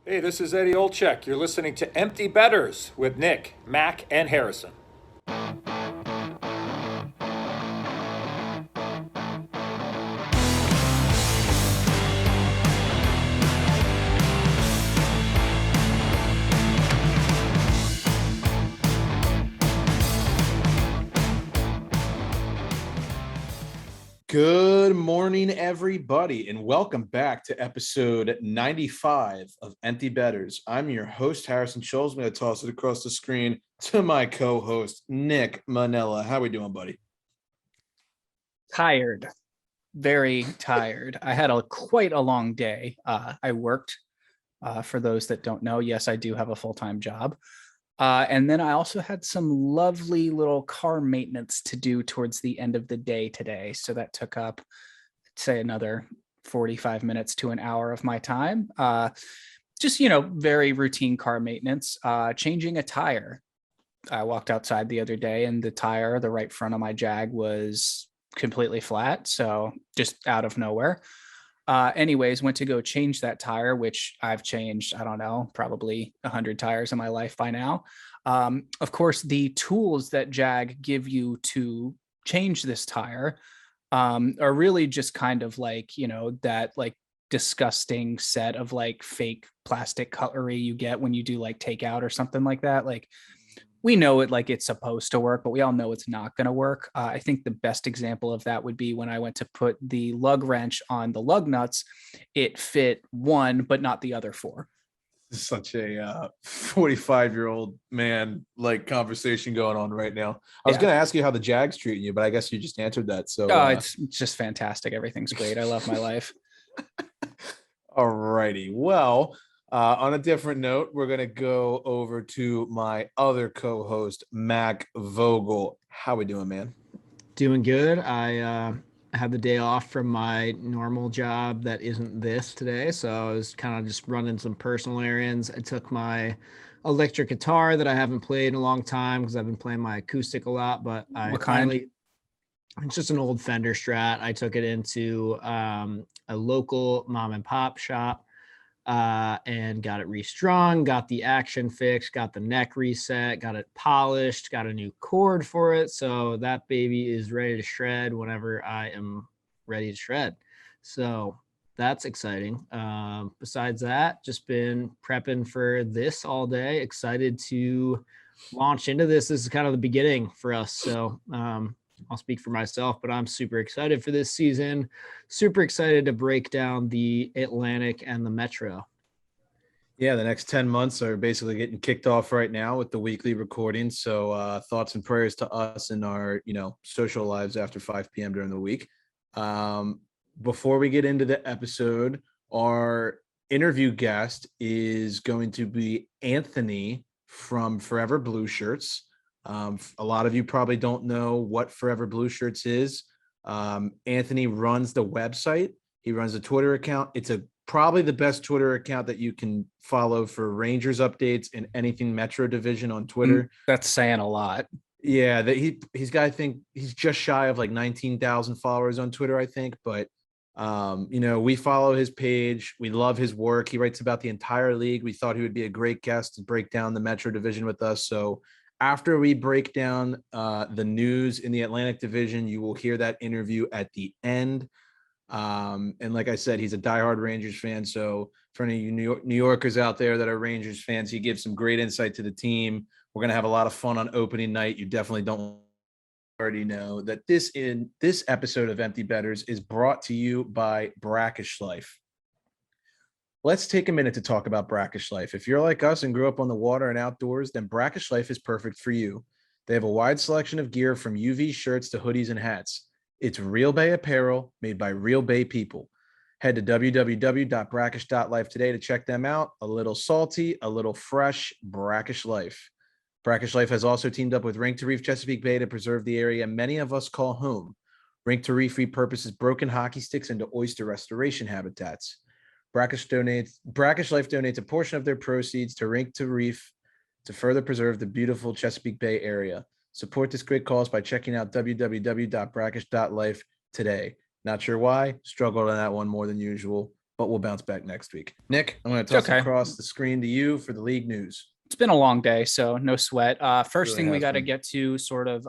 Hey, this is Eddie Olczyk. You're listening to Empty Betters with Nick, Mac, and Harrison. Good morning, everybody, and welcome back to episode 95 of Empty Betters. I'm your host, Harrison Scholes. I'm going to toss it across the screen to my co-host, Nick Manella. How we doing, buddy? Tired, very tired. I had quite a long day. I worked, for those that don't know, yes, I do have a full-time job. And then I also had some lovely little car maintenance to do towards the end of the day today. So that took up, say, another 45 minutes to an hour of my time. Just, very routine car maintenance, changing a tire. I walked outside the other day and the tire, the right front of my Jag, was completely flat. So just out of nowhere. Anyways, went to go change that tire, which I've changed, I don't know, probably 100 tires in my life by now. Of course, the tools that Jag give you to change this tire are really just kind of like, that like disgusting set of like fake plastic cutlery you get when you do like takeout or something like that. Like, we know it like it's supposed to work, but we all know it's not going to work. I think the best example of that would be when I went to put the lug wrench on the lug nuts. It fit one, but not the other four. Such a 45-year-old man like conversation going on right now. I was going to ask you how the Jags treating you, but I guess you just answered that. So it's just fantastic. Everything's great. I love my life. All righty. Well, on a different note, we're going to go over to my other co-host, Mac Vogel. How we doing, man? Doing good. I had the day off from my normal job that isn't this today, so I was kind of just running some personal errands. I took my electric guitar that I haven't played in a long time because I've been playing my acoustic a lot, but What kind? It's just an old Fender Strat. I took it into a local mom and pop shop and got it restrung, got the action fixed, got the neck reset, got it polished, got a new cord for it. So that baby is ready to shred whenever I am ready to shred. So that's exciting. Besides that, just been prepping for this all day. Excited to launch into this. This is kind of the beginning for us. So I'll speak for myself, but I'm super excited for this season. Super excited to break down the Atlantic and the Metro. Yeah, the next 10 months are basically getting kicked off right now with the weekly recordings. So thoughts and prayers to us in our, social lives after 5 p.m. during the week. Before we get into the episode, our interview guest is going to be Anthony from Forever Blueshirts. A lot of you probably don't know what Forever Blueshirts is. Anthony runs the website. He runs a Twitter account. It's probably the best Twitter account that you can follow for Rangers updates and anything Metro Division on Twitter. That's saying a lot. Yeah, he's got, I think he's just shy of like 19,000 followers on Twitter, I think. But we follow his page. We love his work. He writes about the entire league. We thought he would be a great guest to break down the Metro Division with us. So after we break down the news in the Atlantic Division, you will hear that interview at the end. And like I said, he's a diehard Rangers fan. So for any New Yorkers out there that are Rangers fans, he gives some great insight to the team. We're going to have a lot of fun on opening night. You definitely don't already know that this episode of Empty Betters is brought to you by Brackish Life. Let's take a minute to talk about Brackish Life. If you're like us and grew up on the water and outdoors, then Brackish Life is perfect for you. They have a wide selection of gear from UV shirts to hoodies and hats. It's Real Bay apparel made by Real Bay people. Head to www.brackish.life today to check them out. A little salty, a little fresh, Brackish Life. Brackish Life has also teamed up with Rink to Reef Chesapeake Bay to preserve the area many of us call home. Rink to Reef repurposes broken hockey sticks into oyster restoration habitats. Brackish Life donates a portion of their proceeds to Rink to Reef to further preserve the beautiful Chesapeake Bay area. Support this great cause by checking out www.brackish.life today. Not sure why, struggled on that one more than usual, but we'll bounce back next week. Nick, I'm going to toss it across the screen to you for the league news. It's been a long day, so no sweat. First Really thing we has got to been. get to sort of,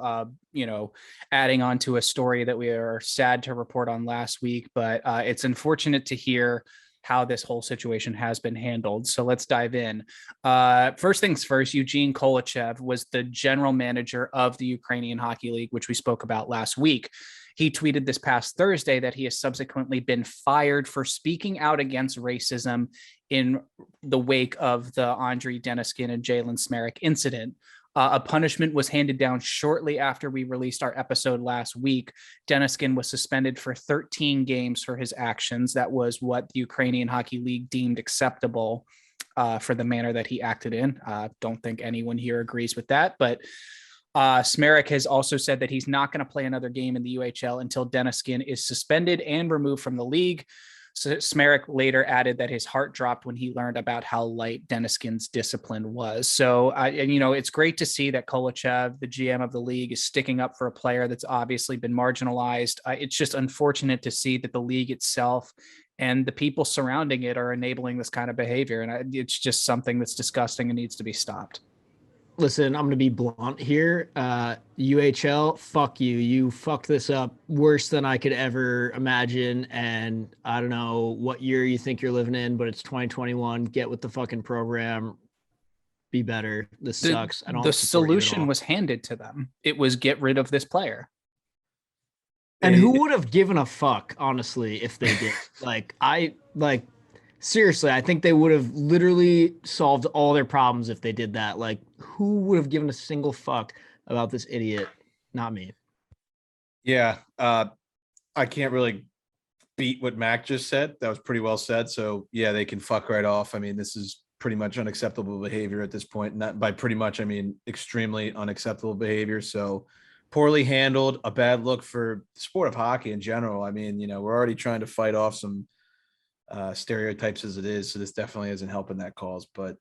adding on to a story that we are sad to report on last week, but it's unfortunate to hear how this whole situation has been handled. So let's dive in. First things first, Eugene Kolochev was the general manager of the Ukrainian Hockey League, which we spoke about last week. He tweeted this past Thursday that he has subsequently been fired for speaking out against racism in the wake of the Andrei Deniskin and Jalen Smerik incident. A punishment was handed down shortly after we released our episode last week. Deniskin was suspended for 13 games for his actions. That was what the Ukrainian Hockey League deemed acceptable for the manner that he acted in. Don't think anyone here agrees with that, but Smerik has also said that he's not going to play another game in the UHL until Deniskin is suspended and removed from the league. So Smerik later added that his heart dropped when he learned about how light Deniskin's discipline was. So, it's great to see that Kolochev, the GM of the league, is sticking up for a player that's obviously been marginalized. It's just unfortunate to see that the league itself and the people surrounding it are enabling this kind of behavior. And it's just something that's disgusting and needs to be stopped. Listen, I'm going to be blunt here. UHL, fuck you. You fucked this up worse than I could ever imagine. And I don't know what year you think you're living in, but it's 2021. Get with the fucking program. Be better. This sucks. I don't. The solution was handed to them. It was get rid of this player. And who would have given a fuck, honestly, if they did? Seriously, I think they would have literally solved all their problems if they did that. Like, who would have given a single fuck about this idiot? Not me. Yeah, I can't really beat what Mac just said. That was pretty well said. So, yeah, they can fuck right off. I mean, this is pretty much unacceptable behavior at this point. Not by pretty much, I mean, extremely unacceptable behavior. So, poorly handled, a bad look for the sport of hockey in general. I mean, we're already trying to fight off some stereotypes as it is, so this definitely isn't helping that cause, but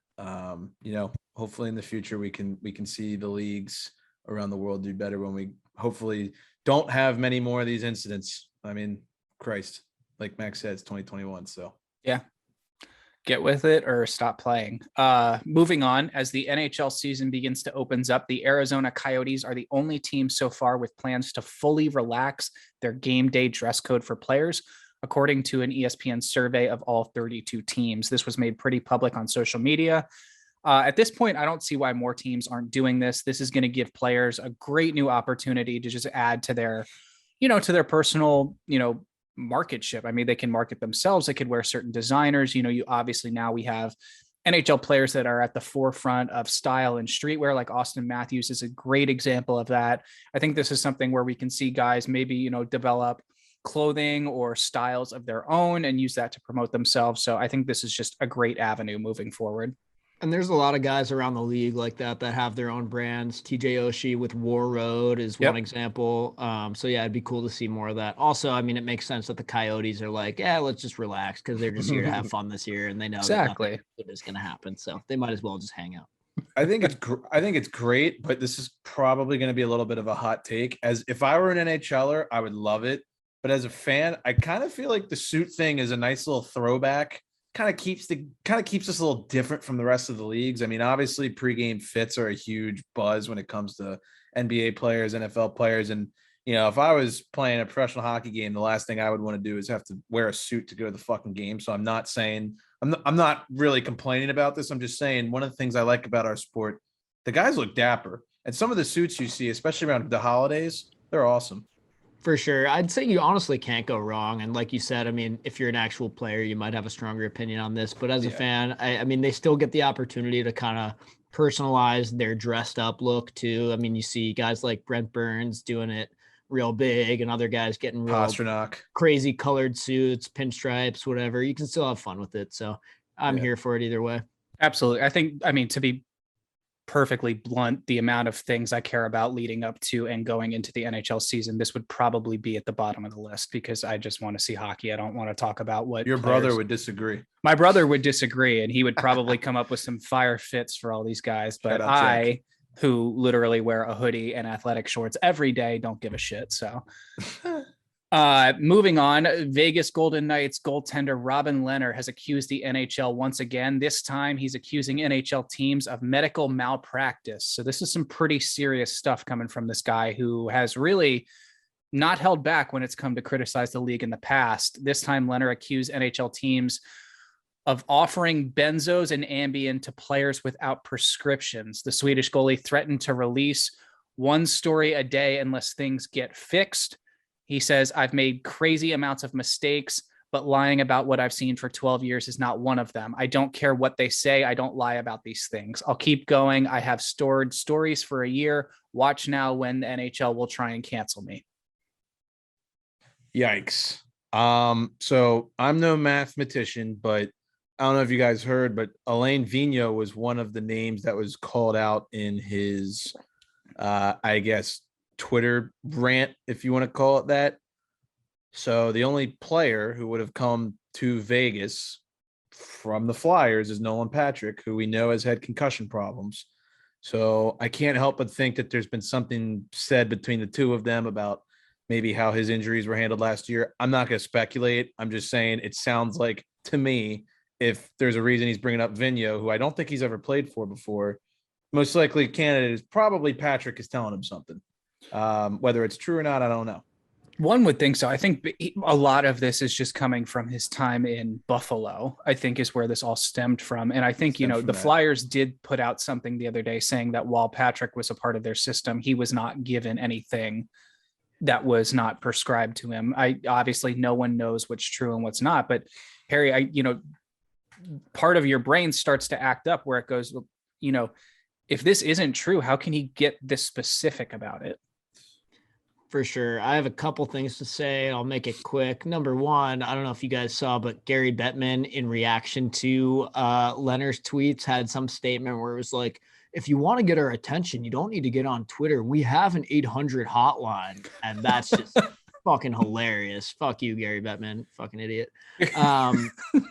hopefully in the future we can see the leagues around the world do better when we hopefully don't have many more of these incidents. I mean, Christ, like Max said, it's 2021, so yeah, get with it or stop playing. Moving on, as the NHL season begins to opens up, the Arizona Coyotes are the only team so far with plans to fully relax their game day dress code for players, according to an ESPN survey of all 32 teams. This was made pretty public on social media. At this point, I don't see why more teams aren't doing this. This is going to give players a great new opportunity to just add to their, to their personal, market ship. I mean, they can market themselves. They could wear certain designers. You obviously now we have NHL players that are at the forefront of style and streetwear, like Austin Matthews is a great example of that. I think this is something where we can see guys maybe, develop clothing or styles of their own and use that to promote themselves. So I think this is just a great avenue moving forward. And there's a lot of guys around the league like that have their own brands. TJ Oshie with War Road is one example. So yeah, it'd be cool to see more of that. Also, I mean, it makes sense that the Coyotes are like, yeah, let's just relax because they're just here to have fun this year, and they know exactly that is going to happen. So they might as well just hang out. I think it's great, but this is probably going to be a little bit of a hot take. As if I were an NHLer, I would love it. But as a fan, I kind of feel like the suit thing is a nice little throwback. Kind of keeps us a little different from the rest of the leagues. I mean, obviously pregame fits are a huge buzz when it comes to NBA players, NFL players. And, if I was playing a professional hockey game, the last thing I would want to do is have to wear a suit to go to the fucking game. So I'm not saying, I'm not really complaining about this. I'm just saying one of the things I like about our sport, the guys look dapper. And some of the suits you see, especially around the holidays, they're awesome. For sure. I'd say you honestly can't go wrong. And like you said, I mean, if you're an actual player, you might have a stronger opinion on this. But as a fan, I mean, they still get the opportunity to kind of personalize their dressed up look too. I mean, you see guys like Brent Burns doing it real big and other guys getting real crazy colored suits, pinstripes, whatever. You can still have fun with it. So I'm here for it either way. Absolutely. I mean, to be perfectly blunt, the amount of things I care about leading up to and going into the NHL season, this would probably be at the bottom of the list because I just want to see hockey. I don't want to talk about what your brother would disagree. My brother would disagree, and he would probably come up with some fire fits for all these guys. But I, who literally wear a hoodie and athletic shorts every day, don't give a shit. So Moving on, Vegas Golden Knights goaltender Robin Lehner has accused the NHL once again. This time he's accusing NHL teams of medical malpractice. So this is some pretty serious stuff coming from this guy who has really not held back when it's come to criticize the league in the past. This time Lehner accused NHL teams of offering benzos and Ambien to players without prescriptions. The Swedish goalie threatened to release one story a day unless things get fixed. He says, I've made crazy amounts of mistakes, but lying about what I've seen for 12 years is not one of them. I don't care what they say. I don't lie about these things. I'll keep going. I have stored stories for a year. Watch now when the NHL will try and cancel me. Yikes. So I'm no mathematician, but I don't know if you guys heard, but Alain Vigneault was one of the names that was called out in his, I guess, Twitter rant, if you want to call it that. So the only player who would have come to Vegas from the Flyers is Nolan Patrick, who we know has had concussion problems. So I can't help but think that there's been something said between the two of them about maybe how his injuries were handled last year. I'm not going to speculate. I'm just saying it sounds like, to me, if there's a reason he's bringing up Vigneault, who I don't think he's ever played for before, most likely candidate is probably Patrick is telling him something. Whether it's true or not, I don't know. One would think so. I think a lot of this is just coming from his time in Buffalo, I think is where this all stemmed from. And I think, the Flyers did put out something the other day saying that while Patrick was a part of their system, he was not given anything that was not prescribed to him. Obviously no one knows what's true and what's not, but Harry, part of your brain starts to act up where it goes, if this isn't true, how can he get this specific about it? For sure. I have a couple things to say. I'll make it quick. Number one, I don't know if you guys saw, but Gary Bettman, in reaction to Lehner's tweets, had some statement where it was like, if you want to get our attention, you don't need to get on Twitter. We have an 800 hotline. And that's just fucking hilarious. Fuck you, Gary Bettman. Fucking idiot.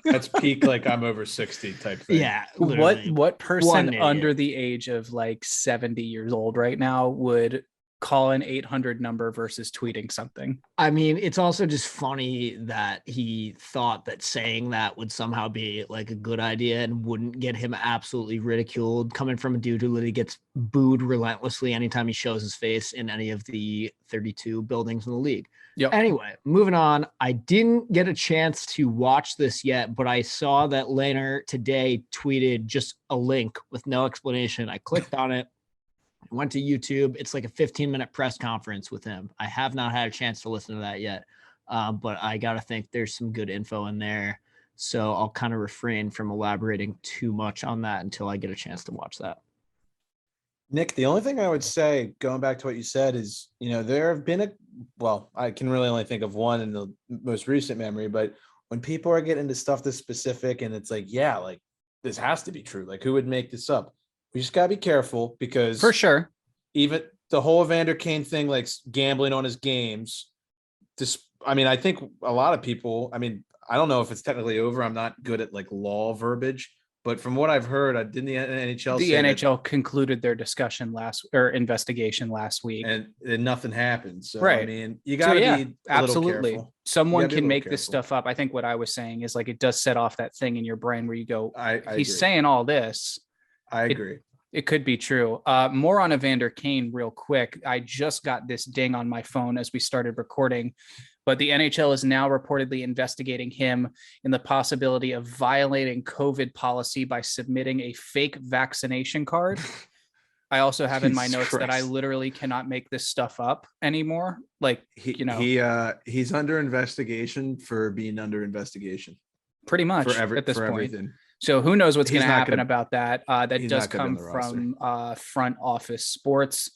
That's peak, like I'm over 60 type thing. Yeah. What person under the age of like 70 years old right now would call an 800 number versus tweeting something? I mean, it's also just funny that he thought that saying that would somehow be like a good idea and wouldn't get him absolutely ridiculed, coming from a dude who literally gets booed relentlessly anytime he shows his face in any of the 32 buildings in the league. Yep. Anyway, moving on. I didn't get a chance to watch this yet, but I saw that Lehner today tweeted just a link with no explanation. I clicked on it. I went to YouTube. It's like a 15-minute press conference with him. I have not had a chance to listen to that yet, but I got to think there's some good info in there. So I'll kind of refrain from elaborating too much on that until I get a chance to watch that. Nick, the only thing I would say, going back to what you said, is, there have been I can really only think of one in the most recent memory, but when people are getting into stuff this specific and it's like, yeah, like this has to be true. Like, who would make this up? We just gotta be careful because for sure, even the whole Evander Kane thing, like gambling on his games. I think a lot of people. I don't know if it's technically over. I'm not good at like law verbiage, but from what I've heard, didn't the NHL? The NHL concluded their investigation last week, and nothing happened. So right. You gotta be absolutely. Someone can make this careful. stuff up. I think what I was saying is like it does set off that thing in your brain where you go, I he's agree. saying all this. I agree. It could be true. More on Evander Kane real quick. I just got this ding on my phone as we started recording, but the NHL is now reportedly investigating him in the possibility of violating COVID policy by submitting a fake vaccination card. I also have in my notes that I literally cannot make this stuff up anymore. Like, he's under investigation for being under investigation. Pretty much at this point. Everything. So who knows what's going to happen about that? That does come from Front Office Sports.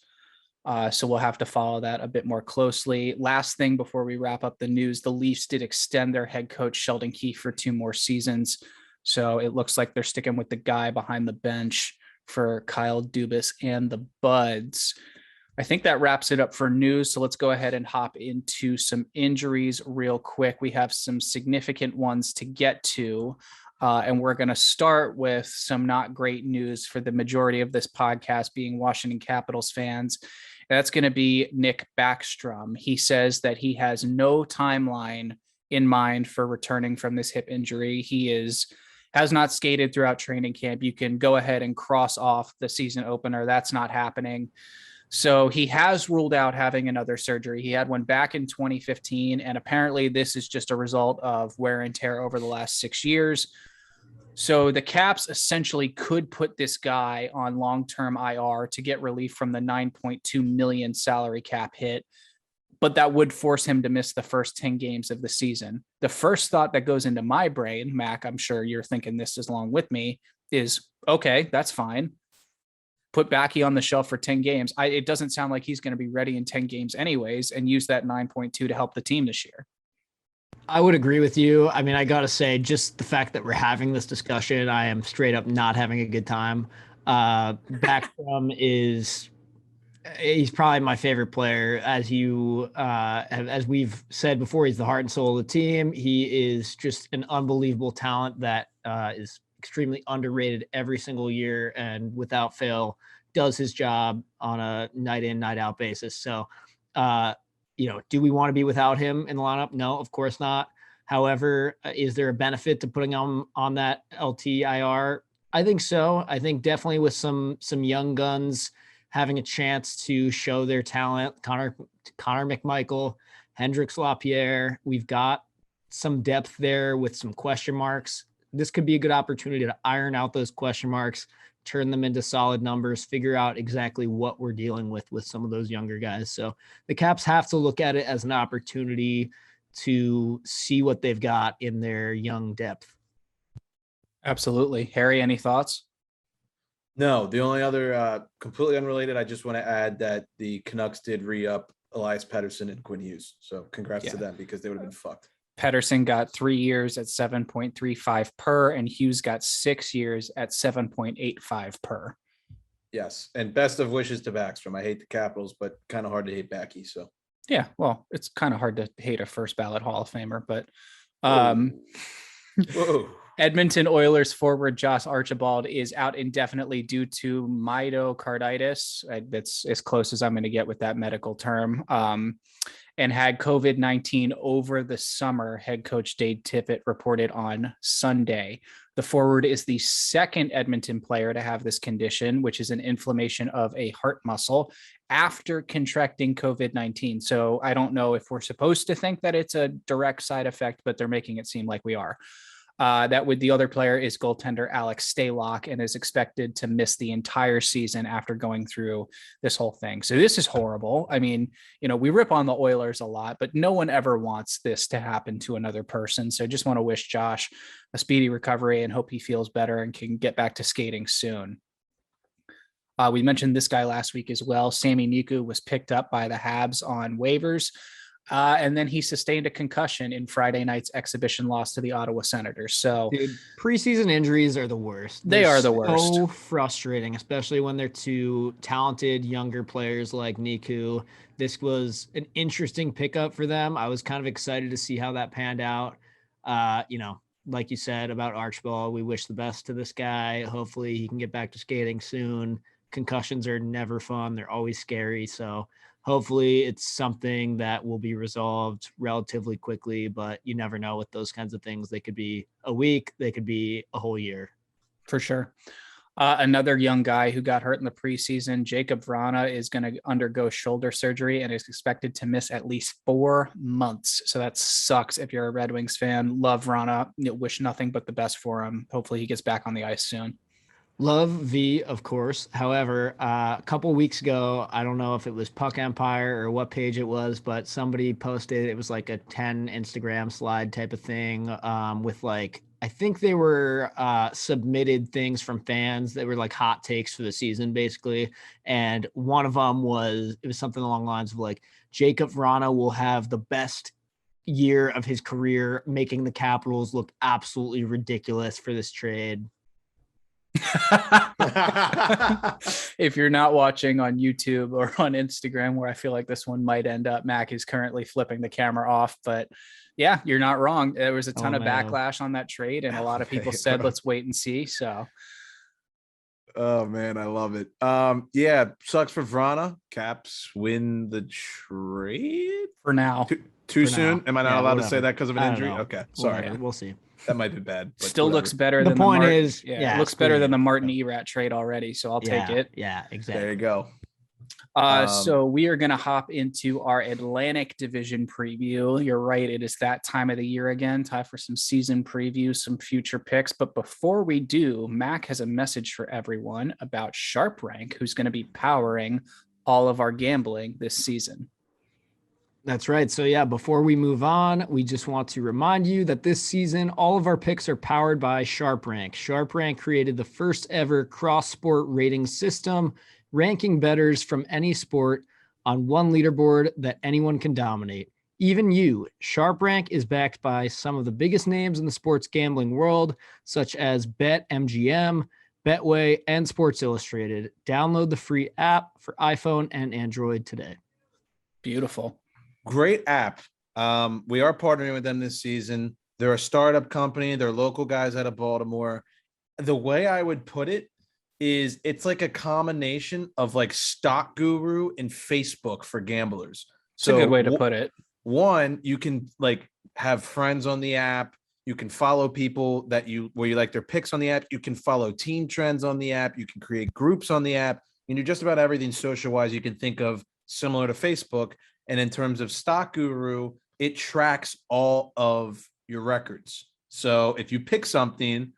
So we'll have to follow that a bit more closely. Last thing before we wrap up the news, the Leafs did extend their head coach Sheldon Keefe for 2 more seasons. So it looks like they're sticking with the guy behind the bench for Kyle Dubas and the Buds. I think that wraps it up for news. So let's go ahead and hop into some injuries real quick. We have some significant ones to get to. And we're going to start with some not great news for the majority of this podcast being Washington Capitals fans. That's going to be Nick Backstrom. He says that he has no timeline in mind for returning from this hip injury. He has not skated throughout training camp. You can go ahead and cross off the season opener. That's not happening. So he has ruled out having another surgery. He had one back in 2015, and apparently this is just a result of wear and tear over the last 6 years. So the Caps essentially could put this guy on long-term IR to get relief from the $9.2 million salary cap hit, but that would force him to miss the first 10 games of the season. The first thought that goes into my brain, Mac, I'm sure you're thinking this as along with me, is, okay, that's fine. Put Backy on the shelf for 10 games. It doesn't sound like he's going to be ready in 10 games anyways, and use that 9.2 to help the team this year. I would agree with you. I mean, I got to say, just the fact that we're having this discussion, I am straight up not having a good time. Backstrom he's probably my favorite player. As we've said before, he's the heart and soul of the team. He is just an unbelievable talent that is extremely underrated every single year, and without fail does his job on a night in, night out basis. So, do we want to be without him in the lineup? No, of course not. However, is there a benefit to putting him on that LTIR? I think so. I think definitely with some young guns having a chance to show their talent, Connor McMichael, Hendrix Lapierre, we've got some depth there with some question marks. This could be a good opportunity to iron out those question marks, turn them into solid numbers, figure out exactly what we're dealing with some of those younger guys. So the Caps have to look at it as an opportunity to see what they've got in their young depth. Absolutely. Harry, any thoughts? No, the only other completely unrelated, I just want to add that the Canucks did re-up Elias Pettersson and Quinn Hughes. So congrats to them, because they would have been fucked. Pettersson got 3 years at 7.35 per, and Hughes got 6 years at 7.85 per. Yes, and best of wishes to Backstrom. I hate the Capitals, but kind of hard to hate Backy. So yeah, well, it's kind of hard to hate a first ballot Hall of Famer, but Whoa. Edmonton Oilers forward Josh Archibald is out indefinitely due to myocarditis. That's as close as I'm going to get with that medical term. And had COVID-19 over the summer, head coach Dave Tippett reported on Sunday. The forward is the second Edmonton player to have this condition, which is an inflammation of a heart muscle after contracting COVID-19. So I don't know if we're supposed to think that it's a direct side effect, but they're making it seem like we are. The other player is goaltender Alex Stalock, and is expected to miss the entire season after going through this whole thing. So this is horrible. I mean, we rip on the Oilers a lot, but no one ever wants this to happen to another person. So I just want to wish Josh a speedy recovery and hope he feels better and can get back to skating soon. We mentioned this guy last week as well. Sami Niku was picked up by the Habs on waivers. And then he sustained a concussion in Friday night's exhibition loss to the Ottawa Senators. So, dude, preseason injuries are the worst. They are the worst. So frustrating, especially when they're two talented younger players like Niku. This was an interesting pickup for them. I was kind of excited to see how that panned out. Like you said about Archibald, we wish the best to this guy. Hopefully he can get back to skating soon. Concussions are never fun. They're always scary. So hopefully it's something that will be resolved relatively quickly, but you never know with those kinds of things. They could be a week, they could be a whole year. For sure. Another young guy who got hurt in the preseason, Jacob Vrana, is going to undergo shoulder surgery and is expected to miss at least 4 months. So that sucks if you're a Red Wings fan. Love Vrana. Wish nothing but the best for him. Hopefully he gets back on the ice soon. Love V, of course. However, a couple weeks ago, I don't know if it was Puck Empire or what page it was, but somebody posted, it was like a 10 Instagram slide type of thing with like, I think they were submitted things from fans that were like hot takes for the season, basically. And one of them was something along the lines of like, Jacob Vrana will have the best year of his career, making the Capitals look absolutely ridiculous for this trade. If you're not watching on YouTube or on Instagram, where I feel like this one might end up, Mac is currently flipping the camera off, but yeah, you're not wrong. There was a ton of backlash on that trade, and a lot of people said, let's wait and see. So Oh man, I love it. Yeah, sucks for Vrana. Caps win the trade. For now. Too For soon? now. Am I not Yeah, allowed to whatever. say that because of an I don't injury? know. Okay, sorry. Whatever. We'll see. That might be bad. But Still whatever. looks better The than point Martin. is, It looks screw better than you. the Martin Erat trade already, so I'll take it. Yeah, exactly. There you go. So we are going to hop into our Atlantic Division preview. You're right. It is that time of the year again. Time for some season previews, some future picks. But before we do, Mac has a message for everyone about Sharp Rank, who's going to be powering all of our gambling this season. That's right. So yeah, before we move on, we just want to remind you that this season, all of our picks are powered by Sharp Rank. Sharp Rank created the first ever cross-sport rating system, ranking bettors from any sport on one leaderboard that anyone can dominate. Even you. Sharp Rank is backed by some of the biggest names in the sports gambling world, such as BetMGM, Betway, and Sports Illustrated. Download the free app for iPhone and Android today. Beautiful. Great app. We are partnering with them this season. They're a startup company. They're local guys out of Baltimore. The way I would put it is it's like a combination of like Stock Guru and Facebook for gamblers. It's a good way to put it. One, you can like have friends on the app. You can follow people where you like their picks on the app. You can follow team trends on the app. You can create groups on the app. You can do just about everything social wise you can think of similar to Facebook. And in terms of Stock Guru, it tracks all of your records. So if you pick something,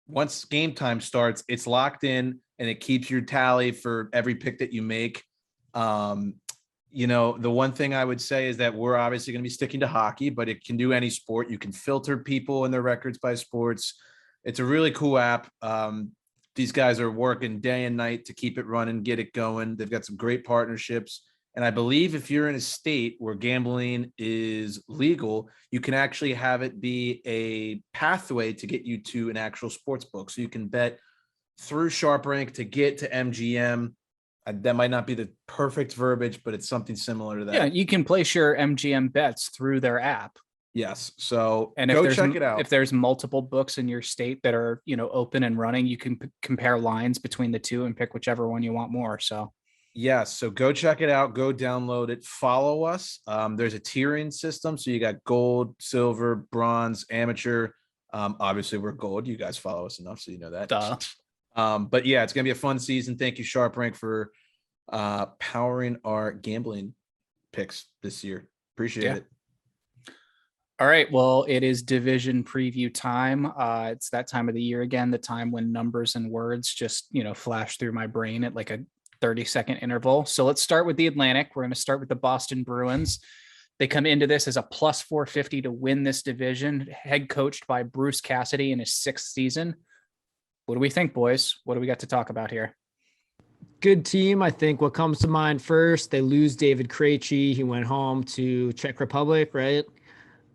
once game time starts, it's locked in and it keeps your tally for every pick that you make. The one thing I would say is that we're obviously going to be sticking to hockey, but it can do any sport. You can filter people and their records by sports. It's a really cool app. These guys are working day and night to keep it running, get it going. They've got some great partnerships. And I believe if you're in a state where gambling is legal, you can actually have it be a pathway to get you to an actual sports book. So you can bet through Sharp Rank to get to MGM. That might not be the perfect verbiage, but it's something similar to that. Yeah, you can place your MGM bets through their app. Yes. So and go check it out. If there's multiple books in your state that are, open and running, you can compare lines between the two and pick whichever one you want more. So yes. So go check it out. Go download it. Follow us. There's a tiering system. So you got gold, silver, bronze, amateur. Obviously we're gold. You guys follow us enough, so you know that. Duh. But yeah, it's gonna be a fun season. Thank you, Sharp Rank, for powering our gambling picks this year. Appreciate it. All right. Well, it is division preview time. It's that time of the year again, the time when numbers and words just, flash through my brain at like a 30-second interval. So let's start with the Atlantic. We're going to start with the Boston Bruins. They come into this as a plus 450 to win this division, head coached by Bruce Cassidy in his 6th season. What do we think, boys? What do we got to talk about here? Good team. I think what comes to mind first, they lose David Krejci. He went home to Czech Republic, right?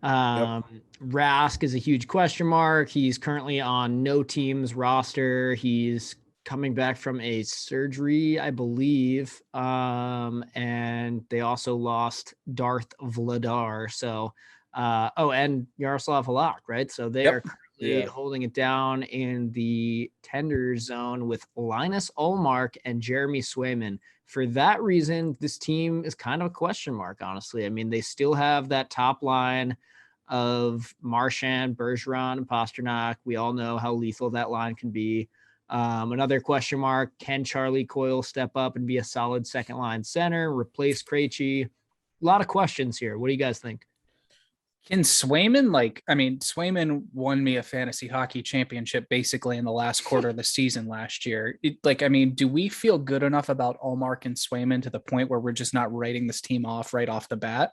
Yep. Rask is a huge question mark. He's currently on no team's roster. He's coming back from a surgery, I believe. And they also lost Darth Vladar. So, and Yaroslav Halak, right? So they are currently holding it down in the tender zone with Linus Ullmark and Jeremy Swayman. For that reason, this team is kind of a question mark, honestly. I mean, they still have that top line of Marchand, Bergeron, and Pasternak. We all know how lethal that line can be. Another question mark, can Charlie Coyle step up and be a solid second line center, replace Krejci? A lot of questions here. What do you guys think? Can Swayman, Swayman won me a fantasy hockey championship basically in the last quarter of the season last year. Do we feel good enough about Ullmark and Swayman to the point where we're just not writing this team off right off the bat?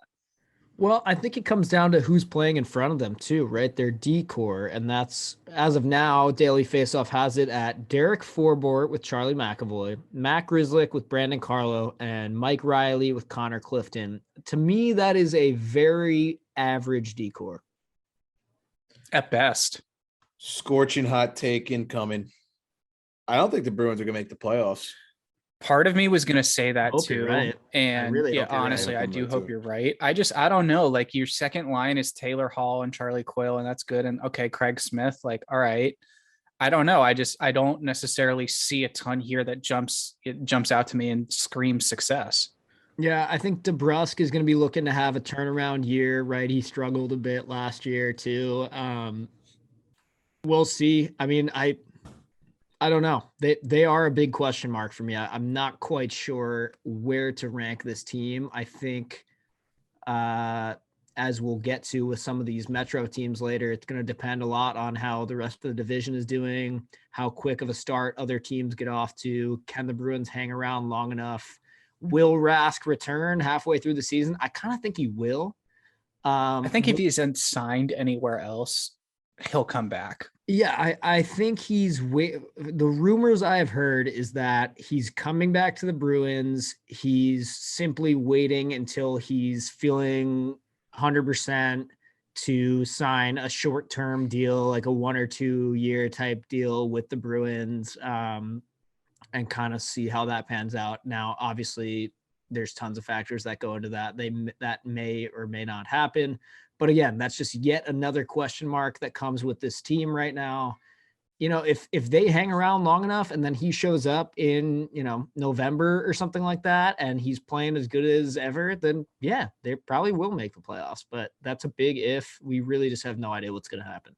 Well, I think it comes down to who's playing in front of them too, right? Their D-core, and that's, as of now, Daily Faceoff has it at Derek Forbort with Charlie McAvoy, Matt Grzelcyk with Brandon Carlo, and Mike Riley with Connor Clifton. To me, that is a very average D-core. At best. Scorching hot take incoming. I don't think the Bruins are going to make the playoffs. Part of me was going to say that too. Right. And honestly, I do hope you're right. I don't know. Like, your second line is Taylor Hall and Charlie Coyle, and that's good. And okay, Craig Smith, all right. I don't know. I don't necessarily see a ton here that jumps out to me and screams success. Yeah, I think DeBrusque is going to be looking to have a turnaround year, right? He struggled a bit last year too. We'll see. I mean, I don't know. They are a big question mark for me. I'm not quite sure where to rank this team. I think as we'll get to with some of these Metro teams later, it's going to depend a lot on how the rest of the division is doing, how quick of a start other teams get off to. Can the Bruins hang around long enough? Will Rask return halfway through the season? I kind of think he will. I think if he isn't signed anywhere else, he'll come back. Yeah, I think the rumors I have heard is that he's coming back to the Bruins. He's simply waiting until he's feeling 100% to sign a short-term deal, like a 1 or 2 year type deal with the Bruins, and kind of see how that pans out. Now, obviously, there's tons of factors that go into that. That may or may not happen. But again, that's just yet another question mark that comes with this team right now. You know, if they hang around long enough and then he shows up in, November or something like that, and he's playing as good as ever, then yeah, they probably will make the playoffs. But that's a big if. We really just have no idea what's going to happen.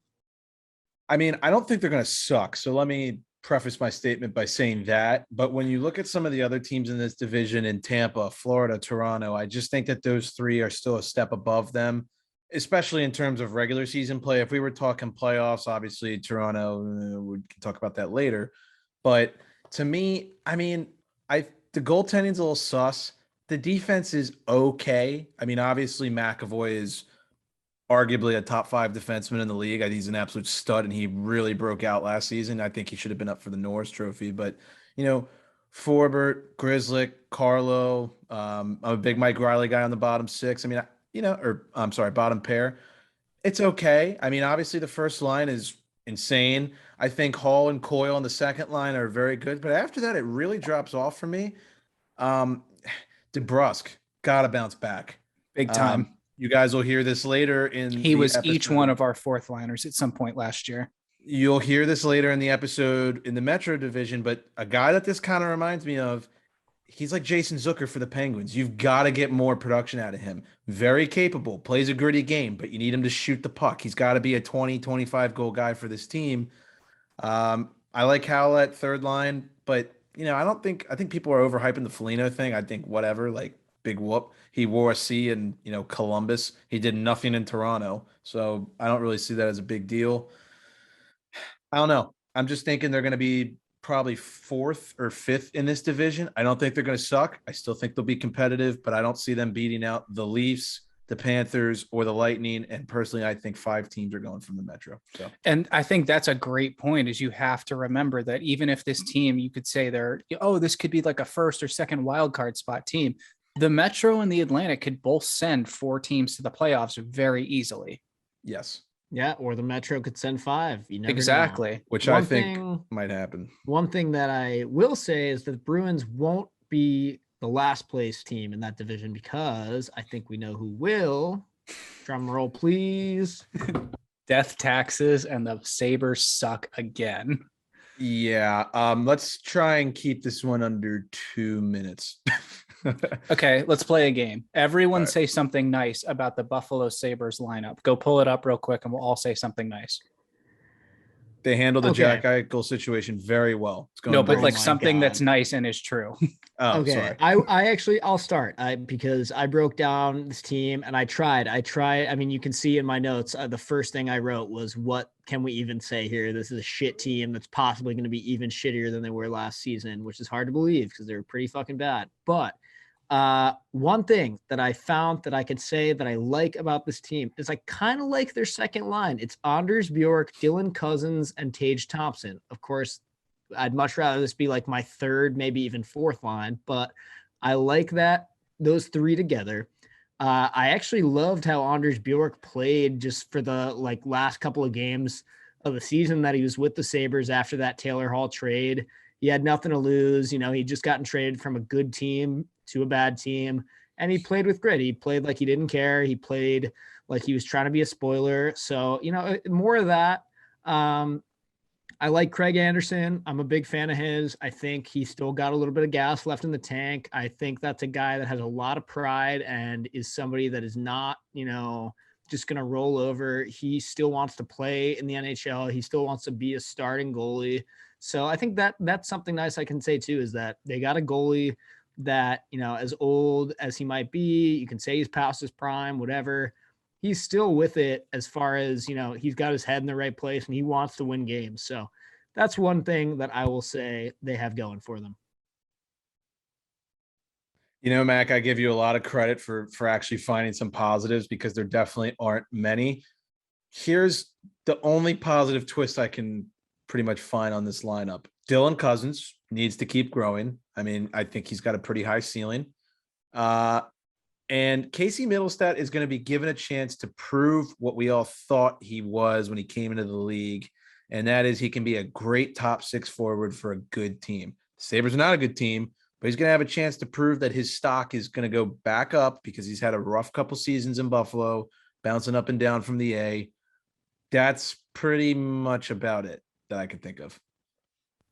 I mean, I don't think they're going to suck. So let me preface my statement by saying that. But when you look at some of the other teams in this division in Tampa, Florida, Toronto, I just think that those three are still a step above them, especially in terms of regular season play. If we were talking playoffs, obviously Toronto, we can talk about that later. But to me, I mean, the goaltending's a little sus. The defense is okay. I mean, obviously McAvoy is arguably a top 5 defenseman in the league. I think he's an absolute stud, and he really broke out last season. I think he should have been up for the Norris Trophy. But, Forbert, Grzelcyk, Carlo, I'm a big Mike Riley guy on the bottom 6. I mean, bottom pair. It's okay. I mean, obviously the first line is insane. I think Hall and Coyle on the second line are very good, but after that, it really drops off for me. DeBrusque got to bounce back. Big time. You guys will hear this later He was episode. Each one of our fourth liners at some point last year. You'll hear this later in the episode in the Metro division, but a guy that this kind of reminds me of, he's like Jason Zucker for the Penguins. You've got to get more production out of him. Very capable, plays a gritty game, but you need him to shoot the puck. He's got to be a 20, 25 goal guy for this team. I like Howell at third line, but I think people are overhyping the Foligno thing. I think whatever, like big whoop. He wore a C in, Columbus. He did nothing in Toronto. So I don't really see that as a big deal. I don't know. I'm just thinking they're going to be probably 4th or 5th in this division. I don't think they're going to suck. I still think they'll be competitive, but I don't see them beating out the Leafs, the Panthers, or the Lightning. And personally, I think 5 teams are going from the Metro. So, and I think that's a great point, is you have to remember that even if this team, you could say this could be like a 1st or 2nd wild card spot team, the Metro and the Atlantic could both send 4 teams to the playoffs very easily. Yes. Yeah, or the Metro could send 5. You never exactly know. Which I think might happen. One thing that I will say is that the Bruins won't be the last place team in that division, because I think we know who will. Drum roll, please. Death taxes, and the Sabres suck again. Yeah. Let's try and keep this one under 2 minutes. Okay, let's play a game. Everyone say something nice about the Buffalo Sabres lineup. Go pull it up real quick and we'll all say something nice. They handled the Jack Eichel situation very well. It's going but like something that's nice and is true. Okay. Sorry. I'll start because I broke down this team and I tried. I mean, you can see in my notes, the first thing I wrote was, what can we even say here? This is a shit team that's possibly going to be even shittier than they were last season, which is hard to believe because they were pretty fucking bad. But one thing that I found that I could say that I like about this team is I kind of like their second line. It's Anders Bjork, Dylan Cousins, and Tage Thompson. Of course, I'd much rather this be like my 3rd, maybe even 4th line, but I like that, those 3 together. I actually loved how Anders Bjork played just for the last couple of games of the season that he was with the Sabres after that Taylor Hall trade. He had nothing to lose. He'd just gotten traded from a good team to a bad team, and he played with grit. He played like he didn't care. He played like he was trying to be a spoiler. So, more of that. I like Craig Anderson. I'm a big fan of his. I think he's still got a little bit of gas left in the tank. I think that's a guy that has a lot of pride and is somebody that is not, just going to roll over. He still wants to play in the NHL. He still wants to be a starting goalie. So I think that's something nice I can say too, is that they got a goalie that, as old as he might be, you can say he's past his prime, whatever. He's still with it as far as, he's got his head in the right place and he wants to win games. So that's one thing that I will say they have going for them. Mac, I give you a lot of credit for actually finding some positives, because there definitely aren't many. Here's the only positive twist I can pretty much find on this lineup. Dylan Cousins needs to keep growing. I mean, I think he's got a pretty high ceiling. And Casey Middlestat is going to be given a chance to prove what we all thought he was when he came into the league. And that is, he can be a great top six forward for a good team. The Sabres are not a good team, but he's going to have a chance to prove that his stock is going to go back up, because he's had a rough couple seasons in Buffalo, bouncing up and down from the A. That's pretty much about it that I can think of.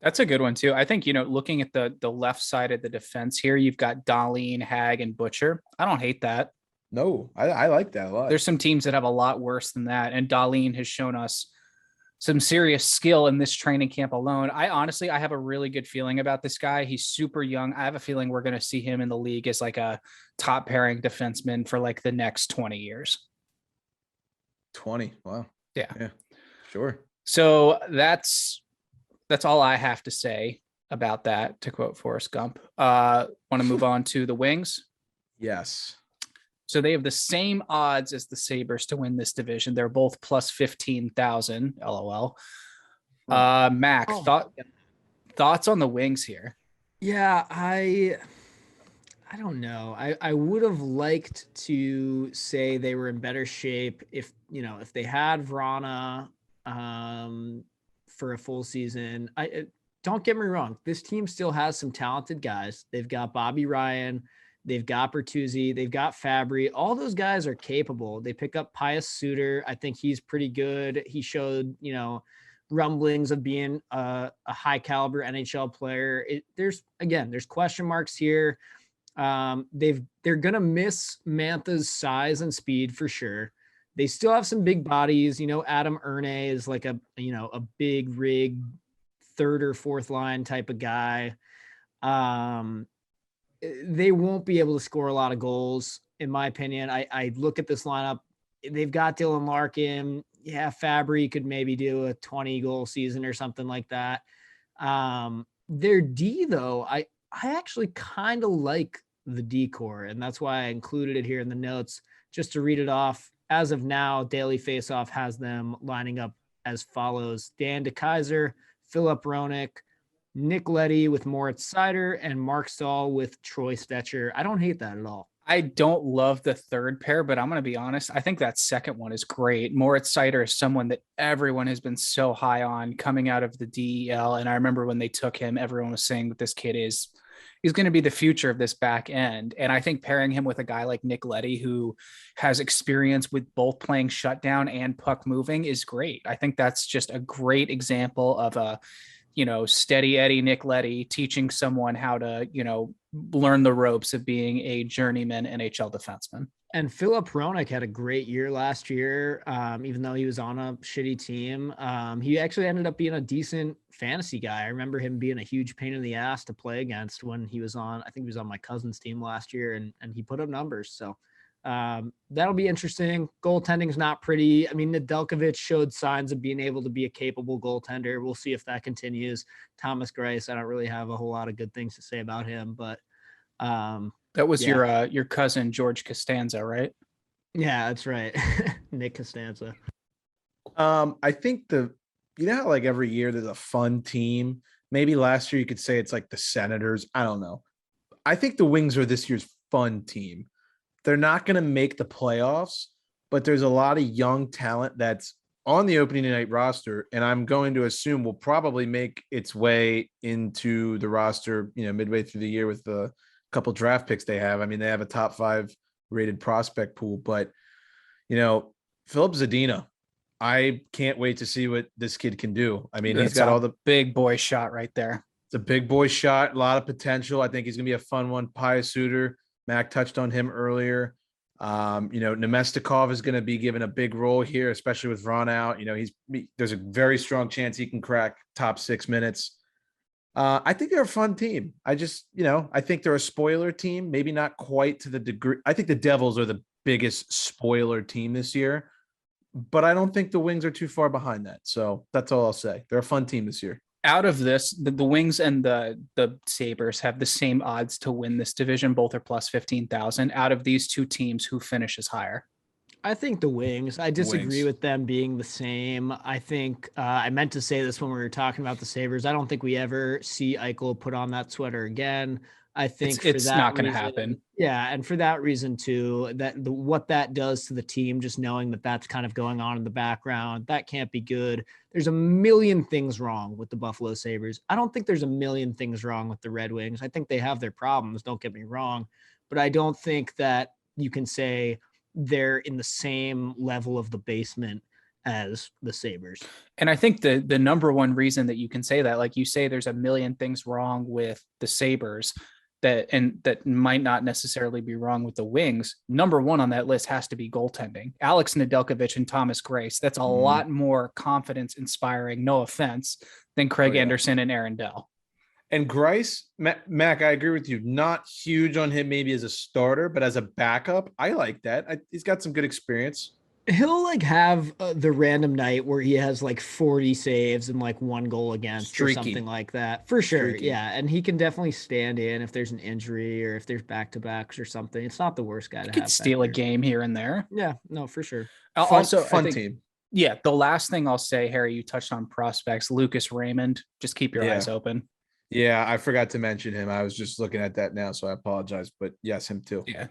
That's a good one too. I think, looking at the left side of the defense here, you've got Dahlin, Hag, and Butcher. I don't hate that. No, I like that a lot. There's some teams that have a lot worse than that. And Dahlin has shown us some serious skill in this training camp alone. I have a really good feeling about this guy. He's super young. I have a feeling we're going to see him in the league as like a top pairing defenseman for like the next 20 years. 20. Wow. Yeah. Sure. So that's all I have to say about that, to quote Forrest Gump. Want to move on to the Wings? Yes. So they have the same odds as the Sabres to win this division. They're both plus 15,000. LOL. Mac, thoughts on the Wings here? Yeah, I don't know. I would have liked to say they were in better shape if they had Vrana for a full season. Don't get me wrong. This team still has some talented guys. They've got Bobby Ryan. They've got Bertuzzi. They've got Fabry. All those guys are capable. They pick up Pius Suter. I think he's pretty good. He showed, rumblings of being a high caliber NHL player. There's question marks here. They're going to miss Mantha's size and speed for sure. They still have some big bodies. Adam Erne is like a big rig third or fourth line type of guy. They won't be able to score a lot of goals, in my opinion. I look at this lineup. They've got Dylan Larkin. Yeah, Fabry could maybe do a 20-goal season or something like that. Their D, though, I actually kind of like the D core, and that's why I included it here in the notes, just to read it off. As of now, Daily Faceoff has them lining up as follows: Dan DeKaiser, Philip Roenick, Nick Leddy with Moritz Seider, and Mark Stahl with Troy Stetcher. I don't hate that at all. I don't love the third pair, but I'm going to be honest. I think that second one is great. Moritz Seider is someone that everyone has been so high on coming out of the DEL. And I remember when they took him, everyone was saying that this kid he's going to be the future of this back end. And I think pairing him with a guy like Nick Leddy, who has experience with both playing shutdown and puck moving, is great. I think that's just a great example of a, steady Eddie Nick Leddy teaching someone how to, learn the ropes of being a journeyman NHL defenseman. And Philip Roenick had a great year last year, even though he was on a shitty team. He actually ended up being a decent fantasy guy. I remember him being a huge pain in the ass to play against when he was on, I think he was on my cousin's team last year, and he put up numbers. So that'll be interesting. Goaltending's not pretty. I mean, Nedeljkovic showed signs of being able to be a capable goaltender. We'll see if that continues. Thomas Greiss, I don't really have a whole lot of good things to say about him, but that was your cousin George Costanza, right? Yeah, that's right. Nick Costanza. I think how like every year there's a fun team. Maybe last year you could say it's like the Senators. I don't know. I think the Wings are this year's fun team. They're not going to make the playoffs, but there's a lot of young talent that's on the opening night roster, and I'm going to assume will probably make its way into the roster, midway through the year with the couple draft picks they have. I mean, they have a top 5 rated prospect pool, but Philip Zadina, I can't wait to see what this kid can do. I mean, he's It's got a all the big boy shot right there. it's a big boy shot, a lot of potential. I think he's gonna be a fun one. Pius Suter, Mac touched on him earlier. Nemestikov is going to be given a big role here, especially with Ron out. There's a very strong chance he can crack top 6 minutes. I think they're a fun team. I think they're a spoiler team, maybe not quite to the degree. I think the Devils are the biggest spoiler team this year, but I don't think the Wings are too far behind that. So that's all I'll say. They're a fun team this year. Out of this, the Wings and the Sabres have the same odds to win this division. Both are plus 15,000. Out of these two teams, who finishes higher? I think the Wings. I disagree Wings. with them being the same. I think I meant to say this when we were talking about the Sabres. I don't think we ever see Eichel put on that sweater again. I think it's not going to happen. Yeah, and for that reason too, what that does to the team, just knowing that that's kind of going on in the background, that can't be good. There's a million things wrong with the Buffalo Sabres. I don't think there's a million things wrong with the Red Wings. I think they have their problems, don't get me wrong, but I don't think that you can say they're in the same level of the basement as the Sabres. And I think the number one reason that you can say that, like you say, there's a million things wrong with the Sabres that might not necessarily be wrong with the Wings. Number one on that list has to be goaltending. Alex Nedeljkovic and Thomas Greiss. That's a lot more confidence inspiring, no offense, than Craig Anderson and Aaron Dell. And Greiss, Mac, I agree with you. Not huge on him maybe as a starter, but as a backup, I like that. He's got some good experience. He'll have the random night where he has 40 saves and 1 goal against Streaky. Or something like that. For sure. Streaky. Yeah. And he can definitely stand in if there's an injury or if there's back-to-backs or something. It's not the worst guy to have. Could steal a game here and there. Yeah, no, for sure. Fun team. Yeah. The last thing I'll say, Harry, you touched on prospects, Lucas Raymond, just keep your eyes open. Yeah. I forgot to mention him. I was just looking at that now, so I apologize, but yes, him too. Yeah.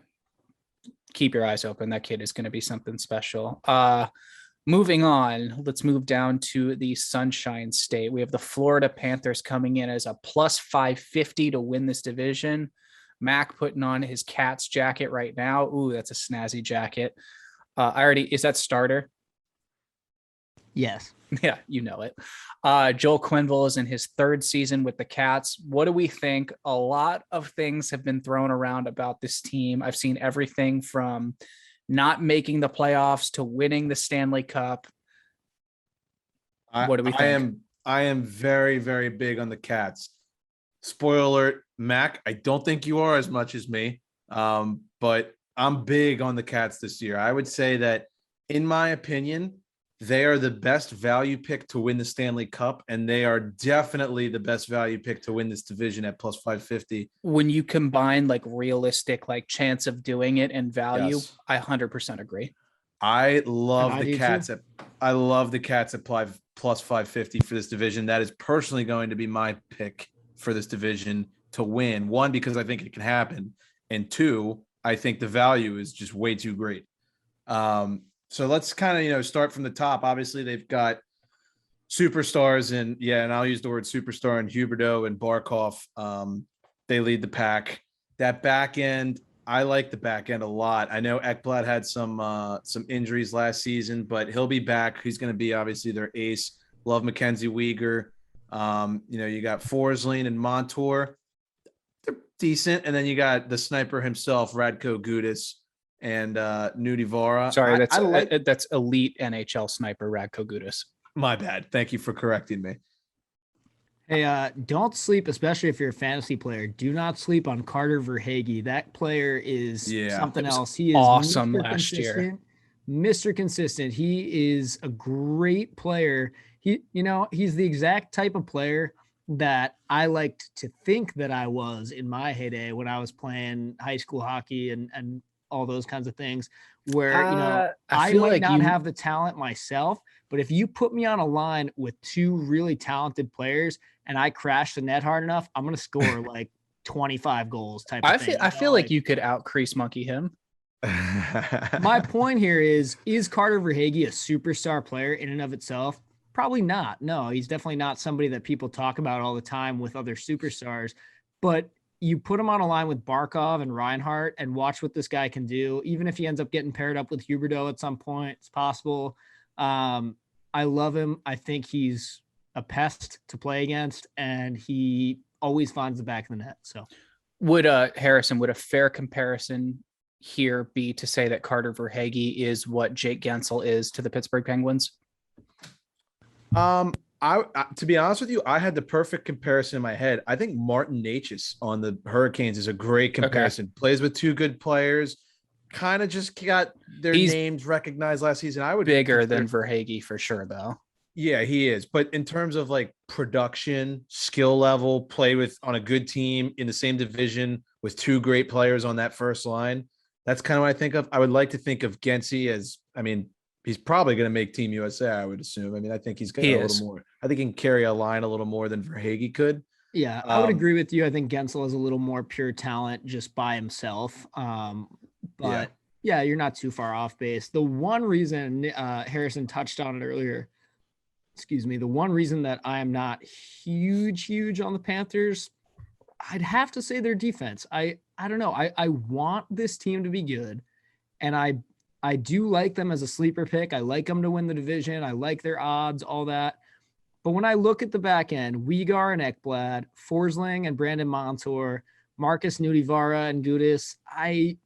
Keep your eyes open. That kid is going to be something special. Moving on, let's move down to the Sunshine State. We have the Florida Panthers coming in as a plus 550 to win this division. Mac putting on his Cats jacket right now. Ooh, that's a snazzy jacket. Is that starter? Yes. Yeah, you know it. Joel Quenneville is in his 3rd season with the Cats. What do we think? A lot of things have been thrown around about this team. I've seen everything from not making the playoffs to winning the Stanley Cup. What do we think? I am very, very big on the Cats. Spoiler alert, Mac, I don't think you are as much as me, but I'm big on the Cats this year. I would say that, in my opinion, they are the best value pick to win the Stanley Cup, and they are definitely the best value pick to win this division at plus 550. When you combine realistic chance of doing it and value, yes. I 100% agree. I love the Cats at plus 550 for this division. That is personally going to be my pick for this division to win. 1, because I think it can happen, and 2, I think the value is just way too great. So let's kind of, start from the top. Obviously, they've got superstars and I'll use the word superstar in Huberdeau and Barkov. They lead the pack. That back end, I like the back end a lot. I know Ekblad had some injuries last season, but he'll be back. He's going to be obviously their ace. Love Mackenzie Weegar. You got Forsling and Montour. They're decent. And then you got the sniper himself, Radko Gudas. And Nudivara. Sorry, that's elite NHL sniper Radko Gudas. My bad. Thank you for correcting me. Hey, don't sleep, especially if you're a fantasy player. Do not sleep on Carter Verhaeghe. That player is something else. He is awesome last year. Mr. Consistent. He is a great player. He's the exact type of player that I liked to think that I was in my heyday when I was playing high school hockey and all those kinds of things where, I might not have the talent myself, but if you put me on a line with 2 really talented players and I crash the net hard enough, I'm going to score 25 goals type of thing. I feel like you could out-crease monkey him. My point here is Carter Verhaeghe a superstar player in and of itself? Probably not. No, he's definitely not somebody that people talk about all the time with other superstars, but you put him on a line with Barkov and Reinhart and watch what this guy can do. Even if he ends up getting paired up with Huberdeau at some point, it's possible. I love him. I think he's a pest to play against, and he always finds the back of the net. So would Harrison, would a fair comparison here be to say that Carter Verhaeghe is what Jake Gensel is to the Pittsburgh Penguins? I to be honest with you, I had the perfect comparison in my head. I think Martin Necas on the Hurricanes is a great comparison. Okay. Plays with two good players, kind of just got their names recognized last season. I would bigger than Verhaeghe for sure, though. Yeah, he is. But in terms of like production, skill level, play with on a good team in the same division with two great players on that first line, that's kind of what I think of. I would like to think of Gensy as, I mean, he's probably going to make Team USA, I would assume. I mean, I think he's going to a little more. I think he can carry a line a little more than Verhaeghe could. Yeah, I would agree with you. I think Gensel is a little more pure talent just by himself. But yeah, you're not too far off base. The one reason Harrison touched on it earlier, the one reason that I am not huge on the Panthers, I'd have to say their defense. I don't know. I want this team to be good, and I do like them as a sleeper pick. I like them to win the division. I like their odds, all that. But when I look at the back end, Weegar and Ekblad, Forsling and Brandon Montour, Marcus Nudivara and Gudis, I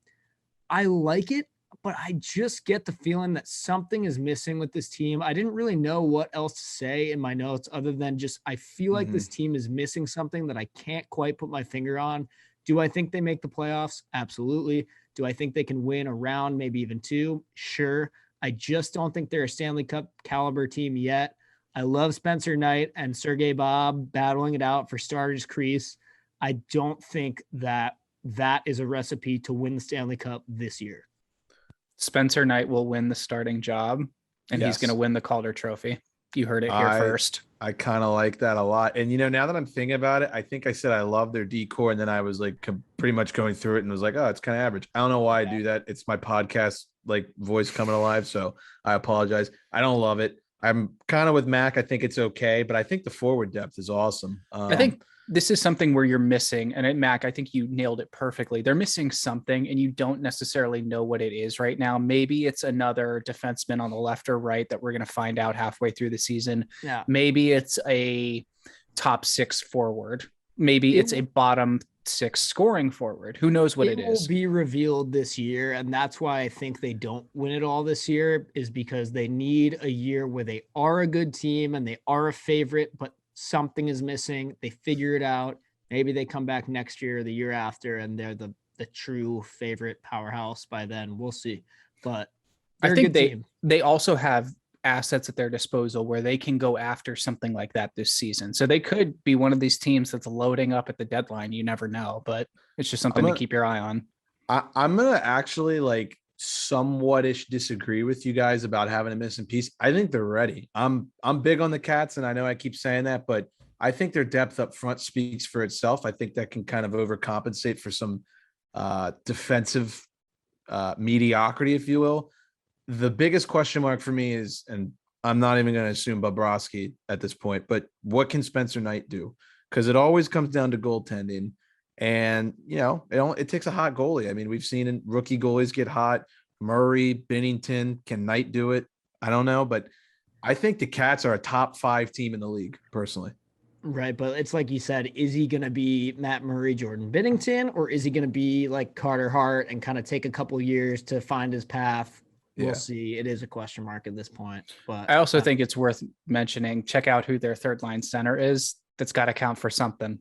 like it, but I just get the feeling that something is missing with this team. I didn't really know what else to say in my notes other than just I feel like this team is missing something that I can't quite put my finger on. Do I think they make the playoffs? Absolutely. Do I think they can win a round, maybe even two? Sure. I just don't think they're a Stanley Cup caliber team yet. I love Spencer Knight and Sergei Bob battling it out for starters crease. I don't think that is a recipe to win the Stanley Cup this year. Spencer Knight will win the starting job, and he's going to win the Calder Trophy. You heard it here first. I kind of like that a lot. And, now that I'm thinking about it, I think I said I love their decor, and then I was like pretty much going through it and was like, oh, it's kind of average. I don't know why I do that. It's my podcast, like voice coming alive. So I apologize. I don't love it. I'm kind of with Mac. I think it's okay, but I think the forward depth is awesome. I think this is something where you're missing, and Mac, I think you nailed it perfectly. They're missing something, and you don't necessarily know what it is right now. Maybe it's another defenseman on the left or right that we're going to find out halfway through the season. Yeah. Maybe it's a top six forward. Maybe it's a bottom six scoring forward. Who knows what it is? Will be revealed this year, and that's why I think they don't win it all this year, is because they need a year where they are a good team and they are a favorite, but something is missing. They figure it out. Maybe they come back next year or the year after, and they're the true favorite powerhouse by then. We'll see. But I think they also have assets at their disposal where they can go after something like that this season. So they could be one of these teams that's loading up at the deadline. You never know, but it's just something to keep your eye on. I'm going to actually somewhat-ish disagree with you guys about having a missing piece. I think they're ready. I'm big on the Cats, and I know I keep saying that, but I think their depth up front speaks for itself. I think that can kind of overcompensate for some defensive mediocrity, if you will. The biggest question mark for me is, and I'm not even going to assume Bobrovsky at this point, but what can Spencer Knight do? Because it always comes down to goaltending. And, it takes a hot goalie. I mean, we've seen rookie goalies get hot. Murray, Bennington, can Knight do it? I don't know, but I think the Cats are a top 5 team in the league, personally. Right, but it's like you said, is he going to be Matt Murray, Jordan Bennington, or is he going to be like Carter Hart and kind of take a couple years to find his path? We'll see. It is a question mark at this point. But I also think it's worth mentioning, check out who their third line center is. That's got to count for something.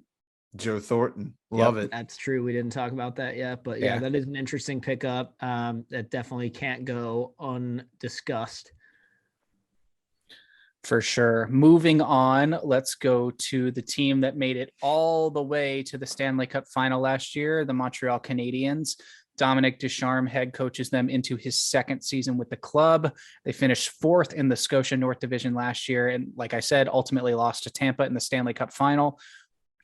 Joe Thornton. Love it. That's true. We didn't talk about that yet, but yeah, that is an interesting pickup. That definitely can't go undiscussed. For sure. Moving on, let's go to the team that made it all the way to the Stanley Cup final last year, the Montreal Canadiens. Dominic Ducharme head coaches them into his second season with the club. They finished 4th in the Scotia North Division last year, and like I said, ultimately lost to Tampa in the Stanley Cup final.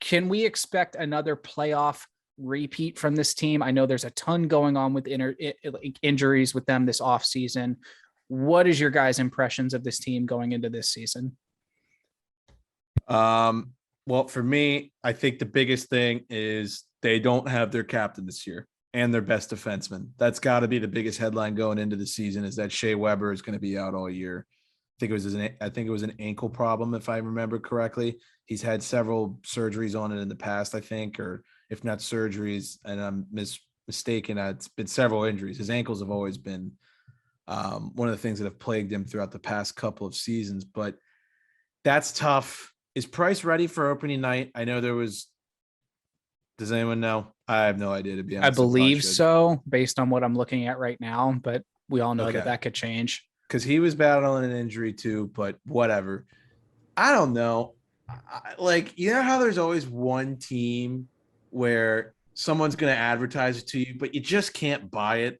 Can we expect another playoff repeat from this team? I know there's a ton going on with injuries with them this offseason. What is your guys' impressions of this team going into this season? Well, for me, I think the biggest thing is they don't have their captain this year and their best defenseman. That's got to be the biggest headline going into the season, is that Shea Weber is going to be out all year. I think it was an ankle problem, if I remember correctly. He's had several surgeries on it in the past, I think, or if not surgeries, and I'm mistaken, it's been several injuries. His ankles have always been one of the things that have plagued him throughout the past couple of seasons, but that's tough. Is Price ready for opening night? I know there was. Does anyone know? I have no idea, to be I honest. believe so, based on what I'm looking at right now, but we all know Okay. that could change. Because he was battling an injury too, but whatever. I don't know. Like, you know how there's always one team where someone's going to advertise it to you, but you just can't buy it.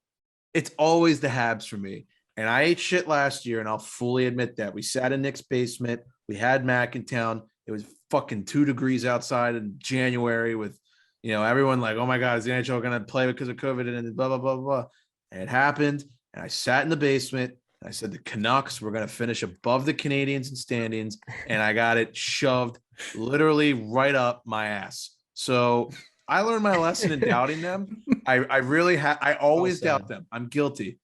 It's always the Habs for me. And I ate shit last year, and I'll fully admit that. We sat in Nick's basement. We had Mac in town. It was fucking 2 degrees outside in January with, everyone like, oh my God, is the NHL going to play because of COVID and blah, blah, blah, blah. And it happened. And I sat in the basement. I said the Canucks were going to finish above the Canadians in standings, and I got it shoved literally right up my ass. So I learned my lesson in doubting them. I really I always doubt them. I'm guilty.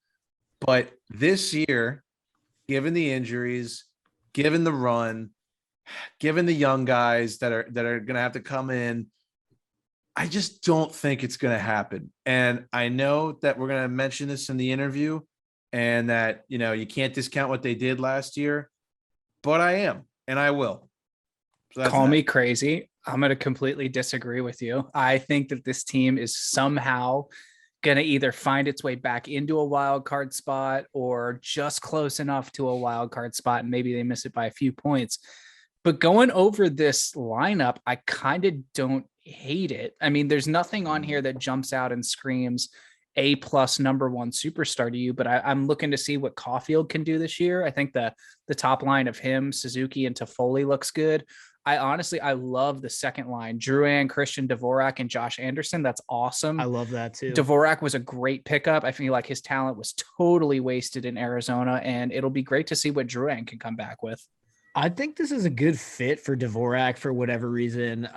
But this year, given the injuries, given the run, given the young guys that are going to have to come in, I just don't think it's going to happen. And I know that we're going to mention this in the interview, and that, you can't discount what they did last year, but I am, and I will. So Call me crazy. I'm going to completely disagree with you. I think that this team is somehow going to either find its way back into a wild card spot or just close enough to a wild card spot, and maybe they miss it by a few points. But going over this lineup, I kind of don't hate it. I mean, there's nothing on here that jumps out and screams A+ number one superstar to you, but I'm looking to see what Caulfield can do this year. I think the top line of him, Suzuki, and Toffoli looks good. I love the second line, Drouin, Christian Dvorak, and Josh Anderson. That's awesome. I love that too. Dvorak was a great pickup. I feel like his talent was totally wasted in Arizona, and it'll be great to see what Drouin can come back with. I think this is a good fit for Dvorak for whatever reason.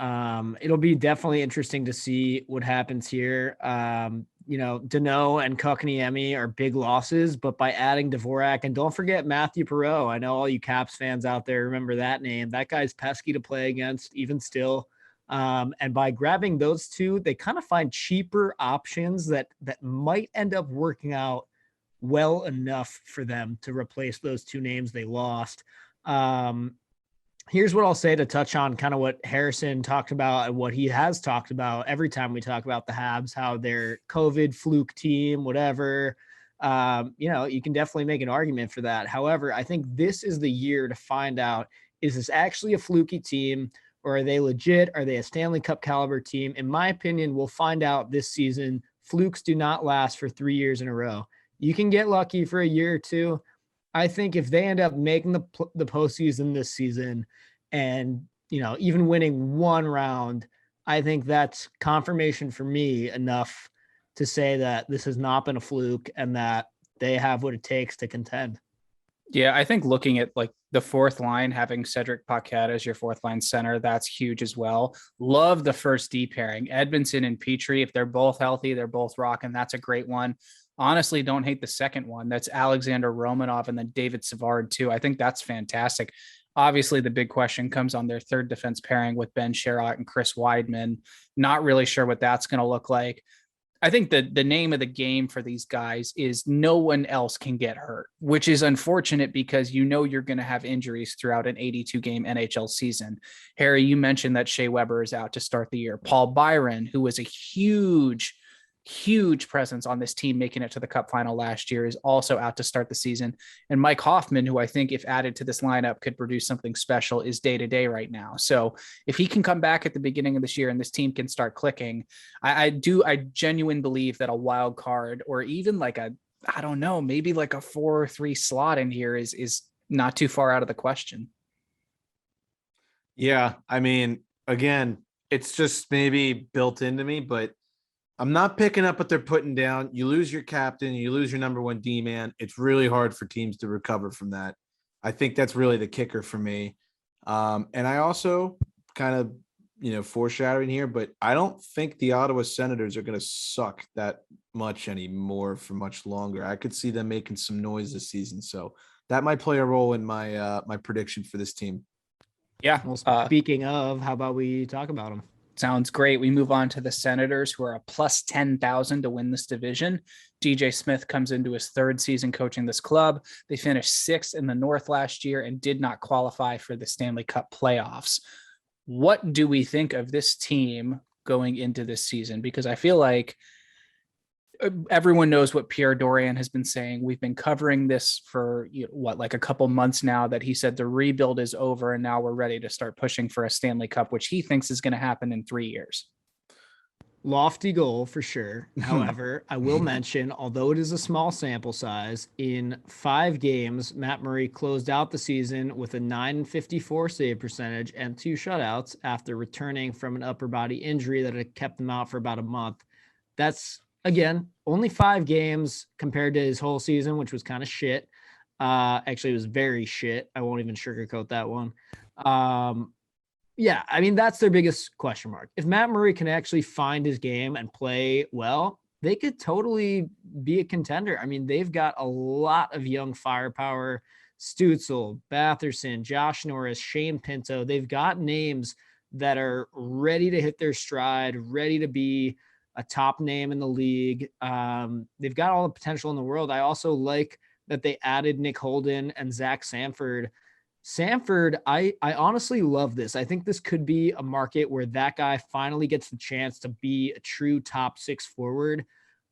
It'll be definitely interesting to see what happens here. Danault and Kotkaniemi are big losses, but by adding Dvorak, and don't forget Matthew Perreault. I know all you Caps fans out there remember that name. That guy's pesky to play against, even still. And by grabbing those two, they kind of find cheaper options that might end up working out well enough for them to replace those two names they lost. Here's what I'll say to touch on kind of what Harrison talked about and what he has talked about every time we talk about the Habs, how they're COVID fluke team, whatever. You can definitely make an argument for that. However, I think this is the year to find out, is this actually a fluky team, or are they legit? Are they a Stanley Cup caliber team? In my opinion, we'll find out this season. Flukes do not last for 3 years in a row. You can get lucky for a year or two. I think if they end up making the postseason this season and, even winning one round, I think that's confirmation for me enough to say that this has not been a fluke and that they have what it takes to contend. Yeah, I think looking at like the fourth line, having Cedric Paquette as your fourth line center, that's huge as well. Love the first D pairing, Edmondson and Petrie. If they're both healthy, they're both rocking. That's a great one. Honestly, don't hate the second one. That's Alexander Romanov and then David Savard too. I think that's fantastic. Obviously, the big question comes on their third defense pairing with Ben Sherratt and Chris Weidman. Not really sure what that's going to look like. I think the name of the game for these guys is no one else can get hurt, which is unfortunate because you're going to have injuries throughout an 82-game NHL season. Harry, you mentioned that Shea Weber is out to start the year. Paul Byron, who was a huge presence on this team making it to the Cup final last year, is also out to start the season. And Mike Hoffman, who I think if added to this lineup could produce something special, is day-to-day right now. So if he can come back at the beginning of this year and this team can start clicking, I genuinely believe that a wild card or even like maybe like a 4-3 slot in here is not too far out of the question. Yeah. I mean, again, it's just maybe built into me, but I'm not picking up what they're putting down. You lose your captain, you lose your number one D-man. It's really hard for teams to recover from that. I think that's really the kicker for me. And I also kind of, foreshadowing here, but I don't think the Ottawa Senators are going to suck that much anymore for much longer. I could see them making some noise this season. So that might play a role in my my prediction for this team. Yeah. Well, speaking of, how about we talk about them? Sounds great. We move on to the Senators, who are a plus 10,000 to win this division. DJ Smith comes into his third season coaching this club. They finished sixth in the North last year and did not qualify for the Stanley Cup playoffs. What do we think of this team going into this season? Because I feel like everyone knows what Pierre Dorian has been saying. We've been covering this for like a couple months now, that he said the rebuild is over and now we're ready to start pushing for a Stanley Cup, which he thinks is going to happen in 3 years. Lofty goal for sure. However, I will mention, although it is a small sample size, in 5 games, Matt Murray closed out the season with a .954 save percentage and 2 shutouts after returning from an upper body injury that had kept him out for about a month. That's, again, only 5 games compared to his whole season, which was kind of shit. Actually, it was very shit. I won't even sugarcoat that one. Yeah, I mean, that's their biggest question mark. If Matt Murray can actually find his game and play well, they could totally be a contender. I mean, they've got a lot of young firepower. Stützle, Batherson, Josh Norris, Shane Pinto. They've got names that are ready to hit their stride, ready to be a top name in the league. They've got all the potential in the world. I also like that they added Nick Holden and Zach Sanford. Sanford, I honestly love this. I think this could be a market where that guy finally gets the chance to be a true top 6 forward.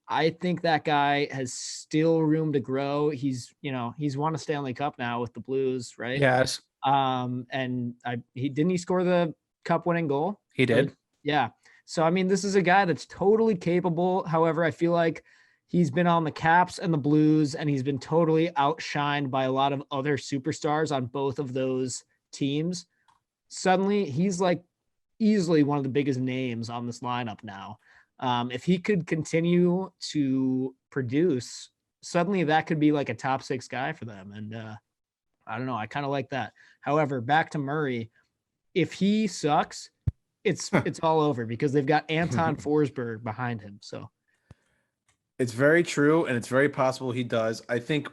I think that guy has still room to grow. He's won a Stanley Cup now with the Blues, right? Yes. And he score the cup winning goal? He did. Yeah. So, I mean, this is a guy that's totally capable. However, I feel like he's been on the Caps and the Blues, and he's been totally outshined by a lot of other superstars on both of those teams. Suddenly, he's like easily one of the biggest names on this lineup now. If he could continue to produce, suddenly that could be like a top 6 guy for them. And I don't know. I kind of like that. However, back to Murray, if he sucks, it's all over because they've got Anton Forsberg behind him. So it's very true, and it's very possible he does. I think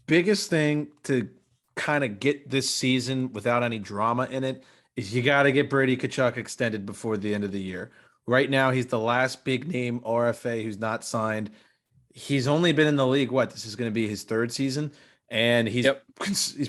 biggest thing to kind of get this season without any drama in it is you got to get Brady Tkachuk extended before the end of the year. Right now, he's the last big name RFA who's not signed. He's only been in the league, this is going to be his 3rd season, and he's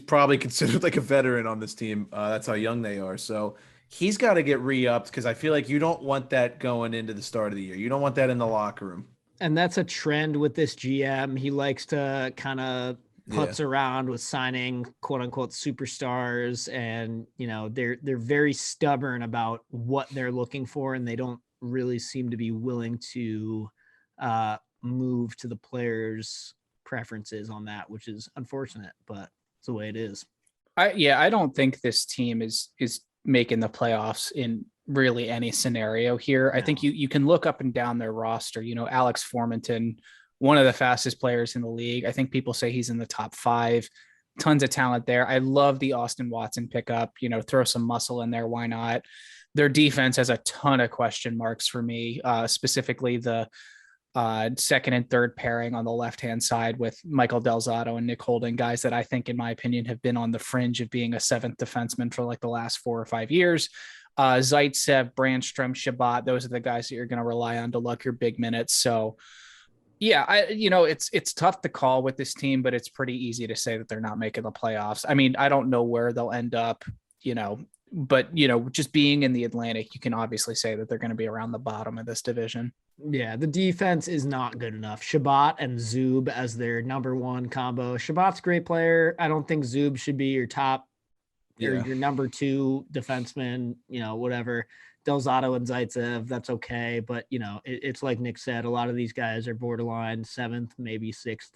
probably considered like a veteran on this team. That's how young they are. So he's got to get re-upped because I feel like you don't want that going into the start of the year. You don't want that in the locker room. And that's a trend with this GM. He likes to kind of putz around with signing quote unquote superstars. And, they're very stubborn about what they're looking for. And they don't really seem to be willing to move to the players' preferences on that, which is unfortunate, but it's the way it is. I don't think this team is making the playoffs in really any scenario here. No. I think you can look up and down their roster. Alex Formenton, one of the fastest players in the league. I think people say he's in the top 5. Tons of talent there. I love the Austin Watson pickup. Throw some muscle in there. Why not? Their defense has a ton of question marks for me, specifically the second and third pairing on the left-hand side with Michael Del Zotto and Nick Holden, guys that I think, in my opinion, have been on the fringe of being a 7th defenseman for like the last 4 or 5 years. Zaitsev, Brandstrom, Shabbat, those are the guys that you're going to rely on to luck your big minutes. So yeah, it's tough to call with this team, but it's pretty easy to say that they're not making the playoffs. I mean, I don't know where they'll end up, but just being in the Atlantic, you can obviously say that they're going to be around the bottom of this division. Yeah, the defense is not good enough. Shabbat and Zub as their number 1 combo. Shabbat's a great player. I don't think Zub should be your top or your number 2 defenseman, whatever. Del Zotto and Zaitsev, that's okay. But, it's like Nick said, a lot of these guys are borderline 7th, maybe 6th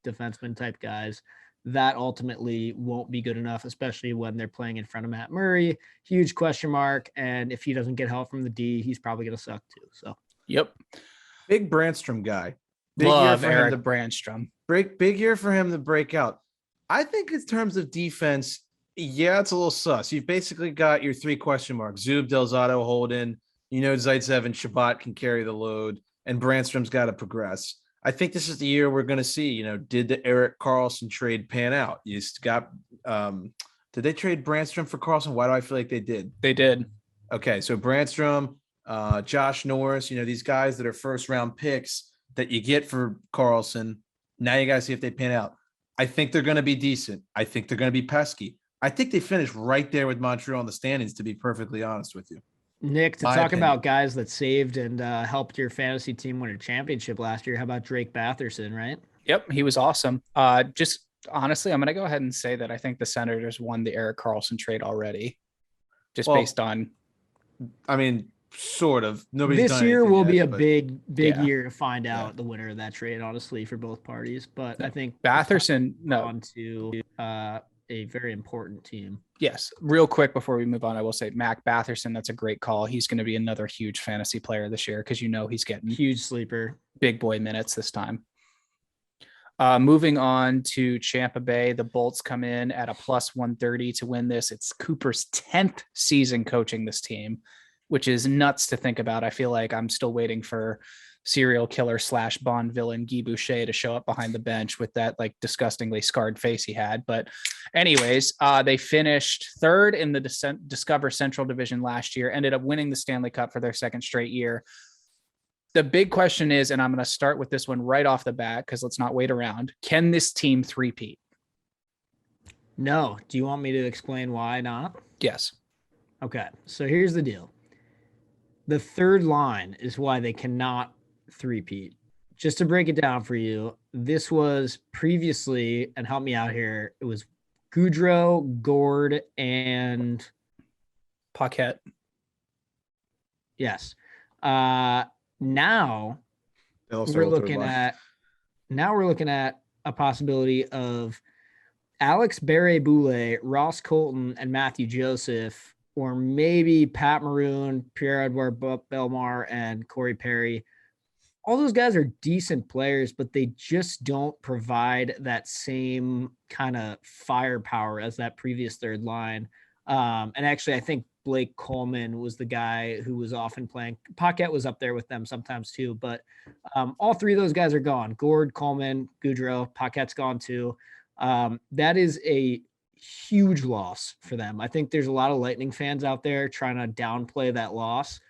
defenseman type guys. That ultimately won't be good enough, especially when they're playing in front of Matt Murray. Huge question mark. And if he doesn't get help from the D, he's probably going to suck too. So, yep. Big Brandstrom guy. Big Love year for Eric Brandstrom. Big year for him to break out. I think in terms of defense, it's a little sus. You've basically got your 3 question marks: Zub, Del Zotto, Holden. Zaitsev and Shabbat can carry the load, and Brandstrom's got to progress. I think this is the year we're going to see, did the Erik Karlsson trade pan out? You got, did they trade Brandstrom for Karlsson? Why do I feel like they did? They did. Okay. So Brandstrom, Josh Norris, these guys that are first round picks that you get for Karlsson. Now you got to see if they pan out. I think they're going to be decent. I think they're going to be pesky. I think they finished right there with Montreal in the standings, to be perfectly honest with you. Nick, to talk about guys that saved and helped your fantasy team win a championship last year, how about Drake Batherson, right? Yep, he was awesome. Just honestly, I'm going to go ahead and say that I think the Senators won the Erik Karlsson trade already, based on. I mean, sort of. This year will be a big year to find out the winner of that trade, honestly, for both parties. But I think Batherson on to a very important team. Yes. Real quick before we move on, I will say Mac Batherson, that's a great call. He's going to be another huge fantasy player this year because he's getting huge sleeper, big boy minutes this time. Moving on to Tampa Bay, the Bolts come in at a plus 130 to win this. It's Cooper's 10th season coaching this team, which is nuts to think about. I feel like I'm still waiting for serial killer / Bond villain Guy Boucher to show up behind the bench with that like disgustingly scarred face he had. But anyways, they finished third in the Discover Central Division last year, ended up winning the Stanley Cup for their second straight year. The big question is, and I'm going to start with this one right off the bat because let's not wait around. Can this team three-peat? No. Do you want me to explain why not? Yes. Okay. So here's the deal. The third line is why they cannot three-peat. Just to break it down for you, this was previously, and help me out here, it was Goudreau, Gord, and Paquette. Yes. Now we're looking at a possibility of Alex Barré-Boulet, Ross Colton, and Matthew Joseph, or maybe Pat Maroon, Pierre-Edouard Bellemare, and Corey Perry. All those guys are decent players, but they just don't provide that same kind of firepower as that previous third line. And actually, I think Blake Coleman was the guy who was often playing. Paquette was up there with them sometimes too, but all three of those guys are gone. Gord, Coleman, Goudreau, Paquette's gone too. That is a huge loss for them. I think there's a lot of Lightning fans out there trying to downplay that loss.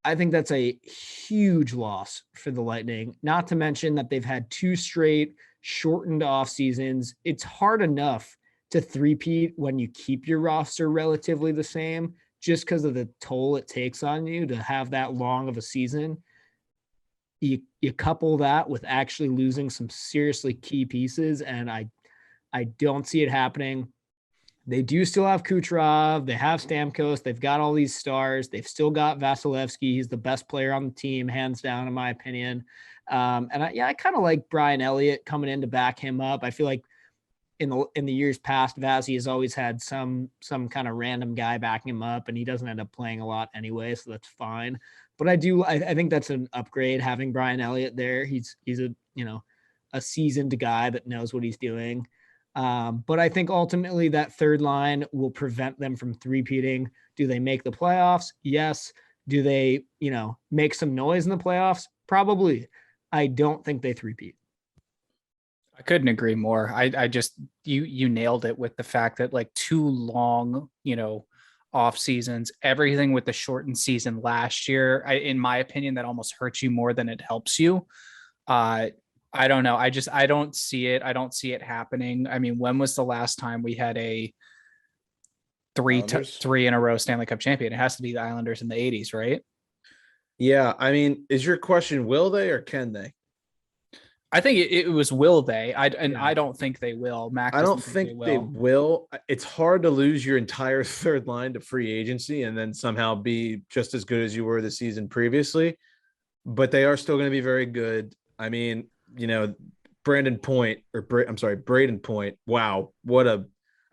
I think that's a huge loss for the Lightning, not to mention that they've had 2 straight shortened off seasons. It's hard enough to three-peat when you keep your roster relatively the same, just because of the toll it takes on you to have that long of a season. You couple that with actually losing some seriously key pieces, and I don't see it happening. They do still have Kucherov. They have Stamkos. They've got all these stars. They've still got Vasilevsky. He's the best player on the team, hands down, in my opinion. And I kind of like Brian Elliott coming in to back him up. I feel like in the years past, Vazzy has always had some kind of random guy backing him up, and he doesn't end up playing a lot anyway, so that's fine. But I think that's an upgrade having Brian Elliott there. He's a seasoned guy that knows what he's doing. But I think ultimately that third line will prevent them from three-peating. Do they make the playoffs? Yes. Do they, make some noise in the playoffs? Probably. I don't think they three-peat. I couldn't agree more. I just, you nailed it with the fact that like 2 long, off seasons, everything with the shortened season last year, in my opinion, that almost hurts you more than it helps you. I don't know. I don't see it. I don't see it happening. I mean, when was the last time we had a 3 in a row Stanley Cup champion? It has to be the Islanders in the 80s, right? Yeah. I mean, is your question, will they or can they? I think it was will they. I don't think they will. Mac, I don't think they will. It's hard to lose your entire third line to free agency and then somehow be just as good as you were the season previously. But they are still going to be very good. I mean, Braden Point. Wow.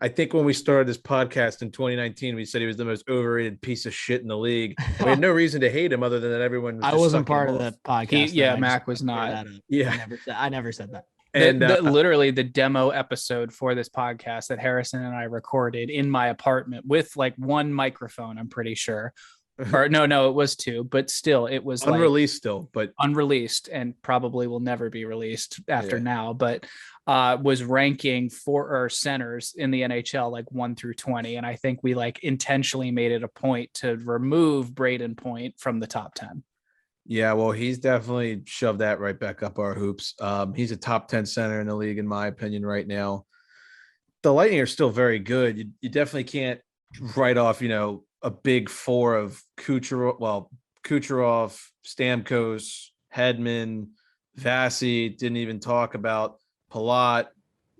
I think when we started this podcast in 2019, we said he was the most overrated piece of shit in the league. We had no reason to hate him other than that everyone was I wasn't part of that podcast. Mac was not. Yeah. I never said that. And literally the demo episode for this podcast that Harrison and I recorded in my apartment with like one microphone, I'm pretty sure, Or no, it was 2, but still it was Unreleased still, but unreleased and probably will never be released after Yeah. now, but was ranking for centers in the NHL like 1 through 20. And I think we like intentionally made it a point to remove Braden Point from the top 10. yeah, well, he's definitely shoved that right back up our hoops. He's a top 10 center in the league, in my opinion, right now. The Lightning are still very good. You definitely can't write off, a big 4 of Kucherov, Stamkos, Hedman, Vasi. Didn't even talk about Palat,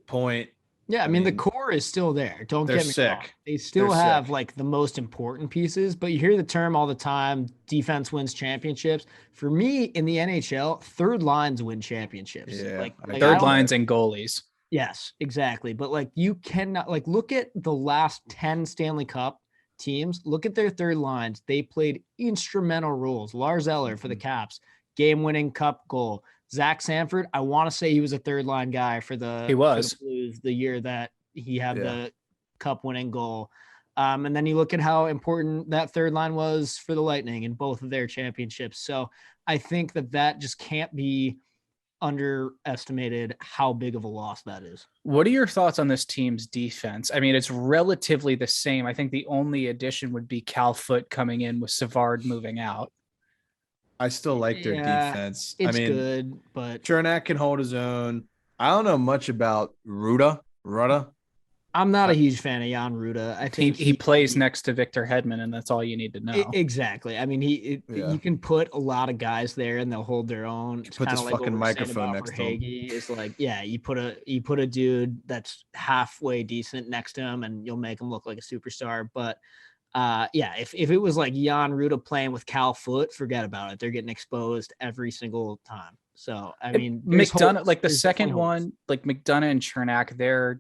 Point. Yeah, I mean the core is still there. Don't They're get me wrong. sick. They still They're have sick. like the most important pieces, but you hear the term all the time, defense wins championships. For me in the NHL, third lines win championships. Yeah, I Third don't- lines and goalies. Yes, exactly. But like you cannot like look at the last 10 Stanley Cup teams, look at their third lines. They played instrumental roles. Lars Eller for the Caps, game-winning cup goal. Zach Sanford, I want to say he was a third line guy for the Blues the year that he had the cup winning goal. And then you look at how important that third line was for the Lightning in both of their championships. So I think that just can't be underestimated how big of a loss that is. What are your thoughts on this team's defense? I mean, it's relatively the same. I think the only addition would be Cal Foote coming in with Savard moving out. I still like their defense. It's good, but Chernak can hold his own. I don't know much about Rutta. I'm not a huge fan of Jan Rutta. I think he plays next to Victor Hedman, and that's all you need to know. Exactly. I mean, you can put a lot of guys there, and they'll hold their own. It's put this like fucking microphone next to him. It's like, yeah, you put a dude that's halfway decent next to him, and you'll make him look like a superstar. But if it was like Jan Rutta playing with Cal Foote, forget about it. They're getting exposed every single time. So I mean, McDonough, like the second one, like McDonough and Chernak,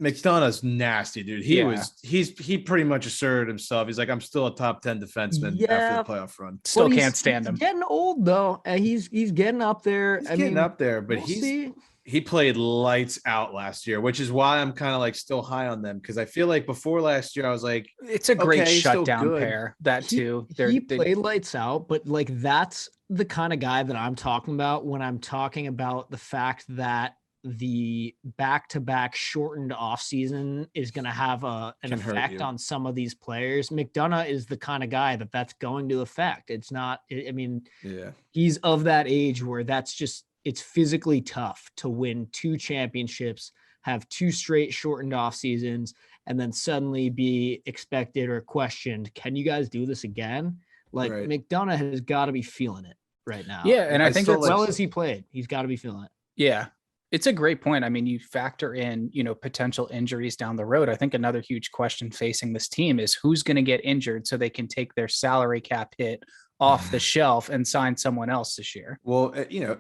McDonough's nasty, dude. He pretty much asserted himself. He's like, I'm still a top 10 defenseman after the playoff run. Still can't stand him. He's getting old though. He's getting up there. He's getting up there, but he played lights out last year, which is why I'm kind of like still high on them, because I feel like before last year I was like, it's a great shutdown pair. He played lights out, but like that's the kind of guy that I'm talking about when I'm talking about the fact that the back-to-back shortened off season is going to have an effect on some of these players. McDonough is the kind of guy that's going to affect. It's not, I mean, he's of that age where it's physically tough to win 2 championships, have 2 straight shortened off seasons, and then suddenly be expected or questioned. Can you guys do this again? Like McDonough has got to be feeling it right now. Yeah. And I think as well as he played, he's got to be feeling it. Yeah. It's a great point. I mean, you factor in, potential injuries down the road. I think another huge question facing this team is who's going to get injured so they can take their salary cap hit off the shelf and sign someone else this year. Well,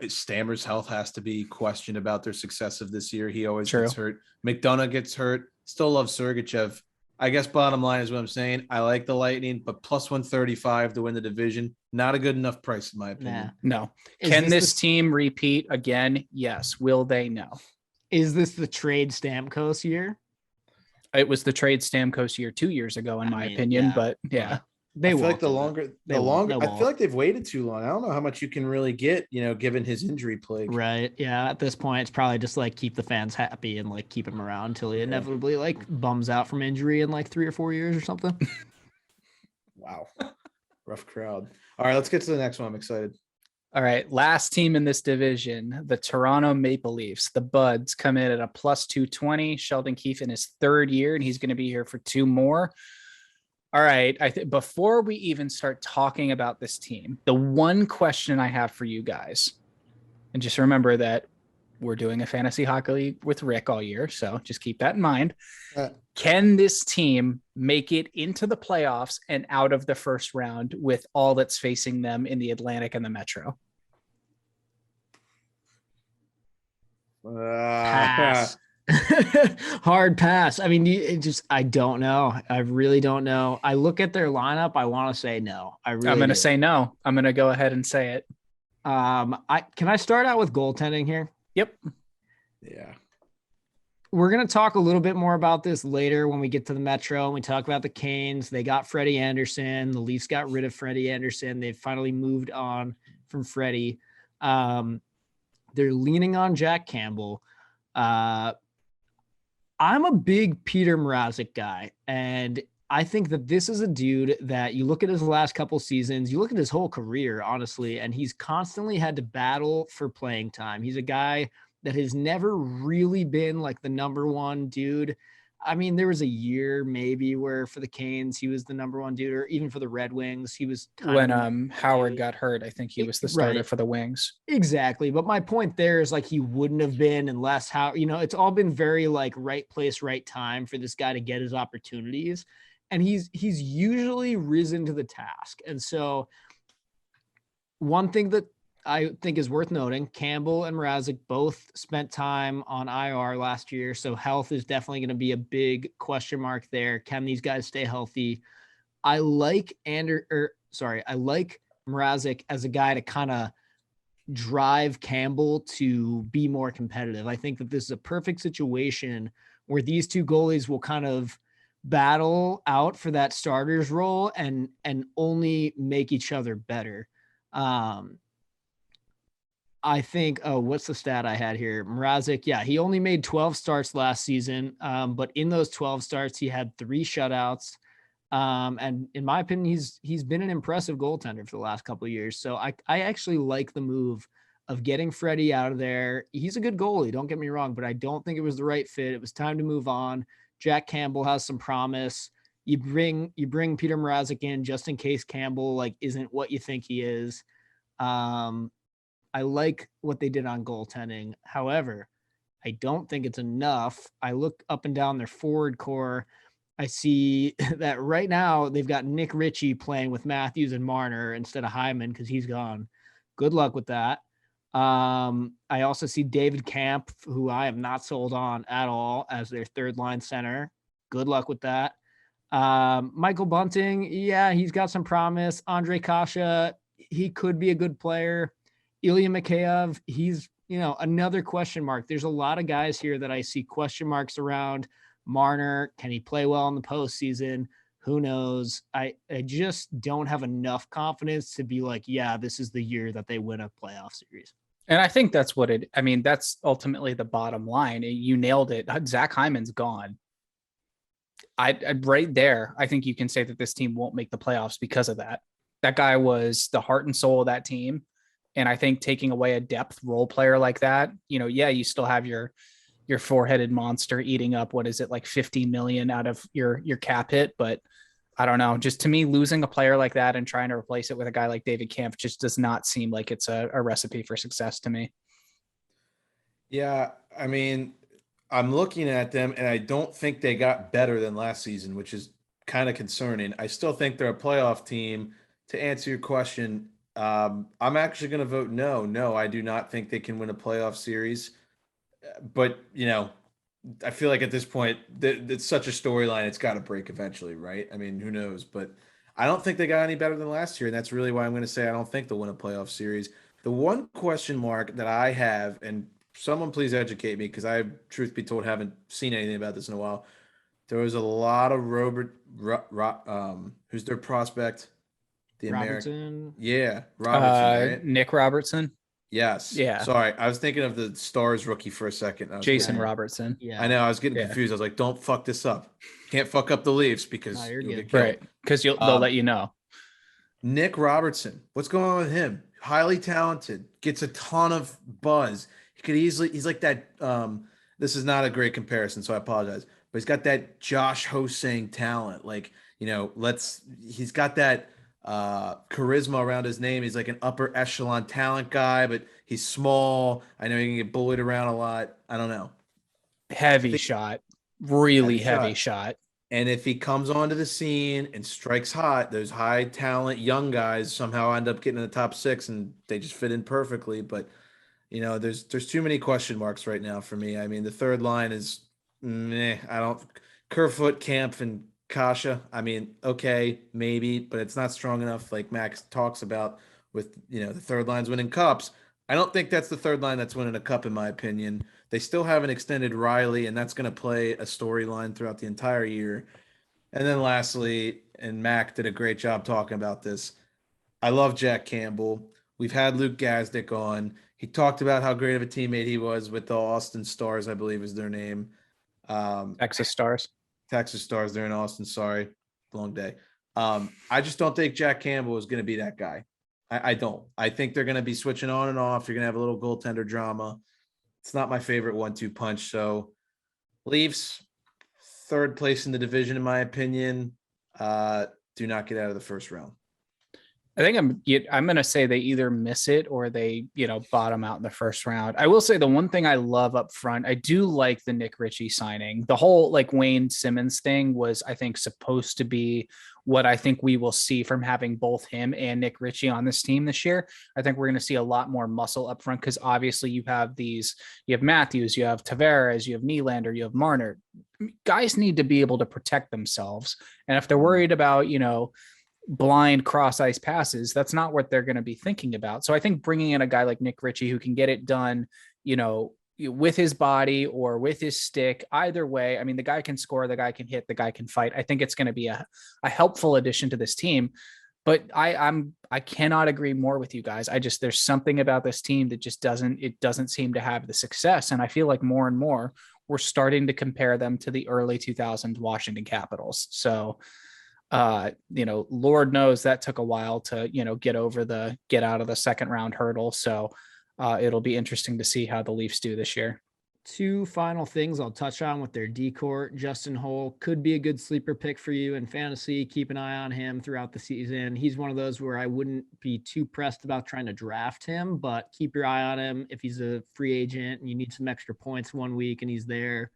Stammer's health has to be questioned about their success of this year. He always gets hurt. McDonough gets hurt. Still love Sergachev. I guess bottom line is what I'm saying. I like the Lightning, but plus 135 to win the division, not a good enough price in my opinion. No. Can this team repeat again? Yes. Will they? No. Is this the trade Stamkos year? It was the trade Stamkos year 2 years ago, in my opinion. But yeah. I feel like I feel like they've waited too long. I don't know how much you can really get, given his injury plague. Right. Yeah. At this point, it's probably just like keep the fans happy and like keep him around until he inevitably like bums out from injury in like 3 or 4 years or something. Wow. Rough crowd. All right, let's get to the next one. I'm excited. All right. Last team in this division, the Toronto Maple Leafs. The Buds come in at a plus 220. Sheldon Keefe in his 3rd year, and he's going to be here for 2 more. All right. Before we even start talking about this team, the one question I have for you guys, and just remember that we're doing a fantasy hockey league with Rick all year, so just keep that in mind. Can this team make it into the playoffs and out of the first round with all that's facing them in the Atlantic and the Metro? Pass. Hard pass. I mean, I don't know. I really don't know. I look at their lineup. I want to say no. I'm going to say no. I'm going to go ahead and say it. Can I start out with goaltending here? Yep. Yeah. We're going to talk a little bit more about this later when we get to the Metro and we talk about the Canes. They got Freddie Anderson. The Leafs got rid of Freddie Anderson. They've finally moved on from Freddie. They're leaning on Jack Campbell. I'm a big Peter Mrazek guy, and I think that this is a dude that you look at his last couple seasons, you look at his whole career, honestly, and he's constantly had to battle for playing time. He's a guy that has never really been like the number one dude. I mean, there was a year maybe where for the Canes, he was the number one dude, or even for the Red Wings, he was when Howard got hurt. I think he was the starter for the Wings. Exactly. But my point there is like he wouldn't have been unless it's all been very like right place, right time for this guy to get his opportunities. And he's usually risen to the task. And so one thing that I think is worth noting, Campbell and Mrazek both spent time on IR last year. So health is definitely going to be a big question mark there. Can these guys stay healthy? I like Mrazek as a guy to kind of drive Campbell to be more competitive. I think that this is a perfect situation where these two goalies will kind of battle out for that starter's role and only make each other better. I think, what's the stat I had here? Mrazek, yeah, he only made 12 starts last season, but in those 12 starts, he had 3 shutouts. And in my opinion, he's been an impressive goaltender for the last couple of years. So I actually like the move of getting Freddie out of there. He's a good goalie, don't get me wrong, but I don't think it was the right fit. It was time to move on. Jack Campbell has some promise. You bring Peter Mrazek in just in case Campbell like isn't what you think he is. I like what they did on goaltending. However, I don't think it's enough. I look up and down their forward core. I see that right now they've got Nick Ritchie playing with Matthews and Marner instead of Hyman because he's gone. Good luck with that. I also see David Camp, who I am not sold on at all, as their third line center. Good luck with that. Michael Bunting, yeah, he's got some promise. Andre Kasha, he could be a good player. Ilya Mikheyev, he's, another question mark. There's a lot of guys here that I see question marks around. Marner, can he play well in the postseason? Who knows? I just don't have enough confidence to be like, yeah, this is the year that they win a playoff series. And I think that's that's ultimately the bottom line. You nailed it. Zach Hyman's gone. I right there, I think you can say that this team won't make the playoffs because of that. That guy was the heart and soul of that team. And I think taking away a depth role player like that, you still have your four-headed monster eating up, what is it, like 50 million out of your cap hit. But I don't know, just to me, losing a player like that and trying to replace it with a guy like David Kampf just does not seem like it's a recipe for success to me. Yeah, I mean, I'm looking at them and I don't think they got better than last season, which is kind of concerning. I still think they're a playoff team. To answer your question, I'm actually going to vote no. No, I do not think they can win a playoff series. But, I feel like at this point, it's such a storyline, it's got to break eventually, right? I mean, who knows? But I don't think they got any better than last year. And that's really why I'm going to say I don't think they'll win a playoff series. The one question mark that I have, and someone please educate me because I, truth be told, haven't seen anything about this in a while. There was a lot of who's their prospect? The Robertson. American. Yeah, Robertson, right? Nick Robertson. Yes. Yeah. Sorry, I was thinking of the Stars rookie for a second. Jason Robertson. Yeah. I know. I was getting confused. I was like, "Don't fuck this up. Can't fuck up the Leafs because you're you'll good. get killed." Right. Because they'll let you know. Nick Robertson. What's going on with him? Highly talented. Gets a ton of buzz. He could easily. He's like that. This is not a great comparison, so I apologize. But he's got that Josh Hosang talent. Like he's got that charisma around his name. He's like an upper echelon talent guy, but he's small. I know he can get bullied around a lot. I don't know. Heavy shot. Really heavy shot. And if he comes onto the scene and strikes hot, those high talent young guys somehow end up getting in the top 6 and they just fit in perfectly. But there's too many question marks right now for me. I mean, the third line is Kerfoot, Camp, and Kasha. I mean, okay, maybe, but it's not strong enough like Max talks about with, the third line's winning cups. I don't think that's the third line that's winning a cup, in my opinion. They still haven't extended Riley, and that's going to play a storyline throughout the entire year. And then lastly, and Mac did a great job talking about this, I love Jack Campbell. We've had Luke Gazdick on. He talked about how great of a teammate he was with the Austin Stars, I believe is their name. Texas Stars. Texas Stars, they're in Austin. Sorry, long day. I just don't think Jack Campbell is going to be that guy. I don't. I think they're going to be switching on and off. You're going to have a little goaltender drama. It's not my favorite 1-2 punch. So Leafs, third place in the division, in my opinion. Do not get out of the first round. I think I'm going to say they either miss it or they, bottom out in the first round. I will say the one thing I love up front, I do like the Nick Ritchie signing. The whole Wayne Simmons thing was, I think, supposed to be what I think we will see from having both him and Nick Ritchie on this team this year. I think we're going to see a lot more muscle up front because obviously you have Matthews, you have Tavares, you have Nylander, you have Marner. Guys need to be able to protect themselves. And if they're worried about, blind cross ice passes, that's not what they're going to be thinking about. So I think bringing in a guy like Nick Ritchie who can get it done, with his body or with his stick, either way. I mean, the guy can score, the guy can hit, the guy can fight. I think it's going to be a helpful addition to this team. But I cannot agree more with you guys. There's something about this team that just doesn't seem to have the success. And I feel like more and more we're starting to compare them to the early 2000s Washington Capitals. So Lord knows that took a while to, get out of the second round hurdle. So it'll be interesting to see how the Leafs do this year. Two final things I'll touch on with their decor. Justin Holl could be a good sleeper pick for you in fantasy. Keep an eye on him throughout the season. He's one of those where I wouldn't be too pressed about trying to draft him, but keep your eye on him. If he's a free agent and you need some extra points 1 week and he's there,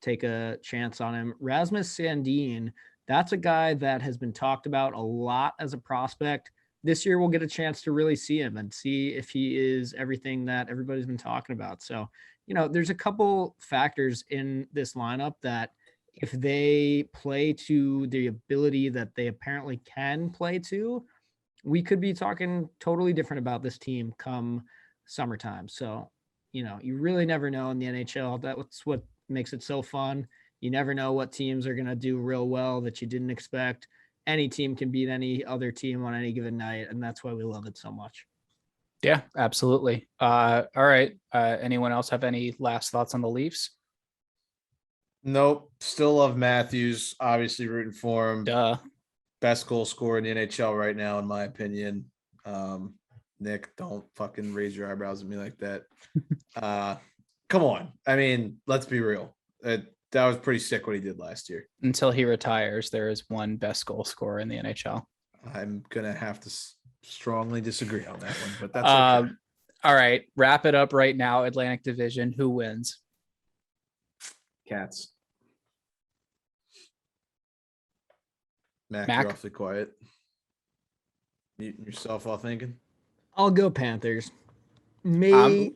take a chance on him. Rasmus Sandin, that's a guy that has been talked about a lot as a prospect. This year we'll get a chance to really see him and see if he is everything that everybody's been talking about. So, there's a couple factors in this lineup that if they play to the ability that they apparently can play to, we could be talking totally different about this team come summertime. So, you really never know in the NHL. That's what makes it so fun. You never know what teams are going to do real well that you didn't expect. Any team can beat any other team on any given night, and that's why we love it so much. Yeah, absolutely. All right. Anyone else have any last thoughts on the Leafs? Nope. Still love Matthews. Obviously rooting for him. Duh. Best goal scorer in the NHL right now, in my opinion. Nick, don't fucking raise your eyebrows at me like that. Come on. I mean, let's be real. That was pretty sick what he did last year. Until he retires, there is one best goal scorer in the NHL. I'm going to have to strongly disagree on that one, but that's okay. All right. Wrap it up right now. Atlantic Division. Who wins? Cats. Mac, Mac? you're awfully quiet. Muting yourself while thinking. I'll go Panthers. Maybe.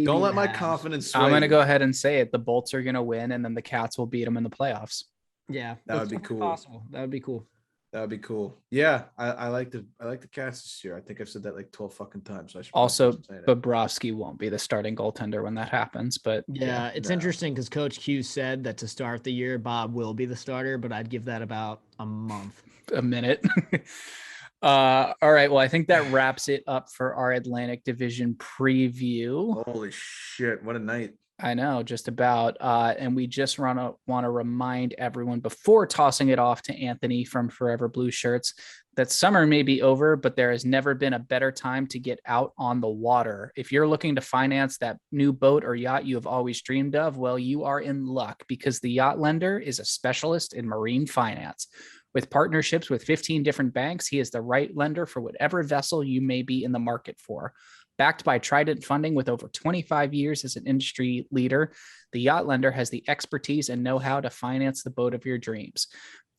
Don't let my confidence sway I'm going to you. go ahead and say it. The Bolts are going to win, and then the Cats will beat them in the playoffs. Yeah, that would be cool. Possible. That would be cool. That would be cool. Yeah, I like the Cats this year. I think I've said that like 12 fucking times. So I should also, Bobrovsky won't be the starting goaltender when that happens. But yeah, it's interesting because Coach Q said that to start the year, Bob will be the starter, but I'd give that about a month. A minute. All right. Well, I think that wraps it up for our Atlantic Division preview. Holy shit. What a night. I know, just about. And we just want to remind everyone before tossing it off to Anthony from Forever Blueshirts that summer may be over, but there has never been a better time to get out on the water. If you're looking to finance that new boat or yacht you have always dreamed of, well, you are in luck because the Yacht Lender is a specialist in marine finance. With partnerships with 15 different banks, he is the right lender for whatever vessel you may be in the market for. Backed by Trident Funding with over 25 years as an industry leader, the Yacht Lender has the expertise and know-how to finance the boat of your dreams.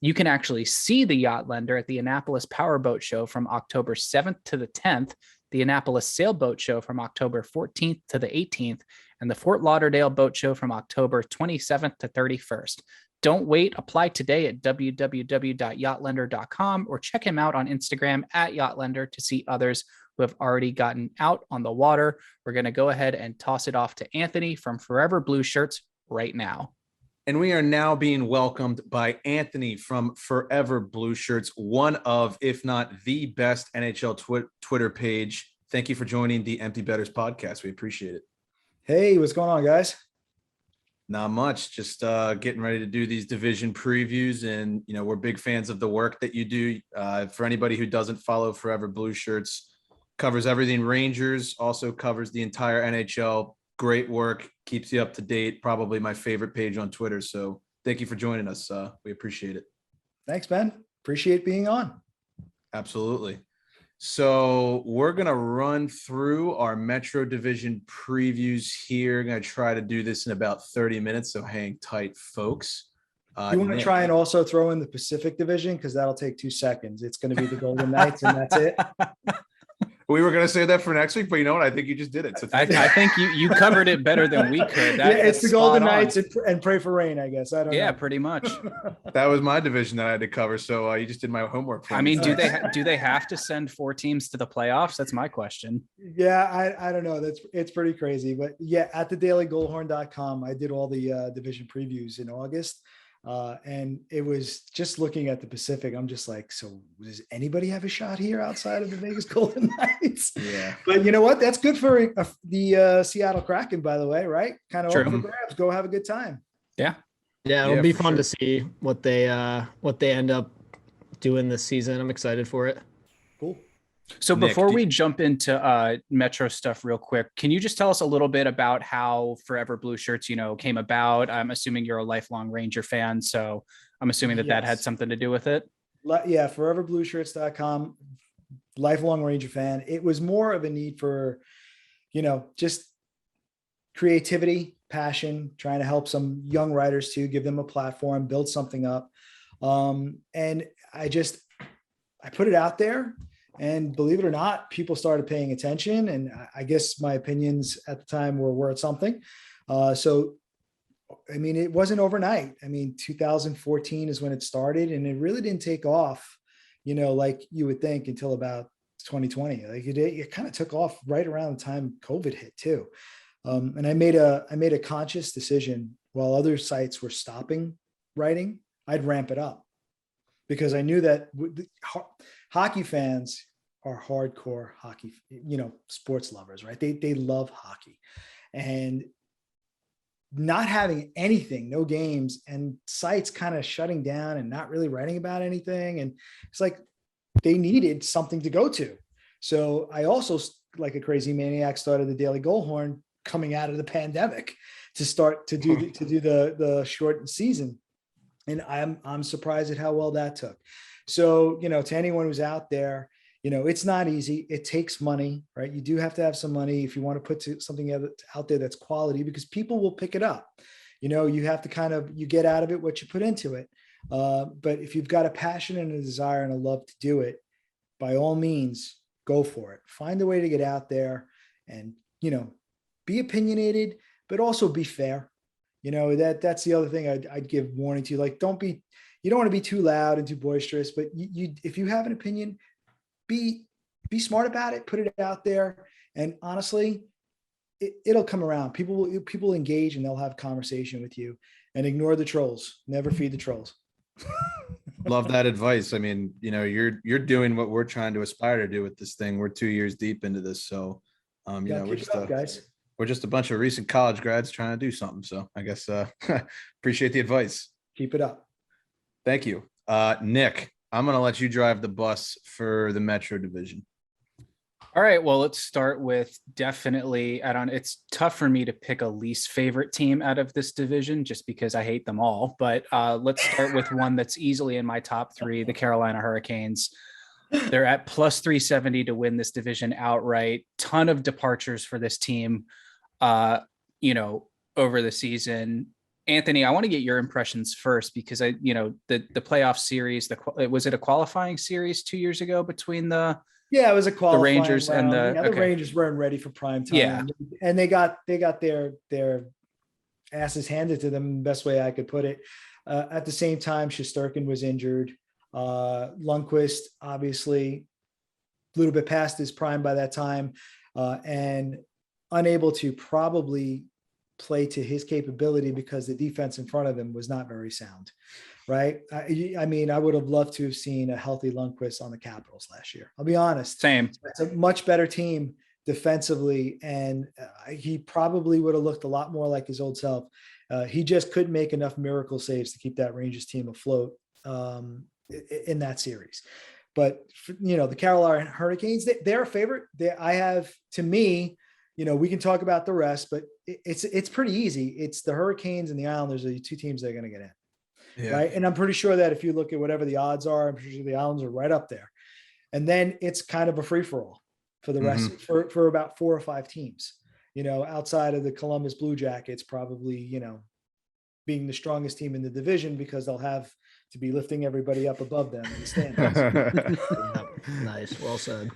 You can actually see the Yacht Lender at the Annapolis Powerboat Show from October 7th to the 10th, the Annapolis Sailboat Show from October 14th to the 18th, and the Fort Lauderdale Boat Show from October 27th to 31st. Don't wait. Apply today at www.yachtlender.com or check him out on Instagram at yachtlender to see others who have already gotten out on the water. We're going to go ahead and toss it off to Anthony from Forever Blueshirts right now. And we are now being welcomed by Anthony from Forever Blueshirts, one of, if not the best NHL Twitter page. Thank you for joining the Empty Betters podcast. We appreciate it. Hey, what's going on, guys? Not much, just getting ready to do these division previews. And, we're big fans of the work that you do. For anybody who doesn't follow Forever Blueshirts, covers everything Rangers, also covers the entire NHL. Great work, keeps you up to date. Probably my favorite page on Twitter. So thank you for joining us. We appreciate it. Thanks, Ben. Appreciate being on. Absolutely. So we're going to run through our Metro Division previews here. Going to try to do this in about 30 minutes. So hang tight, folks. You want to try and also throw in the Pacific Division? Because that'll take 2 seconds. It's going to be the Golden Knights, and that's it. We were going to say that for next week, but you know what? I think you just did it. So I think you covered it better than we could. It's the Golden Knights and pray for rain, I guess. I don't know. Yeah, pretty much. That was my division that I had to cover. So you just did my homework for me. I mean, do they have to send 4 teams to the playoffs? That's my question. Yeah, I don't know. It's pretty crazy. But yeah, at thedailygoalhorn.com, I did all the division previews in August. And it was just looking at the Pacific. I'm just like, so does anybody have a shot here outside of the Vegas Golden Knights? Yeah. But you know what? That's good for the Seattle Kraken, by the way, right? Kind of open for grabs. Go have a good time. Yeah. Yeah, it'll be fun to see what they end up doing this season. I'm excited for it. Cool. So before we jump into Metro stuff real quick, can you just tell us a little bit about how Forever Blueshirts, came about? I'm assuming you're a lifelong Ranger fan, so I'm assuming that had something to do with it. Yeah, foreverblueshirts.com, lifelong Ranger fan. It was more of a need for, just creativity, passion, trying to help some young writers too, give them a platform, build something up. And I put it out there. And believe it or not, people started paying attention. And I guess my opinions at the time were worth something. So, I mean, it wasn't overnight. I mean, 2014 is when it started, and it really didn't take off, like you would think, until about 2020. Like it kind of took off right around the time COVID hit too. And I made a conscious decision while other sites were stopping writing, I'd ramp it up, because I knew that hockey fans are hardcore hockey, sports lovers, right? They love hockey, and not having anything, no games, and sites kind of shutting down and not really writing about anything. And it's like, they needed something to go to. So I also, like a crazy maniac, started the Daily Goalhorn coming out of the pandemic to start to do the shortened season. And I'm surprised at how well that took. So, to anyone who's out there, it's not easy. It takes money, right? You do have to have some money if you want to put something out there that's quality, because people will pick it up. You have to you get out of it what you put into it. But if you've got a passion and a desire and a love to do it, by all means, go for it. Find a way to get out there and, be opinionated, but also be fair. That's the other thing I'd give warning to. Like, you don't want to be too loud and too boisterous, but if you have an opinion, be smart about it, put it out there. And honestly, it'll come around. People will engage, and they'll have conversation with you. And ignore the trolls. Never feed the trolls. Love that advice. I mean, you're doing what we're trying to aspire to do with this thing. We're 2 years deep into this. So, we're just a bunch of recent college grads trying to do something. So I guess, appreciate the advice. Keep it up. Thank you. Nick, I'm going to let you drive the bus for the Metro Division. All right. Well, let's start with definitely it's tough for me to pick a least favorite team out of this division just because I hate them all. But let's start with one that's easily in my top 3, the Carolina Hurricanes. They're at plus 370 to win this division outright. Ton of departures for this team, over the season. Anthony, I want to get your impressions first, because the playoff series, was it a qualifying series 2 years ago between it was a qualifying the Rangers round. and the Rangers weren't ready for prime time. Yeah. And they got their asses handed to them, the best way I could put it. At the same time, Shesterkin was injured. Lundqvist, obviously, a little bit past his prime by that time, and unable to probably play to his capability because the defense in front of him was not very sound. Right. I mean, I would have loved to have seen a healthy Lundqvist on the Capitals last year. I'll be honest. Same. It's a much better team defensively, and he probably would have looked a lot more like his old self. He just couldn't make enough miracle saves to keep that Rangers team afloat in that series. But, the Carolina Hurricanes, they're a favorite. To me, we can talk about the rest, but it's pretty easy. It's the Hurricanes and the Islanders are the two teams that are going to get in. Yeah. Right. And I'm pretty sure that if you look at whatever the odds are, I'm pretty sure the Islanders are right up there. And then it's kind of a free for all for the rest for about 4 or 5 teams, outside of the Columbus Blue Jackets, probably, being the strongest team in the division because they'll have to be lifting everybody up above them in the standings. Nice. Well said.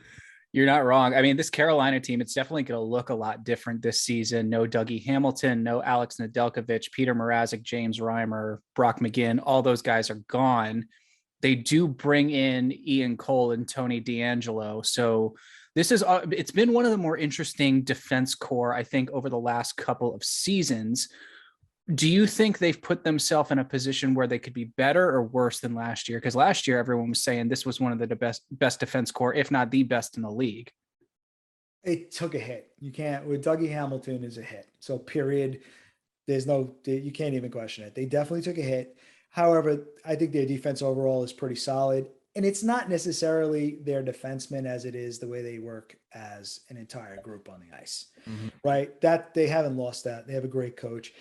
You're not wrong. I mean, this Carolina team, it's definitely going to look a lot different this season. No Dougie Hamilton, no Alex Nedeljkovic, Peter Mrazek, James Reimer, Brock McGinn. All those guys are gone. They do bring in Ian Cole and Tony DeAngelo. So it's been one of the more interesting defense core, I think, over the last couple of seasons. Do you think they've put themselves in a position where they could be better or worse than last year? Because last year, everyone was saying this was one of the best defense core, if not the best in the league. It took a hit. You can't, with Dougie Hamilton is a hit. So period. You can't even question it. They definitely took a hit. However, I think their defense overall is pretty solid. And it's not necessarily their defensemen as it is the way they work as an entire group on the ice, right? That they haven't lost that. They have a great coach.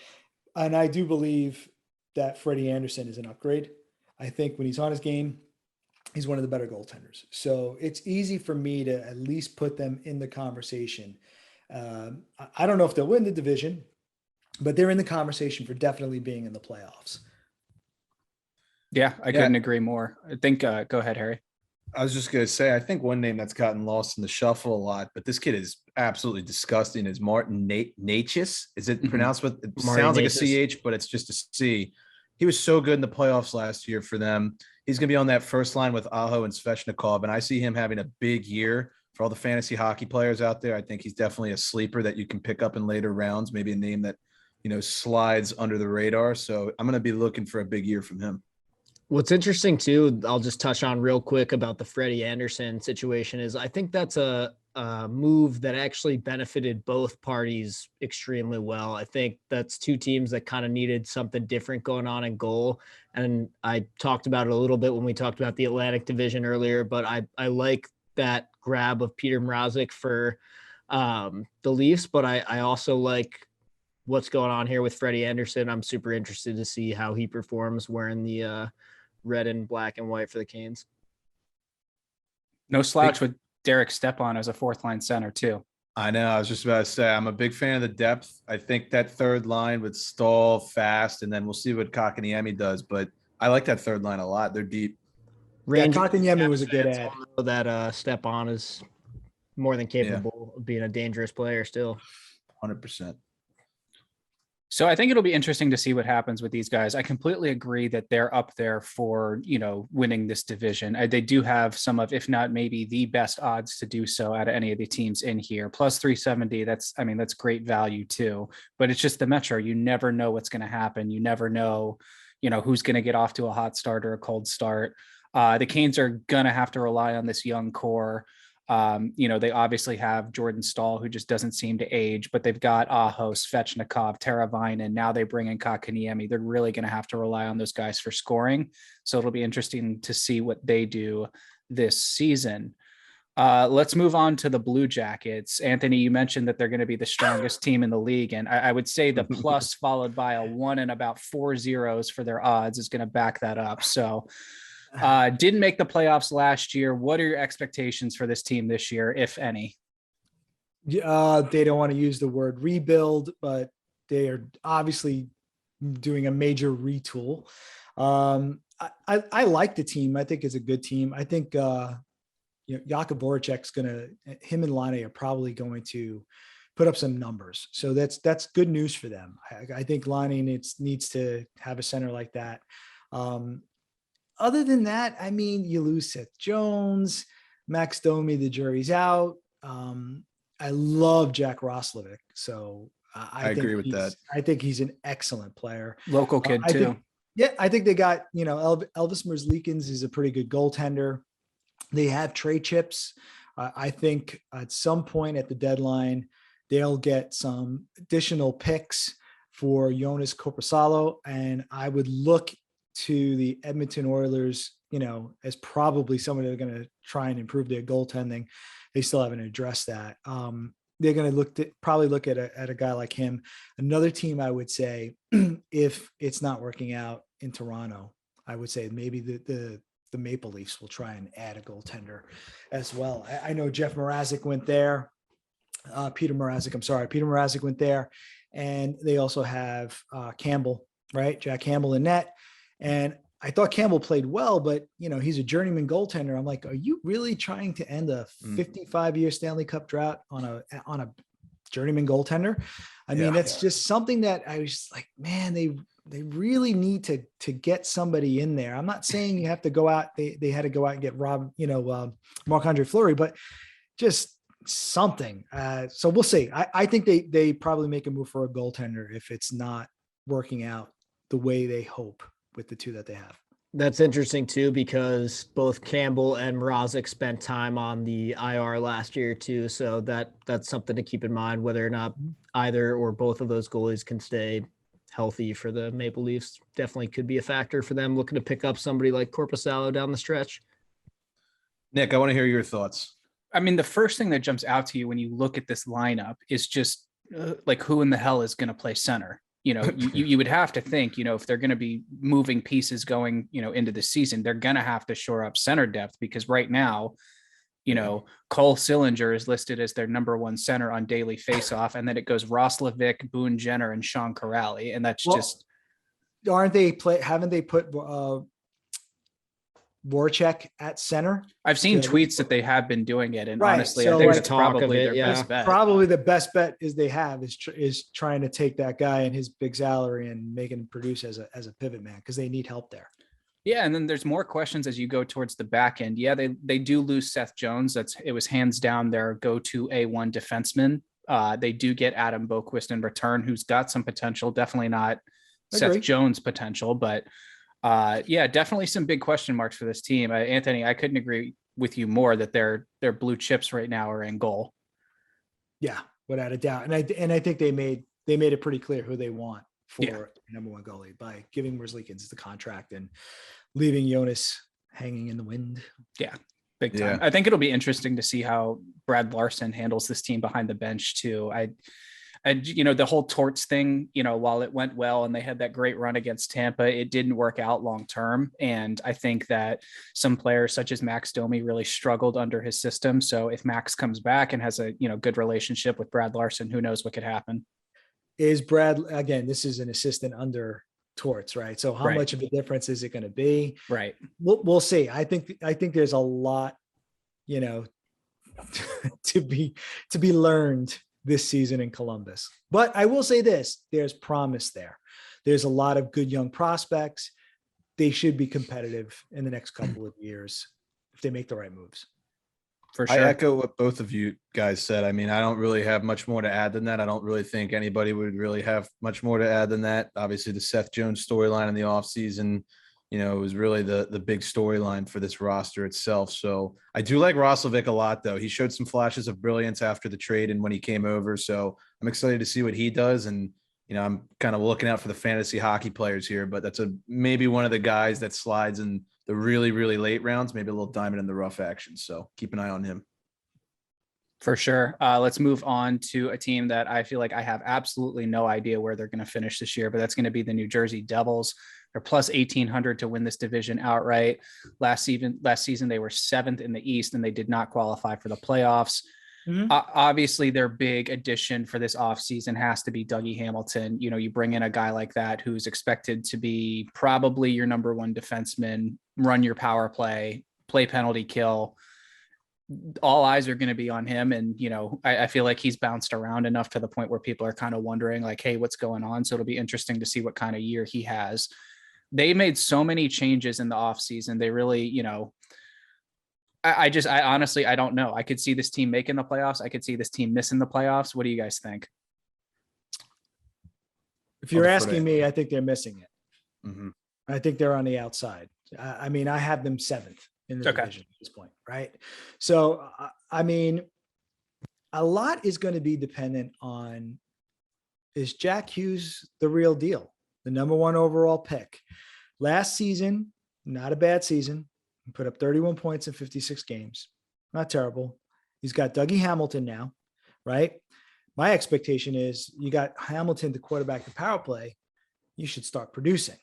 And I do believe that Freddie Anderson is an upgrade. I think when he's on his game, he's one of the better goaltenders. So it's easy for me to at least put them in the conversation. I don't know if they'll win the division, but they're in the conversation for definitely being in the playoffs. Yeah, I couldn't agree more. I think, go ahead, Harry. I was just going to say, I think one name that's gotten lost in the shuffle a lot, but this kid is absolutely disgusting, is Martin Necas. Is it pronounced with, it sounds like a CH, but it's just a C. He was so good in the playoffs last year for them. He's going to be on that first line with Aho and Svechnikov, and I see him having a big year for all the fantasy hockey players out there. I think he's definitely a sleeper that you can pick up in later rounds, maybe a name that, slides under the radar. So I'm going to be looking for a big year from him. What's interesting too, I'll just touch on real quick about the Freddie Anderson situation is I think that's a move that actually benefited both parties extremely well. I think that's two teams that kind of needed something different going on in goal. And I talked about it a little bit when we talked about the Atlantic Division earlier, but I like that grab of Peter Mrazek for the Leafs, but I also like what's going on here with Freddie Anderson. I'm super interested to see how he performs wearing the red and black and white for the Canes. No slouch with Derek Stepan as a fourth line center too. I know. I was just about to say, I'm a big fan of the depth. I think that third line would stall fast, and then we'll see what Kotkaniemi does. But I like that third line a lot. They're deep. Kotkaniemi was a good ad. That Stepan is more than capable of being a dangerous player still. 100%. So I think it'll be interesting to see what happens with these guys. I completely agree that they're up there for, winning this division. They do have some of, if not maybe the best odds to do so out of any of the teams in here. Plus 370, that's great value too. But it's just the Metro. You never know what's going to happen. You never know, who's going to get off to a hot start or a cold start. The Canes are going to have to rely on this young core. They obviously have Jordan Stahl, who just doesn't seem to age, but they've got Aho, Svechnikov, Teravainen. Now they bring in Kotkaniemi. They're really going to have to rely on those guys for scoring. So it'll be interesting to see what they do this season. Let's move on to the Blue Jackets. Anthony, you mentioned that they're going to be the strongest team in the league. And I would say the plus followed by a 1 and about 4 zeros for their odds is going to back that up. So didn't make the playoffs last year. What are your expectations for this team this year, if any? They don't want to use the word rebuild, but they are obviously doing a major retool. I like the team. I think it's a good team. I think Jakub Voracek's him and Laine are probably going to put up some numbers. So that's good news for them. I think Lonnie needs to have a center like that. Other than that, I mean, you lose Seth Jones, Max Domi, the jury's out. I love Jack Roslovic. So I agree with that. I think he's an excellent player. Local kid too. I think they got, Elvis Merzlikins is a pretty good goaltender. They have trade chips. I think at some point at the deadline, they'll get some additional picks for Jonas Korpisalo. And I would look to the Edmonton Oilers, as probably someone they're going to try and improve their goaltending. They still haven't addressed that. They're going to probably look at a guy like him. Another team, I would say, if it's not working out in Toronto, I would say maybe the Maple Leafs will try and add a goaltender as well. I know Jeff Mrazek went there. Peter Mrazek went there. And they also have Campbell, right? Jack Campbell in net. And I thought Campbell played well, but he's a journeyman goaltender. I'm like, are you really trying to end a 55-year Stanley Cup drought on a journeyman goaltender? I mean, that's just something that I was just like, man, they really need to get somebody in there. I'm not saying you have to go out. They had to go out and get Marc-Andre Fleury, but just something. So we'll see. I think they probably make a move for a goaltender if it's not working out the way they hope with the two that they have. That's interesting too, because both Campbell and Mrazek spent time on the IR last year too. So that's something to keep in mind, whether or not either or both of those goalies can stay healthy for the Maple Leafs. Definitely could be a factor for them looking to pick up somebody like Korpisalo down the stretch. Nick, I want to hear your thoughts. I mean, the first thing that jumps out to you when you look at this lineup is just like, who in the hell is going to play center? You would have to think, if they're going to be moving pieces going, into the season, they're going to have to shore up center depth, because right now, Cole Sillinger is listed as their number one center on daily faceoff. And then it goes Roslovic, Boone Jenner, and Sean Corrali. And that's haven't they put Voracek at center? I've seen tweets that they have been doing it. And honestly, so I think that's probably their best bet. Probably the best bet is trying to take that guy and his big salary and make him produce as a pivot man, because they need help there. Yeah, and then there's more questions as you go towards the back end. Yeah, they do lose Seth Jones. It was hands down their go-to A1 defenseman. They do get Adam Boquist in return, who's got some potential. Definitely not Seth Jones potential, but definitely some big question marks for this team. Anthony, I couldn't agree with you more that their blue chips right now are in goal. Yeah, without a doubt. And I think they made it pretty clear who they want for number one goalie by giving Merzlikins the contract and leaving Jonas hanging in the wind. Yeah, big time. Yeah. I think it'll be interesting to see how Brad Larson handles this team behind the bench too. The whole Torts thing, while it went well and they had that great run against Tampa, it didn't work out long-term. And I think that some players such as Max Domi really struggled under his system. So if Max comes back and has a, good relationship with Brad Larson, who knows what could happen. Is Brad, again, this is an assistant under Torts, right? So how much of a difference is it going to be? Right. We'll see. I think there's a lot, to be learned this season in Columbus. But I will say this, there's promise there. There's a lot of good young prospects. They should be competitive in the next couple of years if they make the right moves. For sure. I echo what both of you guys said. I mean, I don't really have much more to add than that. I don't really think anybody would really have much more to add than that. Obviously, the Seth Jones storyline in the offseason, it was really the big storyline for this roster itself. So I do like Roslovic a lot, though. He showed some flashes of brilliance after the trade and when he came over. So I'm excited to see what he does. And, I'm kind of looking out for the fantasy hockey players here, but that's maybe one of the guys that slides in the really, really late rounds, maybe a little diamond in the rough action. So keep an eye on him. For sure. Let's move on to a team that I feel like I have absolutely no idea where they're going to finish this year, but that's going to be the New Jersey Devils. They're plus 1,800 to win this division outright. Last season, they were 7th in the East and they did not qualify for the playoffs. Mm-hmm. Obviously, their big addition for this offseason has to be Dougie Hamilton. You bring in a guy like that who's expected to be probably your number one defenseman, run your power play penalty kill. all eyes are going to be on him. And, I feel like he's bounced around enough to the point where people are kind of wondering like, hey, what's going on? So it'll be interesting to see what kind of year he has. They made so many changes in the offseason. They really, I honestly, I don't know. I could see this team making the playoffs. I could see this team missing the playoffs. What do you guys think? If you're asking me, I think they're missing it. Mhm. I think they're on the outside. I mean, I have them 7th in the division at this point, right? So, I mean, a lot is going to be dependent on, is Jack Hughes the real deal? The number 1 overall pick. Last season, not a bad season. He put up 31 points in 56 games. Not terrible. He's got Dougie Hamilton now, right? My expectation is you got Hamilton to quarterback the power play. You should start producing,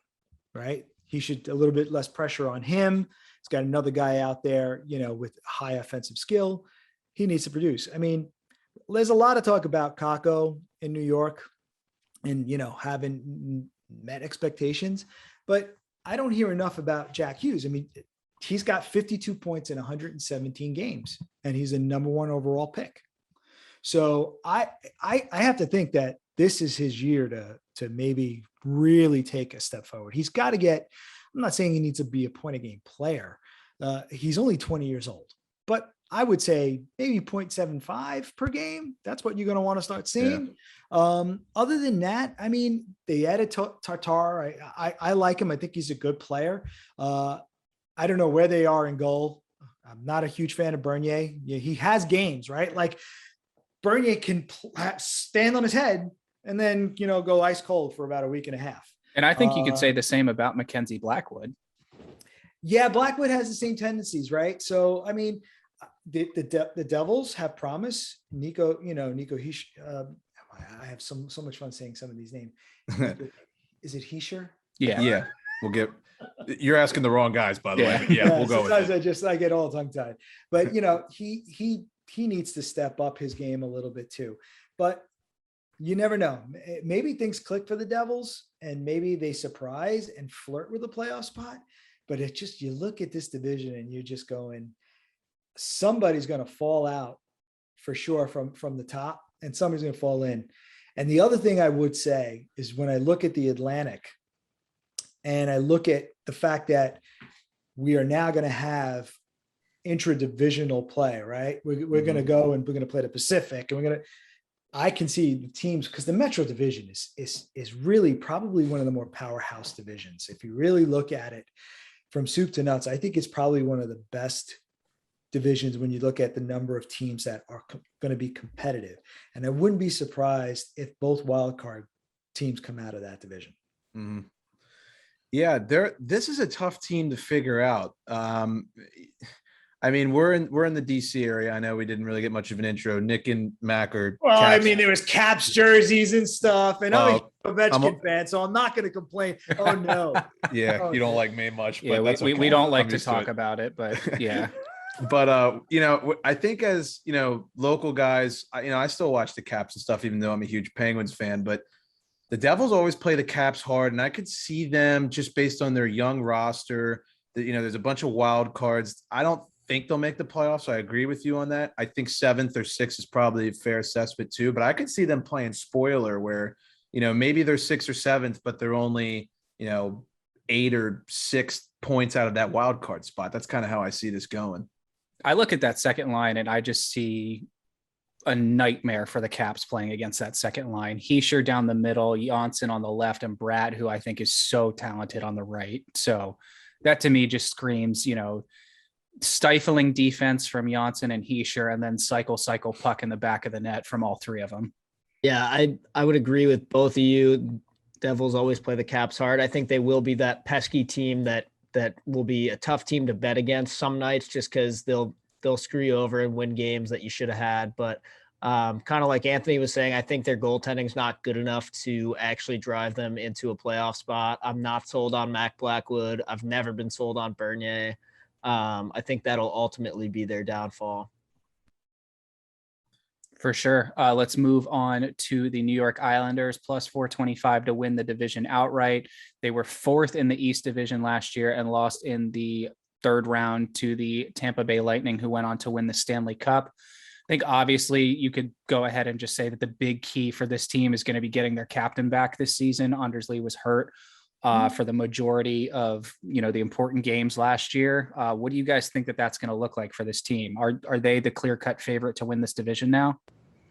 right? He should a little bit less pressure on him. He's got another guy out there, with high offensive skill. He needs to produce. I mean, there's a lot of talk about Kako in New York and, having met expectations, but I don't hear enough about Jack Hughes. I mean, he's got 52 points in 117 games and he's a number 1 overall pick. So I have to think that this is his year to maybe really take a step forward. He's got to get, I'm not saying he needs to be a point a game player. He's only 20 years old, but I would say maybe 0.75 per game. That's what you're going to want to start seeing. Yeah. Other than that, I mean, they added Tartar. I like him. I think he's a good player. I don't know where they are in goal. I'm not a huge fan of Bernier. Yeah, he has games, right? Like Bernier can stand on his head and then, go ice cold for about a week and a half. And I think you could say the same about Mackenzie Blackwood. Yeah, Blackwood has the same tendencies, right? So, I mean, the Devils have promise. Nico Heischer. I have so much fun saying some of these names. Is it Heischer? Yeah. You're asking the wrong guys, by the way. Yeah, we'll go with it. I get all tongue-tied. But he needs to step up his game a little bit too. But you never know. Maybe things click for the Devils and maybe they surprise and flirt with a playoff spot. But it's just, you look at this division and you're just going, somebody's going to fall out for sure from the top and somebody's going to fall in. And the other thing I would say is when I look at the Atlantic and I look at the fact that we are now going to have intra-divisional play, right? We're going to go and we're going to play the Pacific and I can see the teams, because the Metro division is really probably one of the more powerhouse divisions. If you really look at it from soup to nuts, I think it's probably one of the best divisions when you look at the number of teams that are going to be competitive. And I wouldn't be surprised if both wildcard teams come out of that division. Mm-hmm. Yeah, this is a tough team to figure out. I mean, we're in the DC area. I know we didn't really get much of an intro. Nick and Mac are. Well, Caps. I mean, there was Caps jerseys and stuff, and I'm a Ovechkin fan, so I'm not going to complain. Oh no. Yeah, you don't like me much, but yeah, that's okay. we don't like to talk about it, but yeah. But I think as local guys, I still watch the Caps and stuff, even though I'm a huge Penguins fan. But the Devils always play the Caps hard, and I could see them just based on their young roster. There's a bunch of wild cards. I don't think they'll make the playoffs. So I agree with you on that. I think 7th or 6th is probably a fair assessment too, but I could see them playing spoiler where, maybe they're 6th or 7th, but they're only, 8 or 6 points out of that wild card spot. That's kind of how I see this going. I look at that second line and I just see a nightmare for the Caps playing against that second line. Heischer down the middle, Janssen on the left, and Brad, who I think is so talented, on the right. So that to me just screams, stifling defense from Janssen and Heischer, and then cycle puck in the back of the net from all three of them. Yeah, I would agree with both of you. Devils always play the Caps hard. I think they will be that pesky team that will be a tough team to bet against some nights, just because they'll screw you over and win games that you should have had. But kind of like Anthony was saying, I think their goaltending is not good enough to actually drive them into a playoff spot. I'm not sold on Mac Blackwood. I've never been sold on Bernier. I think that'll ultimately be their downfall. For sure. Let's move on to the New York Islanders, plus 425 to win the division outright. They were 4th in the East Division last year and lost in the third round to the Tampa Bay Lightning, who went on to win the Stanley Cup. I think obviously you could go ahead and just say that the big key for this team is going to be getting their captain back this season. Anders Lee was hurt for the majority of, the important games last year. What do you guys think that that's going to look like for this team? Are they the clear-cut favorite to win this division now?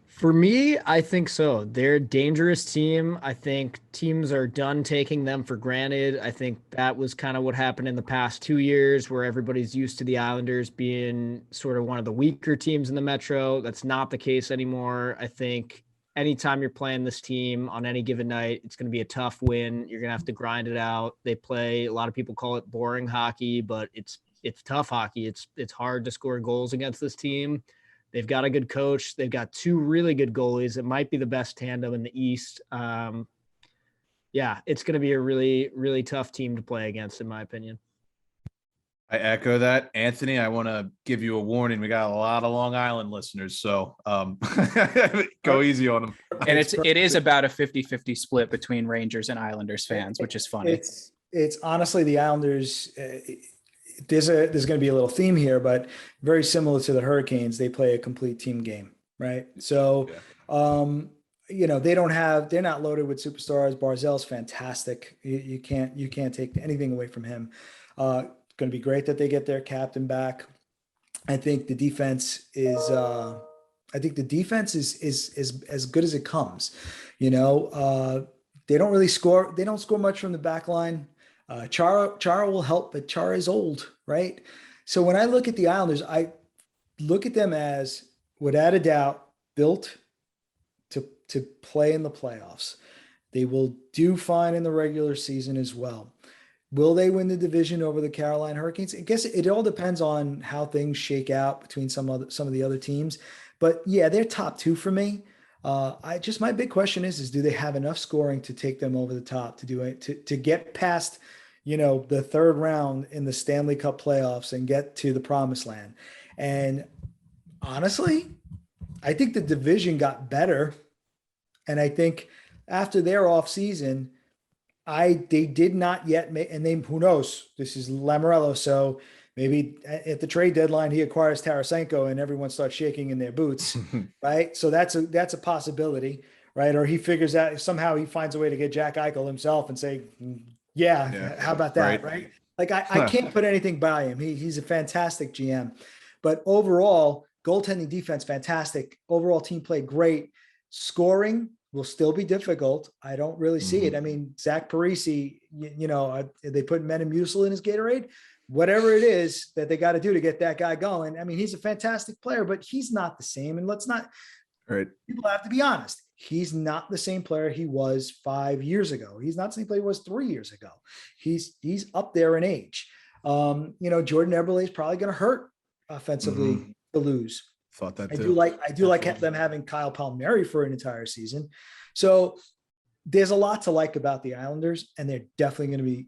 For me, I think so. They're a dangerous team. I think teams are done taking them for granted. I think that was kind of what happened in the past 2 years, where everybody's used to the Islanders being sort of one of the weaker teams in the Metro. That's not the case anymore. I think anytime you're playing this team on any given night, it's going to be a tough win. You're going to have to grind it out. They play, a lot of people call it boring hockey, but it's tough hockey. It's hard to score goals against this team. They've got a good coach. They've got two really good goalies. It might be the best tandem in the East. It's going to be a really, really tough team to play against, in my opinion. I echo that. Anthony, I want to give you a warning. We got a lot of Long Island listeners, so go easy on them. And it is about a 50-50 split between Rangers and Islanders fans, which is funny. It's honestly the Islanders. There's going to be a little theme here, but very similar to the Hurricanes, they play a complete team game, right? So, they're not loaded with superstars. Barzell's fantastic. You can't take anything away from him. Going to be great that they get their captain back. I think the defense is as good as it comes. They don't really score. They don't score much from the back line. Chara will help, but Chara is old, right? So when I look at the Islanders, I look at them as, without a doubt, built to play in the playoffs. They will do fine in the regular season as well. Will they win the division over the Carolina Hurricanes? I guess it all depends on how things shake out between some of the other teams. But yeah, they're top two for me. My big question is do they have enough scoring to take them over the top to do it, to get past, the third round in the Stanley Cup playoffs and get to the promised land? And honestly, I think the division got better. And I think after their off season, they did not yet make, and then who knows, this is Lamoriello. So maybe at the trade deadline, he acquires Tarasenko and everyone starts shaking in their boots, right? So that's a possibility, right? Or he figures out, somehow he finds a way to get Jack Eichel himself and say, yeah. How about that, right? Like I can't put anything by him. He's a fantastic GM. But overall, goaltending, defense, fantastic. Overall team play great. Scoring will still be difficult. I don't really see it. I mean, Zach Parise, they put Metamucil in his Gatorade. Whatever it is that they got to do to get that guy going. I mean, he's a fantastic player, but he's not the same. And people have to be honest. He's not the same player he was 5 years ago. He's not the same player he was 3 years ago. He's up there in age. Jordan Eberle is probably going to hurt offensively to lose. Thought that I too. do like them having Kyle Palmieri for an entire season. So there's a lot to like about the Islanders, and they're definitely going to be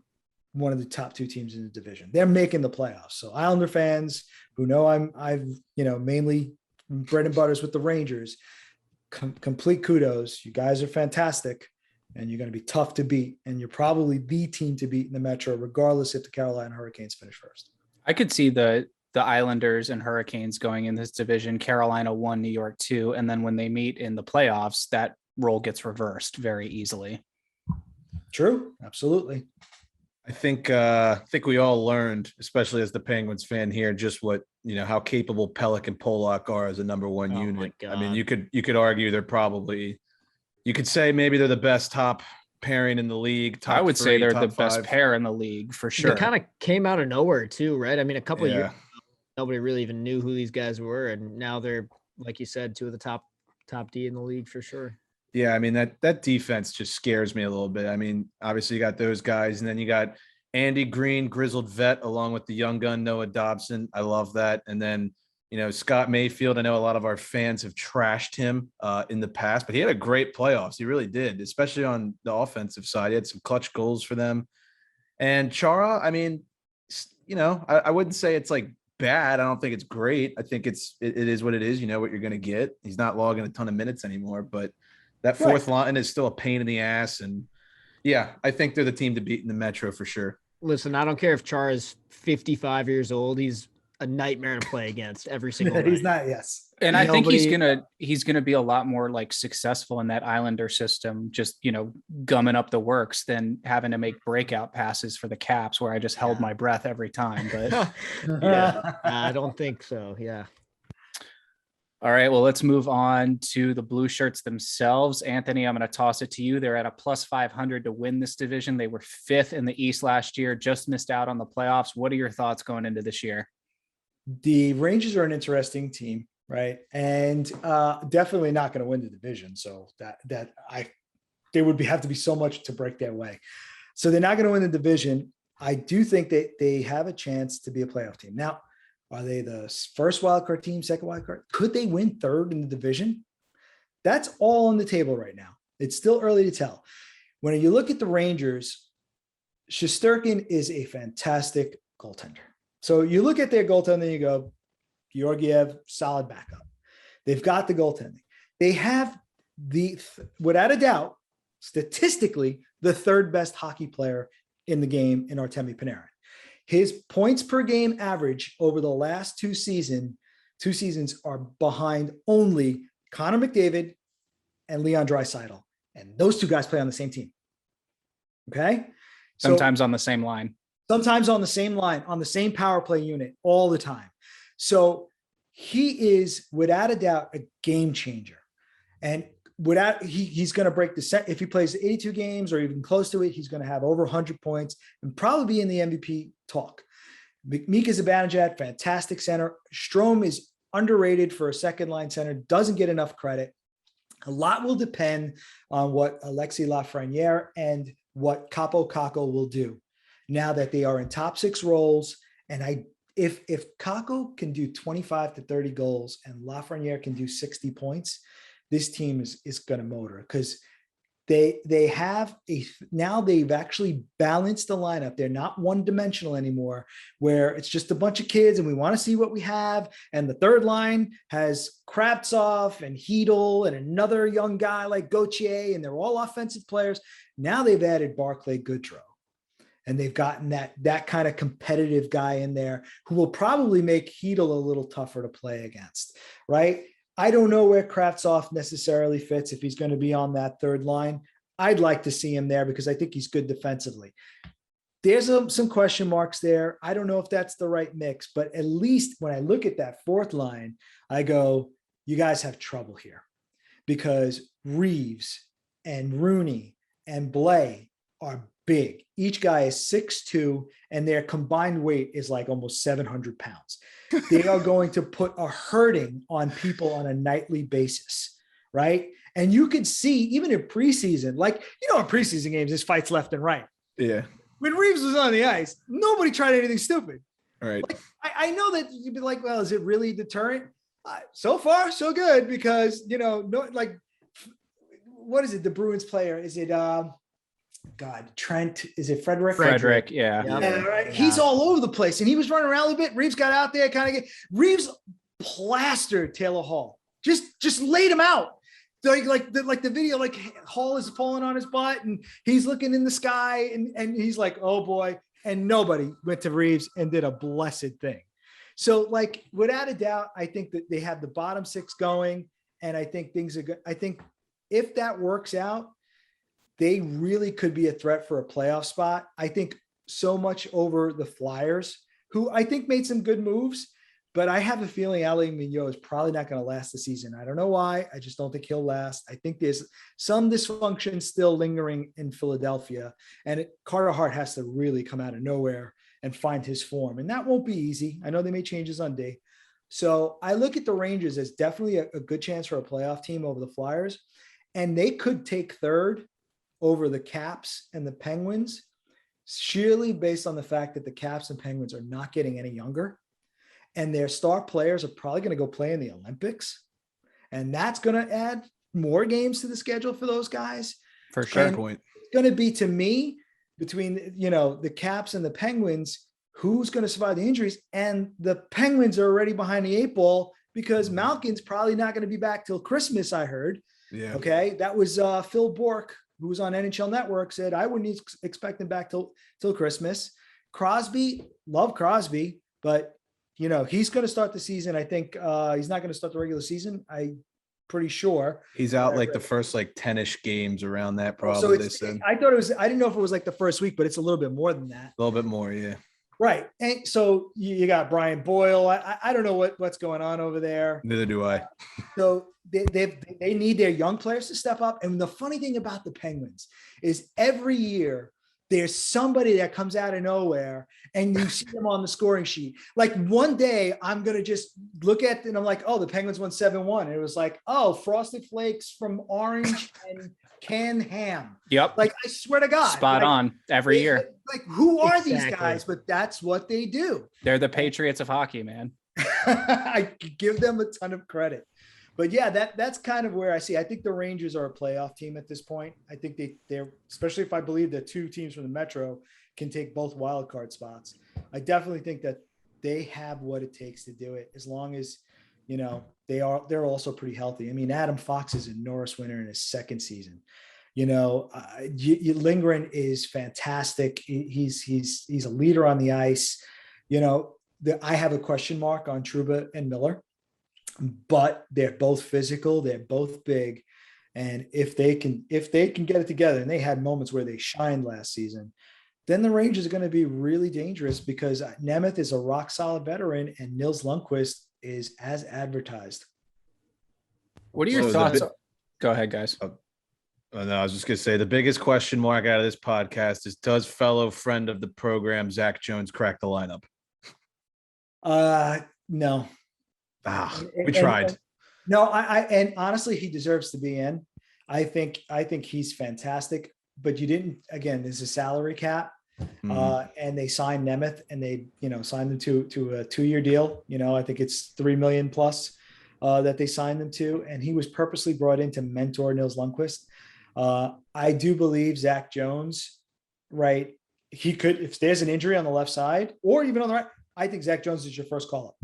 one of the top two teams in the division. They're making the playoffs. So Islander fans who know I've mainly bread and butters with the Rangers, complete kudos. You guys are fantastic, and you're going to be tough to beat, and you're probably the team to beat in the Metro, regardless if the Carolina Hurricanes finish first. I could see the Islanders and Hurricanes going in this division, Carolina 1, New York 2. And then when they meet in the playoffs, that role gets reversed very easily. True. Absolutely. I think we all learned, especially as the Penguins fan here, just what, how capable Pelech and Polak are as a number one unit. I mean, you could argue you could say maybe they're the best top pairing in the league. I would say they're the best pair in the league for sure. They kind of came out of nowhere too, right? I mean, a couple of years ago, nobody really even knew who these guys were, and now they're, like you said, two of the top D in the league for sure. Yeah, I mean, that defense just scares me a little bit. I mean, obviously you got those guys, and then you got Andy Green, grizzled vet, along with the young gun Noah Dobson. I love that. And then, Scott Mayfield, I know a lot of our fans have trashed him in the past, but he had a great playoffs. He really did, especially on the offensive side. He had some clutch goals for them. And Chara, I mean, I wouldn't say it's like bad. I don't think it's great. I think it is what it is. You know what you're going to get. He's not logging a ton of minutes anymore, but that fourth line is still a pain in the ass. And yeah, I think they're the team to beat in the Metro for sure. Listen, I don't care if Char is 55 years old. He's a nightmare to play against every single He's night. not. Yes. And I think Nobody- he's gonna be a lot more like successful in that Islander system, just gumming up the works than having to make breakout passes for the Caps where I just held my breath every time. But Yeah, I don't think so. Yeah. all right, well, let's move on to the Blue Shirts themselves. Anthony, I'm going to toss it to you. They're at a plus 500 to win this division. They were 5th in the East last year, just missed out on the playoffs. What are your thoughts going into this year? The Rangers are an interesting team, right? And definitely not going to win the division. So they would have to be so much to break their way. So they're not going to win the division. I do think that they have a chance to be a playoff team. Now, are they the first wildcard team, second wildcard? Could they win third in the division? That's all on the table right now. It's still early to tell. When you look at the Rangers, Shesterkin is a fantastic goaltender. So you look at their goaltending and you go, Georgiev, solid backup. They've got the goaltending. They have without a doubt, statistically, the third best hockey player in the game in Artemi Panarin. His points per game average over the last two seasons are behind only Connor McDavid and Leon Draisaitl. And those two guys play on the same team. Okay. Sometimes on the same line. Sometimes on the same line, on the same power play unit all the time. So he is without a doubt a game changer. And he's going to break the set. If he plays 82 games or even close to it, he's going to have over 100 points and probably be in the MVP talk. Mika Zibanejad, fantastic center. Strome is underrated for a second line center, doesn't get enough credit. A lot will depend on what Alexis Lafreniere and what Capo Caco will do now that they are in top 6 roles. And if Caco can do 25 to 30 goals and Lafreniere can do 60 points, this team is going to motor because they have now they've actually balanced the lineup. They're not one-dimensional anymore, where it's just a bunch of kids and we want to see what we have. And the third line has Kravtsov and Hedel and another young guy like Gauthier, and they're all offensive players. Now they've added Barclay Goodrow, and they've gotten that kind of competitive guy in there who will probably make Hedel a little tougher to play against, right? I don't know where Kravtsov necessarily fits if he's going to be on that third line. I'd like to see him there because I think he's good defensively. There's some question marks there. I don't know if that's the right mix, but at least when I look at that fourth line, I go, you guys have trouble here because Reeves and Rooney and Blais are big. Each guy is 6'2", and their combined weight is like almost 700 pounds. They are going to put a hurting on people on a nightly basis, right? And you can see, even in preseason, in preseason games, there's fights left and right. Yeah. When Reeves was on the ice, nobody tried anything stupid. All right. I know that you'd be like, well, is it really deterrent? So far, so good, because, what is it? The Bruins player, is it, Trent, is it Frederick? Frederick, yeah. Right. Yeah. He's all over the place, and he was running around a bit. Reeves got out there, Reeves plastered Taylor Hall, just laid him out. Like the video, like Hall is falling on his butt, and he's looking in the sky, and he's like, oh boy, and nobody went to Reeves and did a blessed thing. So, without a doubt, I think that they have the bottom 6 going, and I think things are good. I think if that works out, they really could be a threat for a playoff spot. I think so much over the Flyers, who I think made some good moves, but I have a feeling Ali Mignot is probably not going to last the season. I don't know why. I just don't think he'll last. I think there's some dysfunction still lingering in Philadelphia, and Carter Hart has to really come out of nowhere and find his form. And that won't be easy. I know they made changes on day. So I look at the Rangers as definitely a good chance for a playoff team over the Flyers, and they could take third over the Caps and the Penguins, sheerly based on the fact that the Caps and Penguins are not getting any younger, and their star players are probably going to go play in the Olympics. And that's going to add more games to the schedule for those guys. For sure. Point. It's going to be, to me, between, the Caps and the Penguins, who's going to survive the injuries. And the Penguins are already behind the 8 ball because Malkin's probably not going to be back till Christmas, I heard. Yeah. Okay. That was Phil Bork, who was on NHL Network, said I wouldn't expect him back till Christmas. Crosby, love Crosby, but he's going to start the season. I think he's not going to start the regular season. I'm pretty sure he's out like the first like 10-ish games around that. So Probably they said. I thought it was. I didn't know if it was like the first week, but it's a little bit more than that. A little bit more, yeah. Right. And so you got Brian Boyle. I don't know what's going on over there. Neither do I. So they need their young players to step up. And the funny thing about the Penguins is every year there's somebody that comes out of nowhere and you see them on the scoring sheet. Like one day I'm going to just look at it and I'm like, oh, the Penguins won 7-1. And it was like, oh, Frosted Flakes from Orange and canned ham. Yep. Like, I swear to God. Spot on every year. Like, who are these Exactly. guys? But that's what they do. They're the Patriots of hockey, man. I give them a ton of credit. But yeah, that's kind of where I see. I think the Rangers are a playoff team at this point. I think they're, especially if I believe that two teams from the Metro can take both wild card spots. I definitely think that they have what it takes to do it, as long as they're also pretty healthy. I mean, Adam Fox is a Norris winner in his second season. Lindgren is fantastic. He's a leader on the ice. I have a question mark on Trouba and Miller, but they're both physical. They're both big. And if they can get it together, and they had moments where they shined last season, then the Rangers are going to be really dangerous, because Nemeth is a rock solid veteran and Nils Lundqvist is as advertised. What are your thoughts? Go ahead, guys. No, I was just going to say the biggest question mark out of this podcast is, does fellow friend of the program, Zach Jones, crack the lineup? No. We tried. No, and honestly, he deserves to be in. I think he's fantastic, but you didn't, again, there's a salary cap. And they signed Nemeth, and they, signed them to a 2-year deal. I think it's $3 million plus that they signed them to. And he was purposely brought in to mentor Nils Lundqvist. I do believe Zach Jones, right? He could, if there's an injury on the left side or even on the right, I think Zach Jones is your first call up.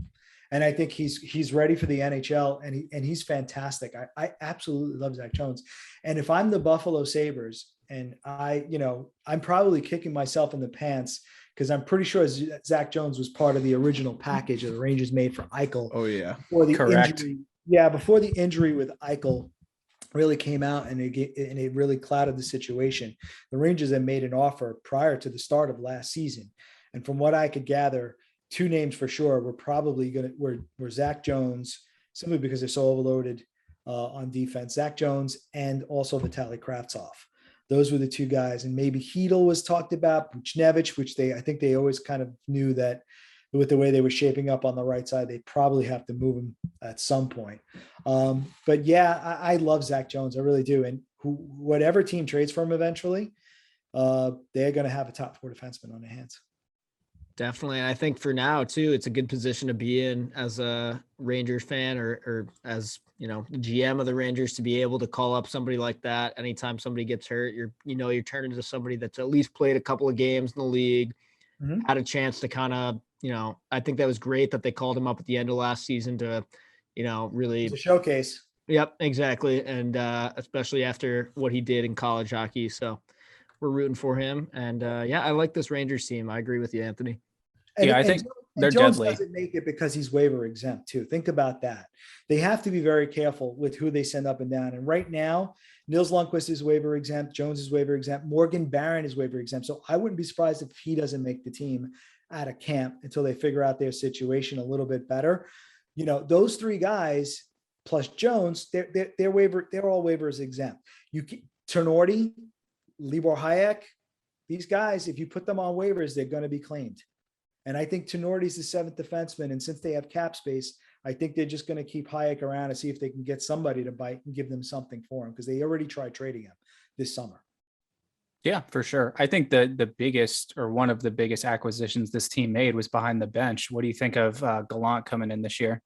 And I think he's ready for the NHL, and he's fantastic. I absolutely love Zach Jones. And if I'm the Buffalo Sabres, and I'm probably kicking myself in the pants, because I'm pretty sure Zach Jones was part of the original package that the Rangers made for Eichel. Oh yeah. Correct. Before the injury with Eichel really came out and it really clouded the situation, the Rangers had made an offer prior to the start of last season. And from what I could gather, two names for sure were probably were Zach Jones, simply because they're so overloaded on defense. Zach Jones and also Vitaly Kravtsov. Those were the two guys. And maybe Hedl was talked about, Buchnevich, which I think they always kind of knew that with the way they were shaping up on the right side, they probably have to move him at some point. But yeah, I love Zach Jones. I really do. And whatever team trades for him eventually, they're going to have a top 4 defenseman on their hands. Definitely. And I think for now too, it's a good position to be in as a Rangers fan or as, GM of the Rangers, to be able to call up somebody like that. Anytime somebody gets hurt, you're turning to somebody that's at least played a couple of games in the league, had a chance to kind of, I think that was great that they called him up at the end of last season to, really It's a showcase. Yep, exactly. And especially after what he did in college hockey. So we're rooting for him. And I like this Rangers team. I agree with you, Anthony. I think they're Jones deadly. doesn't make it because he's waiver exempt too. Think about that. They have to be very careful with who they send up and down. And right now, Nils Lundqvist is waiver exempt. Jones is waiver exempt. Morgan Barron is waiver exempt. So I wouldn't be surprised if he doesn't make the team out of camp until they figure out their situation a little bit better. Those three guys plus Jones, they're all waivers exempt. Ternorty, Libor Hayek, these guys, if you put them on waivers, they're going to be claimed. And I think Tenorti's the 7th defenseman. And since they have cap space, I think they're just going to keep Hayek around and see if they can get somebody to bite and give them something for him, because they already tried trading him this summer. Yeah, for sure. I think the biggest, or one of the biggest acquisitions this team made was behind the bench. What do you think of Gallant coming in this year?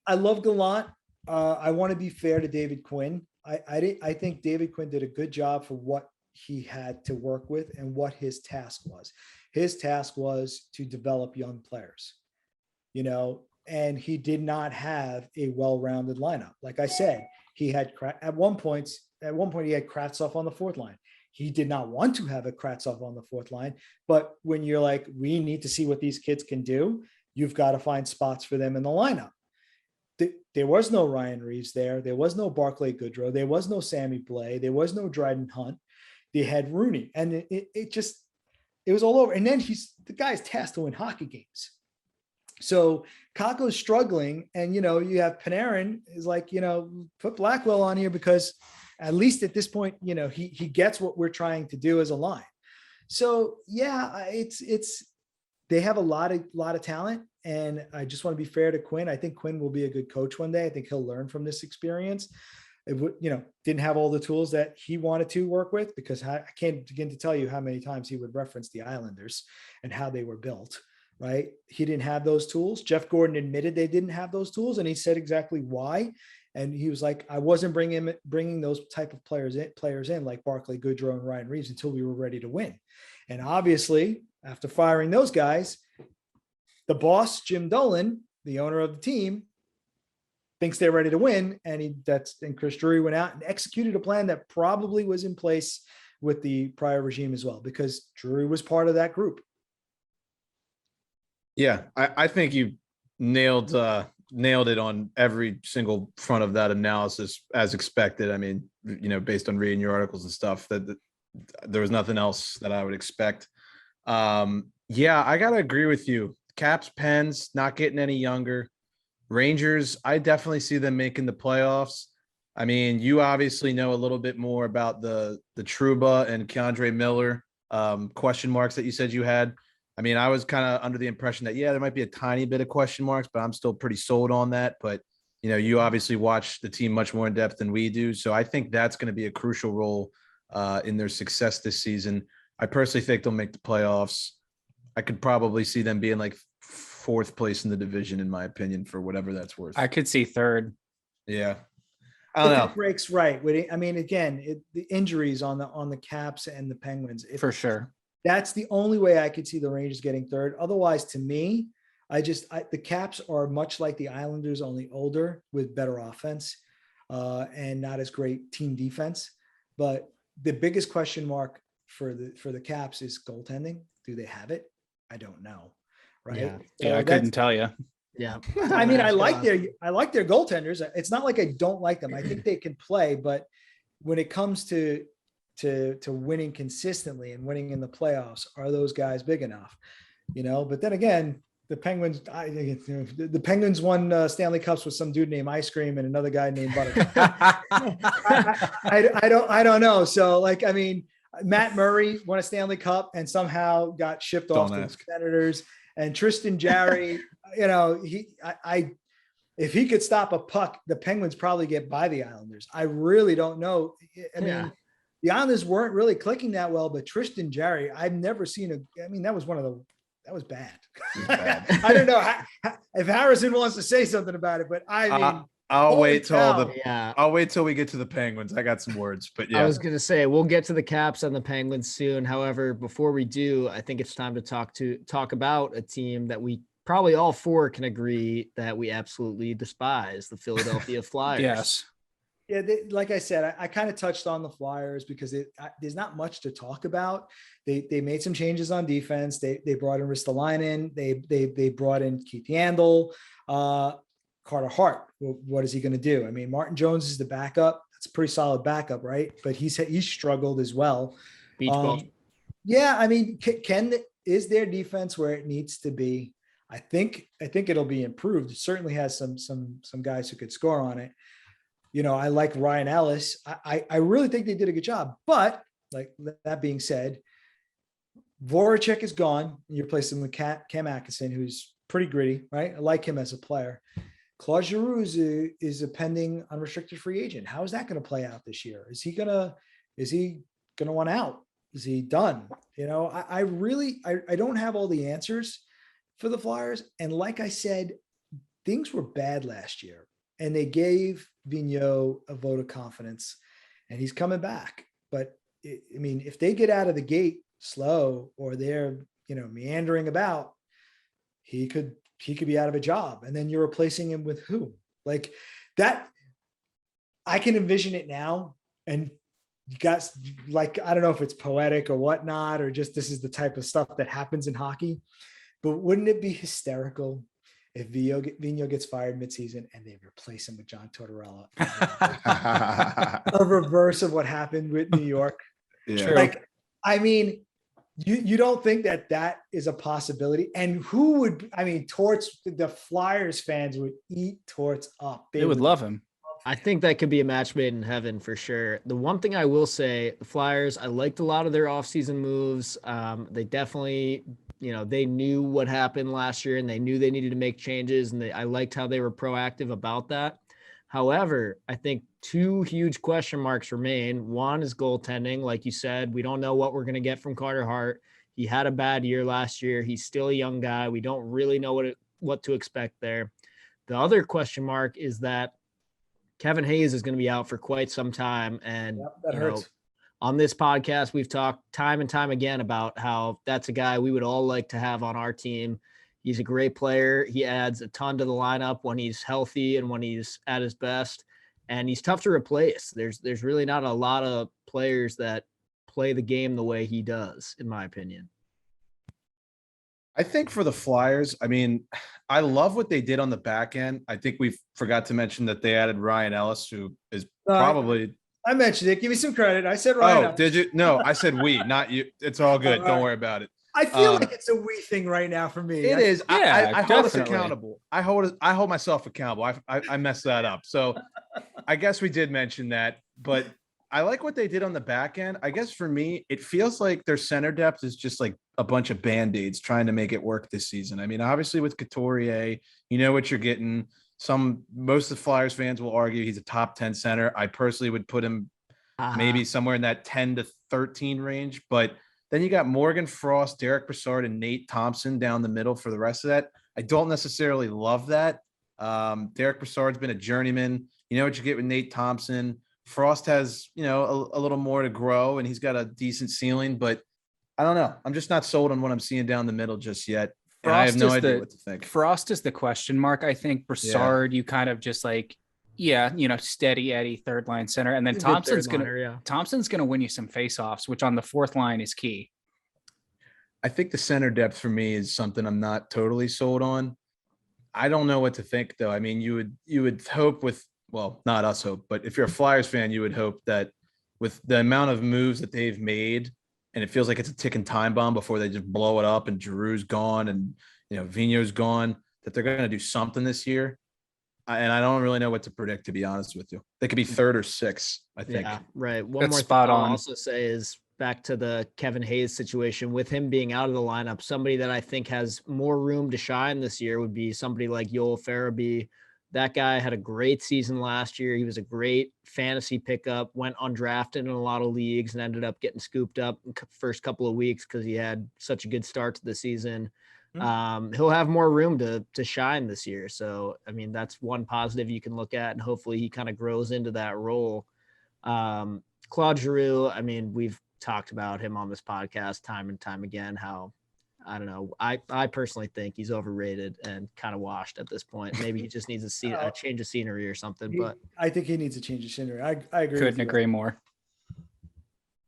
I love Gallant. I want to be fair to David Quinn. I think David Quinn did a good job for what he had to work with and what his task was. His task was to develop young players, and he did not have a well-rounded lineup. Like I said, he had at one point he had Kravtsov on the 4th line. He did not want to have a Kratzov on the fourth line. But when you're like, we need to see what these kids can do, you've got to find spots for them in the lineup. There was no Ryan Reeves there. There was no Barclay Goodrow. There was no Sammy Blais. There was no Dryden Hunt. They had Rooney. And it was all over. And then the guy's tasked to win hockey games. So Kakko's struggling. And, you have Panarin is like, put Blackwell on here because at least at this point, he gets what we're trying to do as a line. So yeah, they have a lot of talent. And I just want to be fair to Quinn. I think Quinn will be a good coach one day. I think he'll learn from this experience. It would, didn't have all the tools that he wanted to work with, because I can't begin to tell you how many times he would reference the Islanders and how they were built, right? He didn't have those tools. Jeff Gordon admitted they didn't have those tools, and he said exactly why. And he was like, I wasn't bringing those type of players in like Barclay Goodrow and Ryan Reeves until we were ready to win. And obviously, after firing those guys, the boss, Jim Dolan, the owner of the team, thinks they're ready to win. And Chris Drury went out and executed a plan that probably was in place with the prior regime as well, because Drury was part of that group. Yeah, I think you nailed it on every single front of that analysis as expected. I mean, based on reading your articles and stuff, that there was nothing else that I would expect. Yeah, I got to agree with you. Caps, Pens, not getting any younger. Rangers, I definitely see them making the playoffs. I mean, you obviously know a little bit more about the Trouba and Keandre Miller question marks that you said you had. I mean, I was kind of under the impression that, there might be a tiny bit of question marks, but I'm still pretty sold on that. But, you obviously watch the team much more in depth than we do. So I think that's going to be a crucial role in their success this season. I personally think they'll make the playoffs. I could probably see them being like fourth place in the division, in my opinion, for whatever that's worth. I could see third. Yeah. I don't know. Breaks right. I mean, again, the injuries on the Caps and the Penguins. For sure. That's the only way I could see the Rangers getting third. Otherwise, to me, the Caps are much like the Islanders, only older with better offense and not as great team defense. But the biggest question mark for the Caps is goaltending. Do they have it? I don't know. Right. Yeah, I couldn't tell you. Yeah. I mean, I like their goaltenders. It's not like I don't like them. I think they can play, but when it comes to winning consistently and winning in the playoffs, are those guys big enough? But then again, the Penguins won Stanley Cups with some dude named Ice Cream and another guy named Butter. I don't know. So I mean, Matt Murray won a Stanley Cup and somehow got shipped off to the Senators. And Tristan Jarry, if he could stop a puck, the Penguins probably get by the Islanders. I really don't know. I mean, the Islanders weren't really clicking that well, but Tristan Jarry, I've never seen that was that was bad. I don't know if Harrison wants to say something about it, but I'll wait till we get to the Penguins. I got some words, but yeah. I was going to say, we'll get to the Caps and the Penguins soon. However, before we do, I think it's time to talk about a team that we probably all four can agree that we absolutely despise, the Philadelphia Flyers. Yes. Yeah, like I said, I kind of touched on the Flyers because there's not much to talk about. They made some changes on defense. They brought in Ristolainen. They brought in Keith Yandel. Carter Hart, what is he going to do? I mean, Martin Jones is the backup. That's a pretty solid backup, right? But he's struggled as well. Beach ball. Yeah, I mean, is their defense where it needs to be? I think it'll be improved. It certainly has some guys who could score on it. I like Ryan Ellis. I really think they did a good job. But like that being said, Voracek is gone. And you replace him with Cam Atkinson, who's pretty gritty, right? I like him as a player. Claude Giroux is a pending unrestricted free agent. How is that going to play out this year? Is he gonna want out? Is he done? I don't have all the answers for the Flyers. And like I said, things were bad last year, and they gave Vigneault a vote of confidence, and he's coming back. But if they get out of the gate slow, or they're meandering about, he could be out of a job, and then you're replacing him with who? Like that. I can envision it now, and you got like, I don't know if it's poetic or whatnot, or just this is the type of stuff that happens in hockey, but wouldn't it be hysterical if Vigneault gets fired midseason and they replace him with John Tortorella? A reverse of what happened with New York. Yeah. Like, I mean, you don't think that is a possibility? And who would, I mean, Torts, the Flyers fans would eat Torts up. They would love him. I think that could be a match made in heaven for sure. The one thing I will say, the Flyers, I liked a lot of their offseason moves. They definitely, they knew what happened last year and they knew they needed to make changes. And I liked how they were proactive about that. However, I think two huge question marks remain. One is goaltending. Like you said, we don't know what we're going to get from Carter Hart. He had a bad year last year. He's still a young guy. We don't really know what to expect there. The other question mark is that Kevin Hayes is going to be out for quite some time. And that hurts. On this podcast, we've talked time and time again about how that's a guy we would all like to have on our team. He's a great player. He adds a ton to the lineup when he's healthy and when he's at his best. And he's tough to replace. There's really not a lot of players that play the game the way he does, in my opinion. I think for the Flyers, I mean, I love what they did on the back end. I think we forgot to mention that they added Ryan Ellis, who is probably. I mentioned it. Give me some credit. I said Ryan. Oh, did you? No, I said we, not you. It's all good. Don't worry about it. I feel like it's a we thing right now for me. It is. Yeah, I hold us accountable. I hold myself accountable. I messed that up. So I guess we did mention that, but I like what they did on the back end. I guess for me, it feels like their center depth is just like a bunch of Band-Aids trying to make it work this season. I mean, obviously with Couturier, you know what you're getting. Most of the Flyers fans will argue he's a top 10 center. I personally would put him maybe somewhere in that 10 to 13 range, but then you got Morgan Frost, Derek Brassard, and Nate Thompson down the middle for the rest of that. I don't necessarily love that. Derek Brassard's been a journeyman. You know what you get with Nate Thompson. Frost has, a little more to grow, and he's got a decent ceiling, but I don't know. I'm just not sold on what I'm seeing down the middle just yet. And I have no idea what to think. Frost is the question mark. I think Brassard, you kind of just like, steady Eddie third line center, and then Thompson's gonna win you some faceoffs, which on the fourth line is key. I think the center depth for me is something I'm not totally sold on. I don't know what to think though. I mean, you would hope not us hope, but if you're a Flyers fan, you would hope that with the amount of moves that they've made, and it feels like it's a ticking time bomb before they just blow it up, and Giroux's gone, and Vigneault's gone, that they're going to do something this year. And I don't really know what to predict, to be honest with you. They could be third or sixth, I think. Yeah, right. One That's more spot thing I'll on. also say is back to the Kevin Hayes situation. With him being out of the lineup, somebody that I think has more room to shine this year would be somebody like Yoel Farabee. That guy had a great season last year. He was a great fantasy pickup, went undrafted in a lot of leagues and ended up getting scooped up in the first couple of weeks because he had such a good start to the season. He'll have more room to shine this year. So, I mean, that's one positive you can look at, and hopefully he kind of grows into that role. Claude Giroux, I mean, we've talked about him on this podcast time and time again, how, I don't know, I personally think he's overrated and kind of washed at this point. Maybe he just needs a change of scenery or something, but I think he needs a change of scenery. I agree. Couldn't agree more.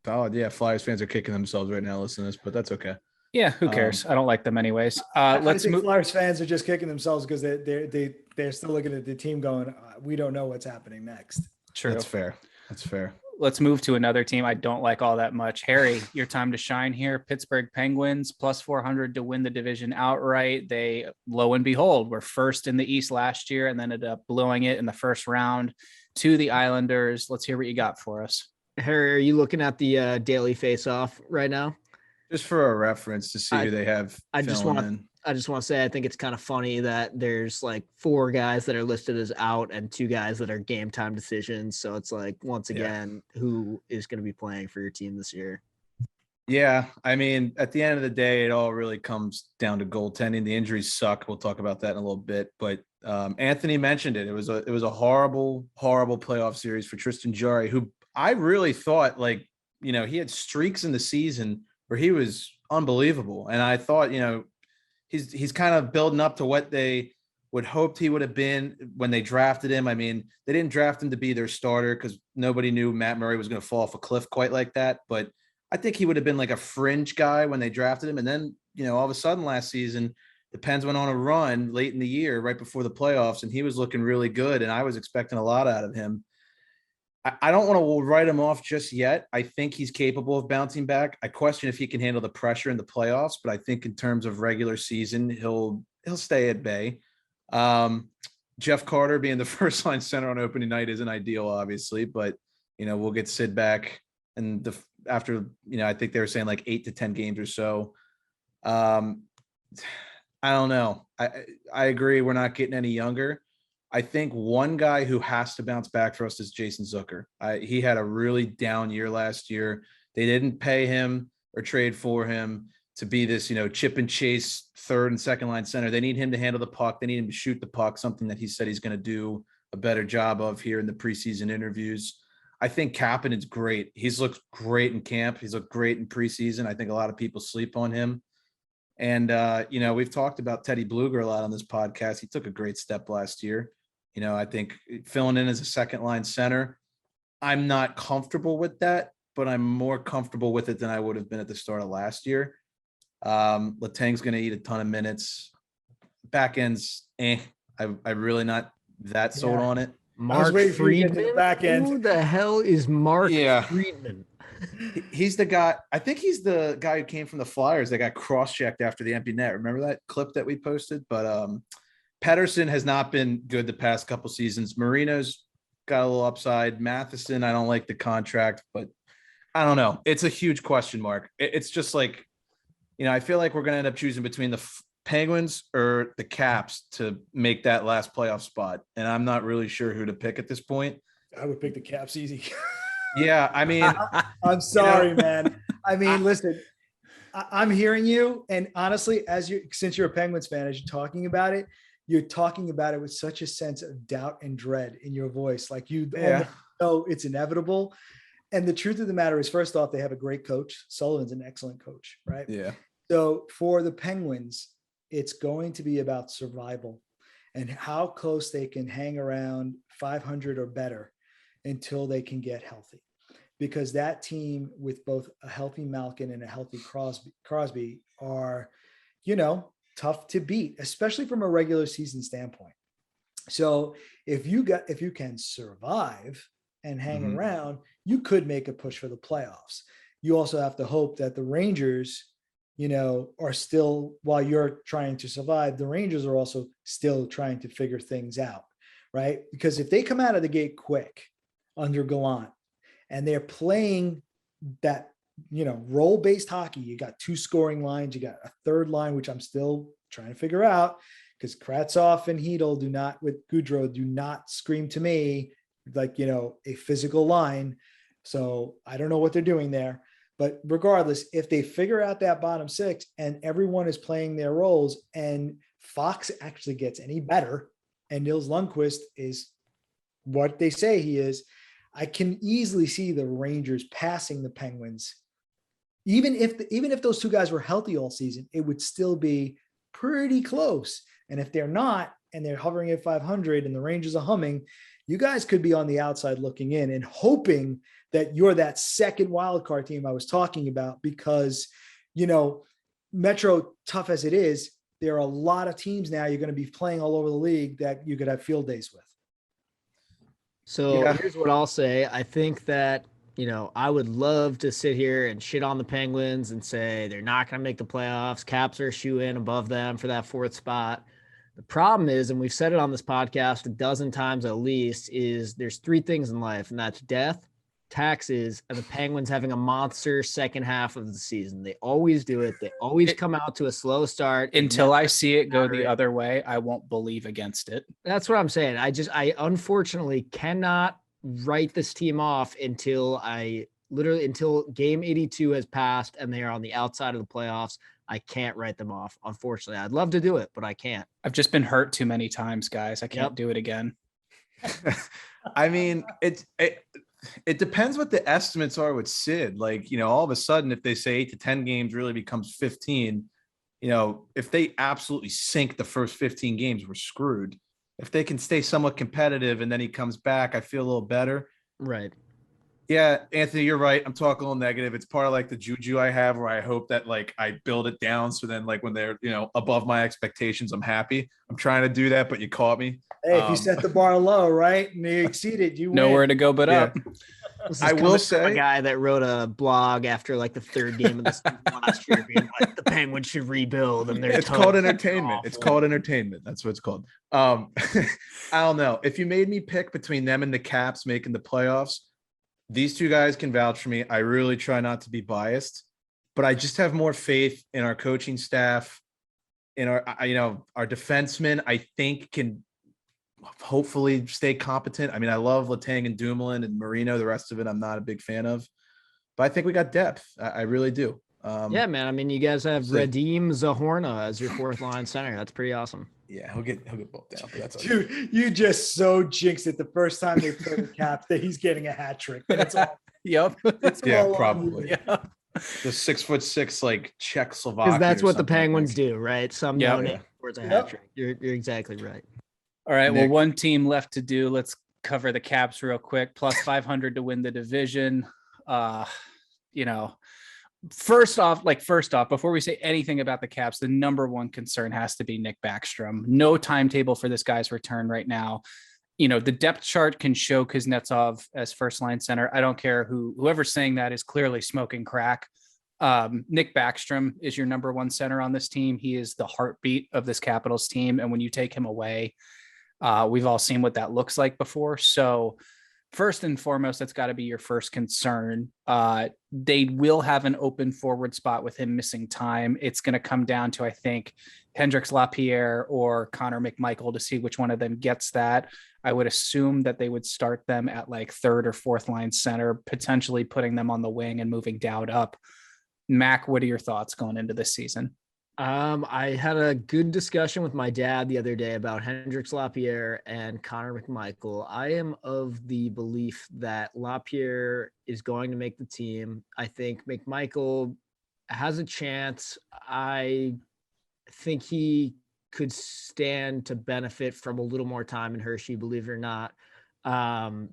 Solid. Yeah. Flyers fans are kicking themselves right now listening to this, but that's okay. Yeah, who cares? I don't like them anyways. Let's move. Flyers fans are just kicking themselves because they're still looking at the team going, we don't know what's happening next. True. That's fair. Let's move to another team I don't like all that much. Harry, your time to shine here. Pittsburgh Penguins plus 400 to win the division outright. They, lo and behold, were first in the East last year and then ended up blowing it in the first round to the Islanders. Let's hear what you got for us. Harry, are you looking at the daily face-off right now? Just for a reference to see who they have. I just want to say, I think it's kind of funny that there's like 4 guys that are listed as out and 2 guys that are game time decisions. So it's like, once again, who is going to be playing for your team this year? Yeah. I mean, at the end of the day, it all really comes down to goaltending. The injuries suck. We'll talk about that in a little bit, but Anthony mentioned it. It was a horrible, horrible playoff series for Tristan Jarry, who I really thought he had streaks in the season where he was unbelievable. And I thought, he's kind of building up to what they would hoped he would have been when they drafted him. I mean, they didn't draft him to be their starter because nobody knew Matt Murray was going to fall off a cliff quite like that. But I think he would have been like a fringe guy when they drafted him. And then, all of a sudden last season, the Pens went on a run late in the year, right before the playoffs, and he was looking really good. And I was expecting a lot out of him. I don't want to write him off just yet. I think he's capable of bouncing back. I question if he can handle the pressure in the playoffs, but I think in terms of regular season, he'll stay at bay. Jeff Carter being the first line center on opening night isn't ideal, obviously, but we'll get Sid back and after I think they were saying like 8 to 10 games or so. I don't know. I agree. We're not getting any younger. I think one guy who has to bounce back for us is Jason Zucker. He had a really down year last year. They didn't pay him or trade for him to be this, chip and chase third and second line center. They need him to handle the puck. They need him to shoot the puck, something that he said he's going to do a better job of here in the preseason interviews. I think Kapanen's great. He's looked great in camp. He's looked great in preseason. I think a lot of people sleep on him. And, we've talked about Teddy Bluger a lot on this podcast. He took a great step last year. I think filling in as a second line center, I'm not comfortable with that, but I'm more comfortable with it than I would have been at the start of last year. Letang's going to eat a ton of minutes. Back ends, I'm really not that sold on it. Mark Friedman. Back end. Who the hell is Mark Friedman? He's the guy. I think he's the guy who came from the Flyers that got cross-checked after the empty net. Remember that clip that we posted? But Pettersson has not been good the past couple seasons. Marino's got a little upside. Matheson, I don't like the contract, but I don't know. It's a huge question mark. It's just like, I feel like we're going to end up choosing between the Penguins or the Caps to make that last playoff spot. And I'm not really sure who to pick at this point. I would pick the Caps easy. Yeah. I mean, I'm sorry, man. I mean, listen, I'm hearing you. And honestly, since you're a Penguins fan, as you're talking about it with such a sense of doubt and dread in your voice. Like you know it's inevitable. And the truth of the matter is, first off, they have a great coach. Sullivan's an excellent coach, right? Yeah. So for the Penguins, it's going to be about survival and how close they can hang around 500 or better until they can get healthy. Because that team with both a healthy Malkin and a healthy Crosby are, tough to beat, especially from a regular season standpoint. So if you can survive and hang around, you could make a push for the playoffs. You also have to hope that the Rangers, are still, while you're trying to survive, the Rangers are also still trying to figure things out, right? Because if they come out of the gate quick under Gallant and they're playing that, role-based hockey, you got 2 scoring lines, you got a third line, which I'm still trying to figure out because Kravtsov and Hedl with Goudreau do not scream to me like, a physical line. So I don't know what they're doing there. But regardless, if they figure out that bottom 6 and everyone is playing their roles and Fox actually gets any better and Nils Lundkvist is what they say he is, I can easily see the Rangers passing the Penguins. Even if those 2 guys were healthy all season, it would still be pretty close. And if they're not, and they're hovering at 500 and the Rangers are humming, you guys could be on the outside looking in and hoping that you're that second wildcard team I was talking about because, Metro, tough as it is, there are a lot of teams now you're going to be playing all over the league that you could have field days with. So here's what I'll say. I think that, I would love to sit here and shit on the Penguins and say they're not going to make the playoffs. Caps are a shoe-in above them for that 4th spot. The problem is, and we've said it on this podcast a dozen times at least, is there's 3 things in life, and that's death, taxes, and the Penguins having a monster second half of the season. They always do it. They always come out to a slow start. Until I see it go the other way, I won't believe against it. That's what I'm saying. I unfortunately cannot write this team off until game 82 has passed and they are on the outside of the playoffs. I can't write them off. Unfortunately, I'd love to do it, but I can't. I've just been hurt too many times, guys. I can't do it again. I mean, it depends what the estimates are with Sid. Like, all of a sudden, if they say 8 to 10 games really becomes 15, if they absolutely sink the first 15 games, we're screwed. If they can stay somewhat competitive and then he comes back, I feel a little better. Right. Yeah, Anthony, you're right. I'm talking a little negative. It's part of like the juju I have where I hope that like I build it down. So then like when they're, above my expectations, I'm happy. I'm trying to do that, but you caught me. Hey, if you set the bar low, right, and you exceed it, you Nowhere win. to go but Yeah. up. I will say say a guy that wrote a blog after like the third game of the season last year, being like the Penguins should rebuild, and it's called entertainment. It's called entertainment. That's what it's called. I don't know. If you made me pick between them and the Caps making the playoffs, these two guys can vouch for me. I really try not to be biased, but I just have more faith in our coaching staff, in our defensemen. I think can hopefully stay competent. I mean, I love Letang and Dumoulin and Marino. The rest of it, I'm not a big fan of, but I think we got depth. I really do. Yeah, man. I mean, you guys have we'll see. Radim Zahorna as your fourth line center. That's pretty awesome. Yeah, he'll get both down. But that's Dude, you just so jinxed it the first time they played the Caps that he's getting a hat trick. That's all. Yep. It's Yeah, all on probably. you. Yeah. the 6'6" like Czechoslovakia. Because that's or what the something like Penguins that. do, right? Some Yep. donate Yeah. towards a Yep. hat trick. You're exactly right. All right. Well, Nick. one team left to do. Let's cover the Caps real quick. Plus 500 to win the division. First off, before we say anything about the Caps, the number one concern has to be Nick Backstrom. No timetable for this guy's return right now. The depth chart can show Kuznetsov as first line center. I don't care whoever's saying that is clearly smoking crack. Nick Backstrom is your number one center on this team. He is the heartbeat of this Capitals team. And when you take him away, we've all seen what that looks like before. So first and foremost, that's got to be your first concern. They will have an open forward spot with him missing time. It's going to come down to, I think, Hendrix Lapierre or Connor McMichael to see which one of them gets that. I would assume that they would start them at like third or fourth line center, potentially putting them on the wing and moving Dowd up. Mac, what are your thoughts going into this season? I had a good discussion with my dad the other day about Hendrix Lapierre and Connor McMichael. I am of the belief that Lapierre is going to make the team. I think McMichael has a chance. I think he could stand to benefit from a little more time in Hershey, believe it or not.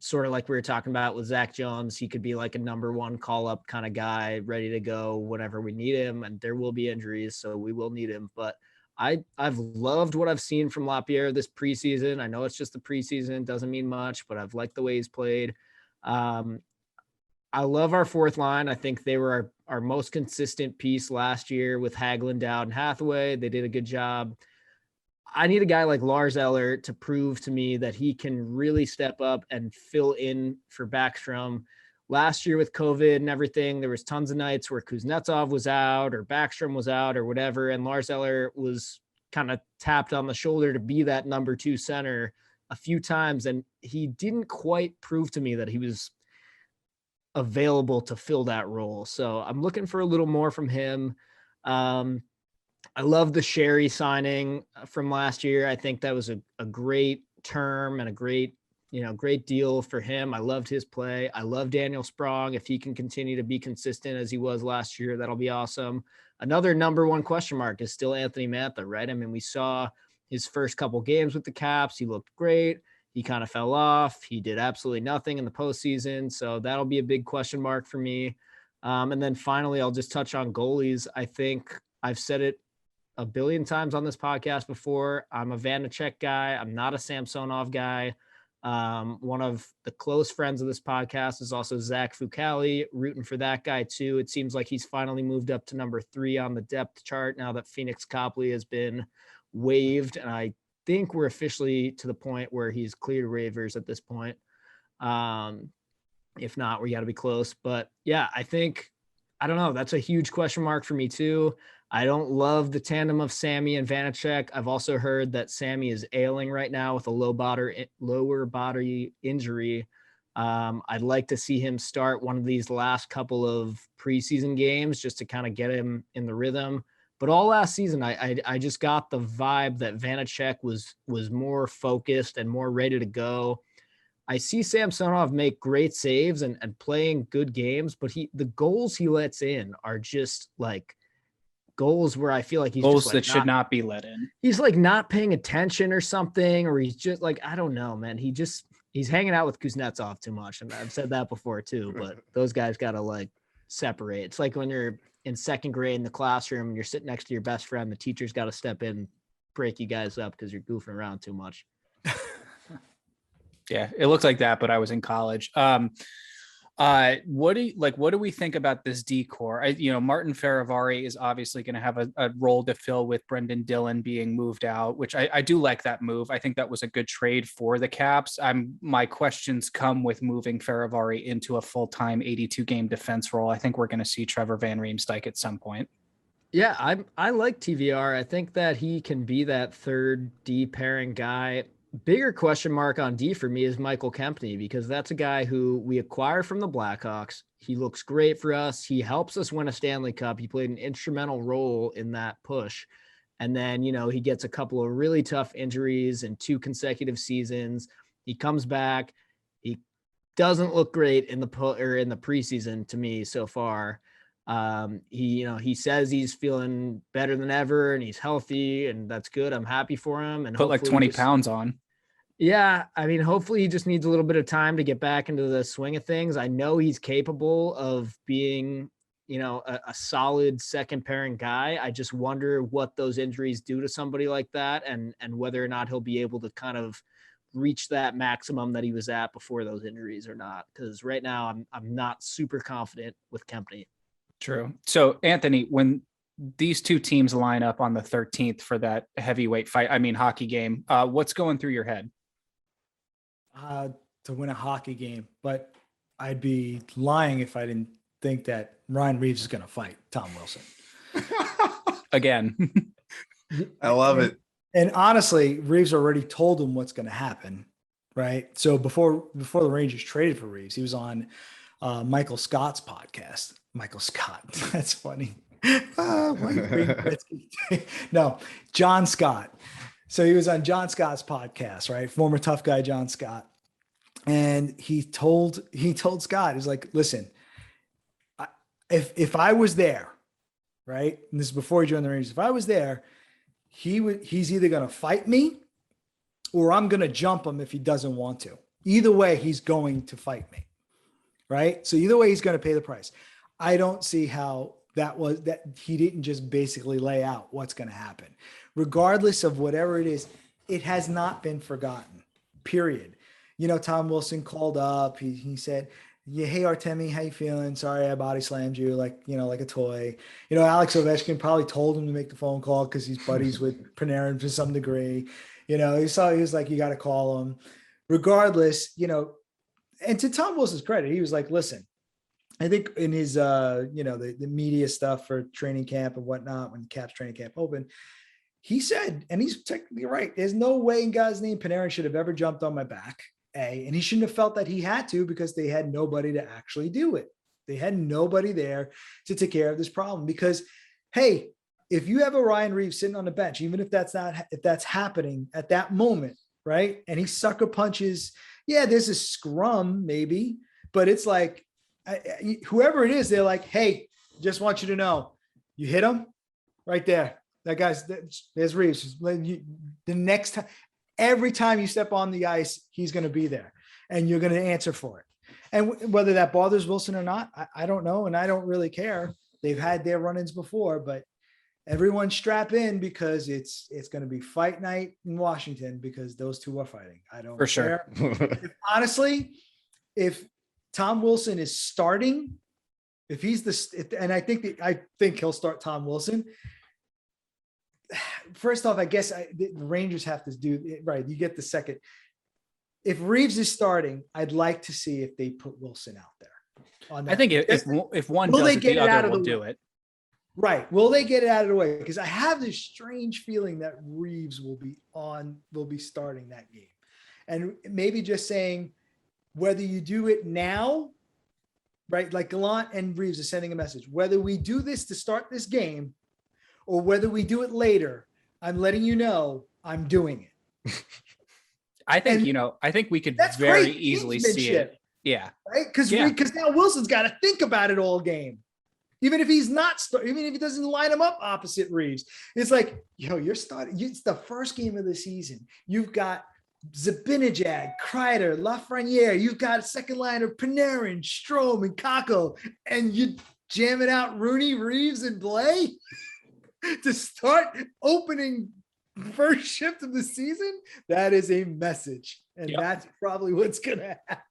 Sort of like we were talking about with Zach Jones, he could be like a number one call up kind of guy, ready to go whenever we need him. And there will be injuries, so we will need him. But I've loved what I've seen from Lapierre this preseason. I know it's just the preseason, doesn't mean much, but I've liked the way he's played. I love our fourth line. I think they were our most consistent piece last year with Hagelin, Dowd, and Hathaway. They did a good job. I need a guy like Lars Eller to prove to me that he can really step up and fill in for Backstrom. Last year with COVID and everything, there was tons of nights where Kuznetsov was out or Backstrom was out or whatever, and Lars Eller was kind of tapped on the shoulder to be that number two center a few times, and he didn't quite prove to me that he was available to fill that role. So I'm looking for a little more from him. I love the Sherry signing from last year. I think that was a great term and a great deal for him. I loved his play. I love Daniel Sprong. If he can continue to be consistent as he was last year, that'll be awesome. Another number one question mark is still Anthony Mantha, right? I mean, we saw his first couple games with the Caps. He looked great. He kind of fell off. He did absolutely nothing in the postseason. So that'll be a big question mark for me. And then finally, I'll just touch on goalies. I think I've said it a billion times on this podcast before. I'm a Vanacek guy. I'm not a Samsonov guy. One of the close friends of this podcast is also Zach Fucali, rooting for that guy too. It seems like he's finally moved up to number 3 on the depth chart now that Phoenix Copley has been waived. And I think we're officially to the point where he's cleared waivers at this point. If not, we got to be close. But yeah, I don't know. That's a huge question mark for me too. I don't love the tandem of Sammy and Vanacek. I've also heard that Sammy is ailing right now with a lower body injury. I'd like to see him start one of these last couple of preseason games just to kind of get him in the rhythm. But all last season, I just got the vibe that Vanacek was more focused and more ready to go. I see Samsonov make great saves and playing good games, but the goals he lets in are just like goals where I feel like he's Goals just that should not be let in. He's like not paying attention or something, or he's just like, I don't know, man. He's hanging out with Kuznetsov too much. And I've said that before too, but those guys got to like separate. It's like when you're in second grade in the classroom and you're sitting next to your best friend, the teacher's got to step in, break you guys up because you're goofing around too much. Yeah, it looks like that, but I was in college. What do we think about this decor? Martin Faravari is obviously going to have a role to fill with Brendan Dillon being moved out, which I do like that move. I think that was a good trade for the Caps. My questions come with moving Faravari into a full-time 82 game defense role. I think we're going to see Trevor Van Riemsdyk at some point. Yeah, I like TVR. I think that he can be that third D pairing guy. Bigger question mark on D for me is Michael Kempny, because that's a guy who we acquired from the Blackhawks. He looks great for us. He helps us win a Stanley Cup. He played an instrumental role in that push. And then, he gets a couple of really tough injuries in 2 consecutive seasons. He comes back. He doesn't look great in the preseason to me so far. He says he's feeling better than ever and he's healthy, and that's good. I'm happy for him. And put like 20 pounds on. Yeah. I mean, hopefully he just needs a little bit of time to get back into the swing of things. I know he's capable of being, a solid second pairing guy. I just wonder what those injuries do to somebody like that, and whether or not he'll be able to kind of reach that maximum that he was at before those injuries or not. Because right now I'm not super confident with Kempny. True. So Anthony, when these two teams line up on the 13th for that heavyweight fight, hockey game, what's going through your head? To win a hockey game, but I'd be lying if I didn't think that Ryan Reeves is going to fight Tom Wilson. Again. I love it. And honestly, Reeves already told him what's going to happen, right? So before the Rangers traded for Reeves, he was on Michael Scott's podcast. Michael Scott. That's funny. No, John Scott. So he was on John Scott's podcast, right? Former tough guy, John Scott. And he told Scott, he's like, listen, if I was there, right? And this is before he joined the Rangers. If I was there, he's either going to fight me or I'm going to jump him if he doesn't want to. Either way, he's going to fight me. Right. So either way, he's going to pay the price. I don't see how that he didn't just basically lay out what's going to happen. Regardless of whatever it is, it has not been forgotten, period. Tom Wilson called up. He said, yeah, hey, Artemi, how you feeling? Sorry, I body slammed you like a toy. Alex Ovechkin probably told him to make the phone call because he's buddies with Panarin to some degree. He was like, you got to call him. Regardless, and to Tom Wilson's credit, he was like, listen, I think in his, the media stuff for training camp and whatnot, when Caps training camp opened, he said, and he's technically right, there's no way in God's name Panarin should have ever jumped on my back, and he shouldn't have felt that he had to, because they had nobody to actually do it. They had nobody there to take care of this problem, because, hey, if you have a Ryan Reeves sitting on the bench, even if that's happening at that moment, right, and he sucker punches, yeah, there's a scrum maybe, but it's like, whoever it is, they're like, hey, just want you to know, you hit him right there. There's Reeves. The next time, every time you step on the ice, he's going to be there and you're going to answer for it. And whether that bothers Wilson or not, I don't know. And I don't really care. They've had their run-ins before, but everyone strap in, because it's going to be fight night in Washington, because those two are fighting. I don't care. Sure. Honestly, if Tom Wilson is starting, if he's and I think he'll start Tom Wilson. First off, I guess the Rangers have to do it right. You get the second. If Reeves is starting, I'd like to see if they put Wilson out there. I think if one does it, the other will do it. Right. Will they get it out of the way? Because I have this strange feeling that Reeves will be starting that game. And maybe just saying, whether you do it now, right? Like Gallant and Reeves are sending a message, whether we do this to start this game or whether we do it later, I'm letting you know I'm doing it. I think we could very easily see it. Yeah. Right. Because now Wilson's got to think about it all game. Even if he's not, even if he doesn't line him up opposite Reeves, it's like, yo, you're starting. It's the first game of the season. You've got Zabinajad, Kreider, Lafreniere. You've got second liner Panarin, Strome, and Kako, and you jamming out Rooney, Reeves, and Blay to start opening first shift of the season. That is a message, and that's probably what's gonna happen.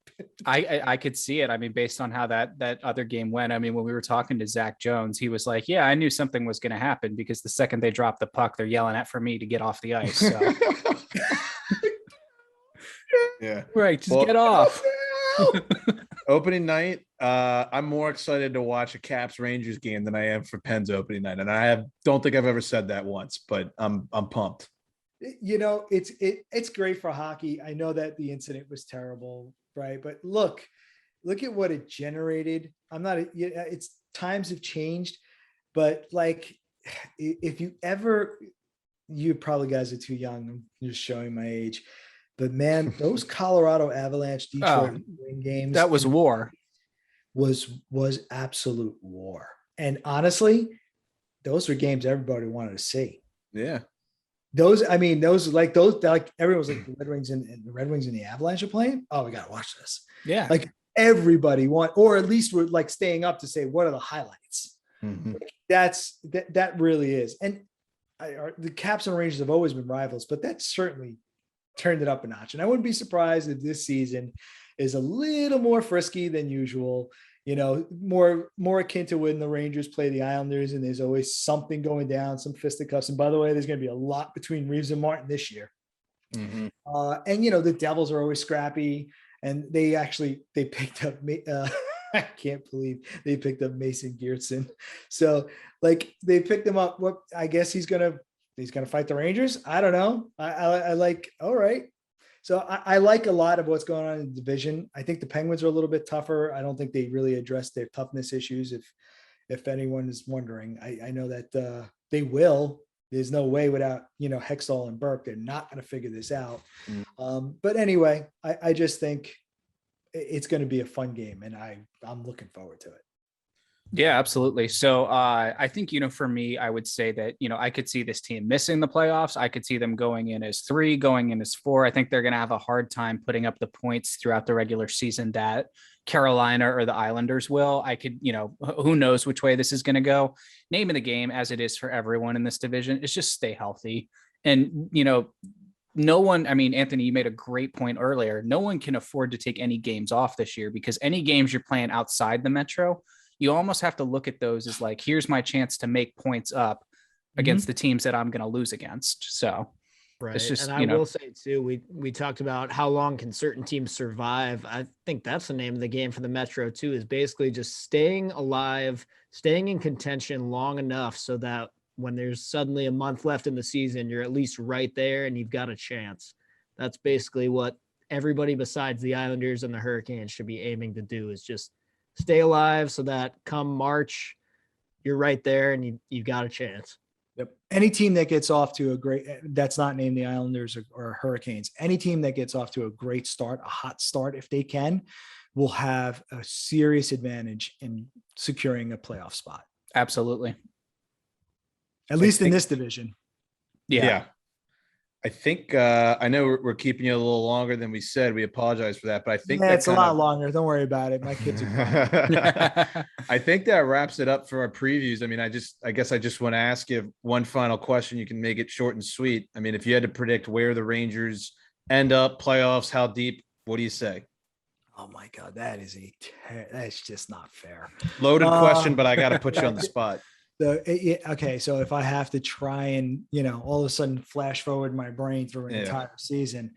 I could see it. I mean, based on how that other game went. I mean, when we were talking to Zach Jones, he was like, "Yeah, I knew something was going to happen because the second they drop the puck, they're yelling at for me to get off the ice." So. Yeah, right. Just get off. Opening night, I'm more excited to watch a Caps Rangers game than I am for Penn's opening night, and don't think I've ever said that once, but I'm pumped. You know, it's great for hockey. I know that the incident was terrible, right? But look at what it generated. It's times have changed, but like, if you probably guys are too young. I'm just showing my age, but man, those Colorado Avalanche Detroit games, that was war. Was absolute war. And honestly, those were games everybody wanted to see. Yeah. Those everyone was like, the Red Wings and the Avalanche are playing. Oh, we gotta watch this. Yeah. Like everybody or at least we're like staying up to say, what are the highlights? Mm-hmm. Like, that really is. And the Caps and Rangers have always been rivals, but that certainly turned it up a notch. And I wouldn't be surprised if this season is a little more frisky than usual. You know, more akin to when the Rangers play the Islanders, and there's always something going down, some fisticuffs. And by the way, there's going to be a lot between Reeves and Martin this year. Mm-hmm. And you know, the Devils are always scrappy, and they picked up. I can't believe they picked up Mason Geertsen. So like they picked him up. What I guess he's gonna fight the Rangers. I don't know. I like. All right. So I like a lot of what's going on in the division. I think the Penguins are a little bit tougher. I don't think they really addressed their toughness issues. If anyone is wondering, I know that they will. There's no way without, you know, Hextall and Burke, they're not going to figure this out. But anyway, I just think it's going to be a fun game, and I'm looking forward to it. Yeah, absolutely. So I think, you know, for me, I would say that, you know, I could see this team missing the playoffs. I could see them going in as 3, going in as 4. I think they're going to have a hard time putting up the points throughout the regular season that Carolina or the Islanders will. I could, you know, who knows which way this is going to go. Name of the game, as it is for everyone in this division, is just stay healthy. And, you know, no one, I mean, Anthony, you made a great point earlier. No one can afford to take any games off this year, because any games you're playing outside the Metro, you almost have to look at those as like, here's my chance to make points up against the teams that I'm going to lose against. So right. It's just, and I will say too, we talked about how long can certain teams survive. I think that's the name of the game for the Metro too, is basically just staying alive, staying in contention long enough so that when there's suddenly a month left in the season, you're at least right there and you've got a chance. That's basically what everybody besides the Islanders and the Hurricanes should be aiming to do, is just stay alive so that come March, you're right there and you've got a chance. Yep. Any team that gets off to a great, that's not named the Islanders or Hurricanes, any team that gets off to a great start, a hot start, if they can, will have a serious advantage in securing a playoff spot. Absolutely. At least in this division. Yeah. I think I know we're keeping you a little longer than we said. We apologize for that, but I think it's a lot longer. Don't worry about it. My kids are I think that wraps it up for our previews. I mean, I guess I just want to ask you one final question. You can make it short and sweet. I mean, if you had to predict where the Rangers end up, playoffs, how deep, what do you say? Oh my God, that's just not fair. Loaded question, but I got to put you on the spot. Okay, so if I have to try and, you know, all of a sudden flash forward my brain through an entire season,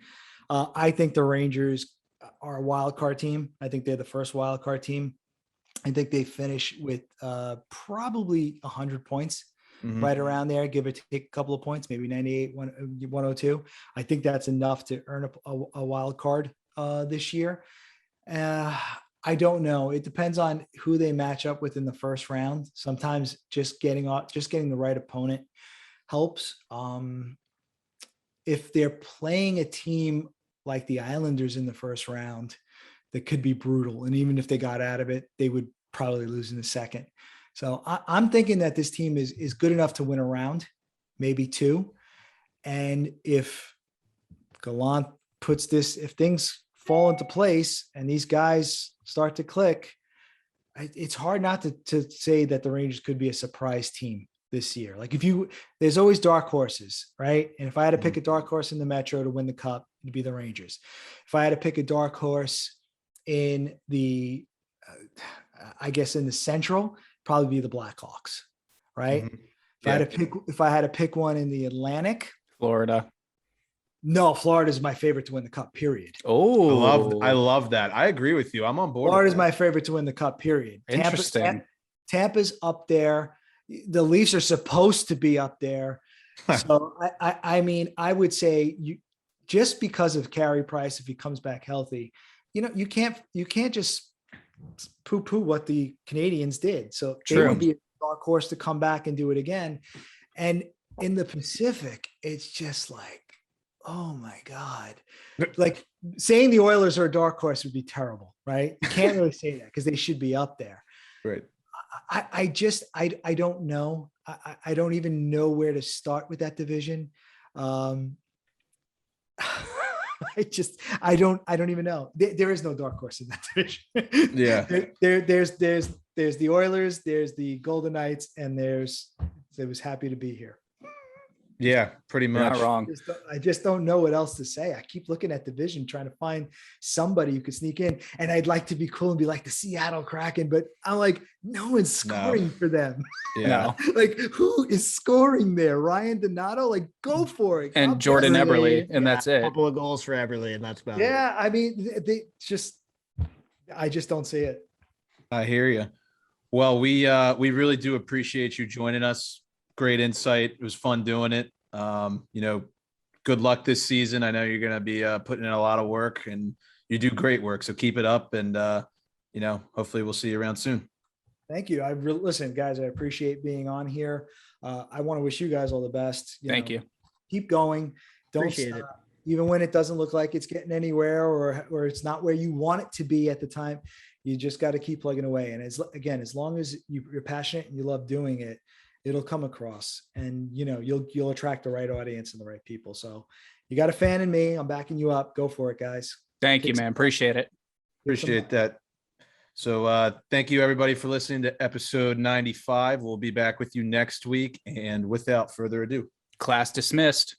I think the Rangers are a wild card team. I think they're the first wild card team. I think they finish with probably 100 points, right around there, give or take a couple of points, maybe 98, 102. I think that's enough to earn a wild card this year. I don't know. It depends on who they match up with in the first round. Sometimes just getting the right opponent helps. If they're playing a team like the Islanders in the first round, that could be brutal. And even if they got out of it, they would probably lose in the second. So I'm thinking that this team is good enough to win a round, maybe 2. And if Gallant puts this, if things fall into place and these guys start to click, it's hard not to say that the Rangers could be a surprise team this year. Like there's always dark horses, right? And if I had to pick a dark horse in the Metro to win the Cup, it'd be the Rangers. If I had to pick a dark horse in the, I guess in the Central, probably be the Blackhawks, right? If I had to pick one in the Atlantic, Florida. No, Florida is my favorite to win the Cup, period. Oh, I love that. I agree with you. I'm on board. Florida is my favorite to win the Cup, period. Interesting. Tampa's up there. The Leafs are supposed to be up there. So I mean, I would say just because of Carey Price, if he comes back healthy, you can't just poo-poo what the Canadians did. So they would be a dark horse to come back and do it again. And in the Pacific, it's just like, oh my God. Like saying the Oilers are a dark horse would be terrible, right? You can't really say that because they should be up there. Right. I don't know. I don't even know where to start with that division. I don't even know. There is no dark horse in that division. Yeah. There's the Oilers, there's the Golden Knights, and I was happy to be here. Yeah, pretty much. Not wrong. I just don't know what else to say. I keep looking at division, trying to find somebody who could sneak in. And I'd like to be cool and be like the Seattle Kraken, but I'm like, no one's scoring for them. Yeah. Like, who is scoring there? Ryan Donato? Like, go for it. And Jordan Eberle, and that's it. A couple of goals for Eberle, and that's about it. Yeah, I mean, I just don't see it. I hear you. Well, we really do appreciate you joining us. Great insight. It was fun doing it. Good luck this season. I know you're going to be putting in a lot of work, and you do great work. So keep it up, and hopefully we'll see you around soon. Thank you. Listen, guys, I appreciate being on here. I want to wish you guys all the best. Thank you. Keep going. Don't Appreciate it. Even when it doesn't look like it's getting anywhere or it's not where you want it to be at the time. You just got to keep plugging away. And as long as you're passionate and you love doing it, it'll come across, and you'll attract the right audience and the right people. So you got a fan in me. I'm backing you up. Go for it, guys. Thank you, man. Appreciate it. Appreciate that. So thank you everybody for listening to episode 95. We'll be back with you next week. And without further ado, Class dismissed.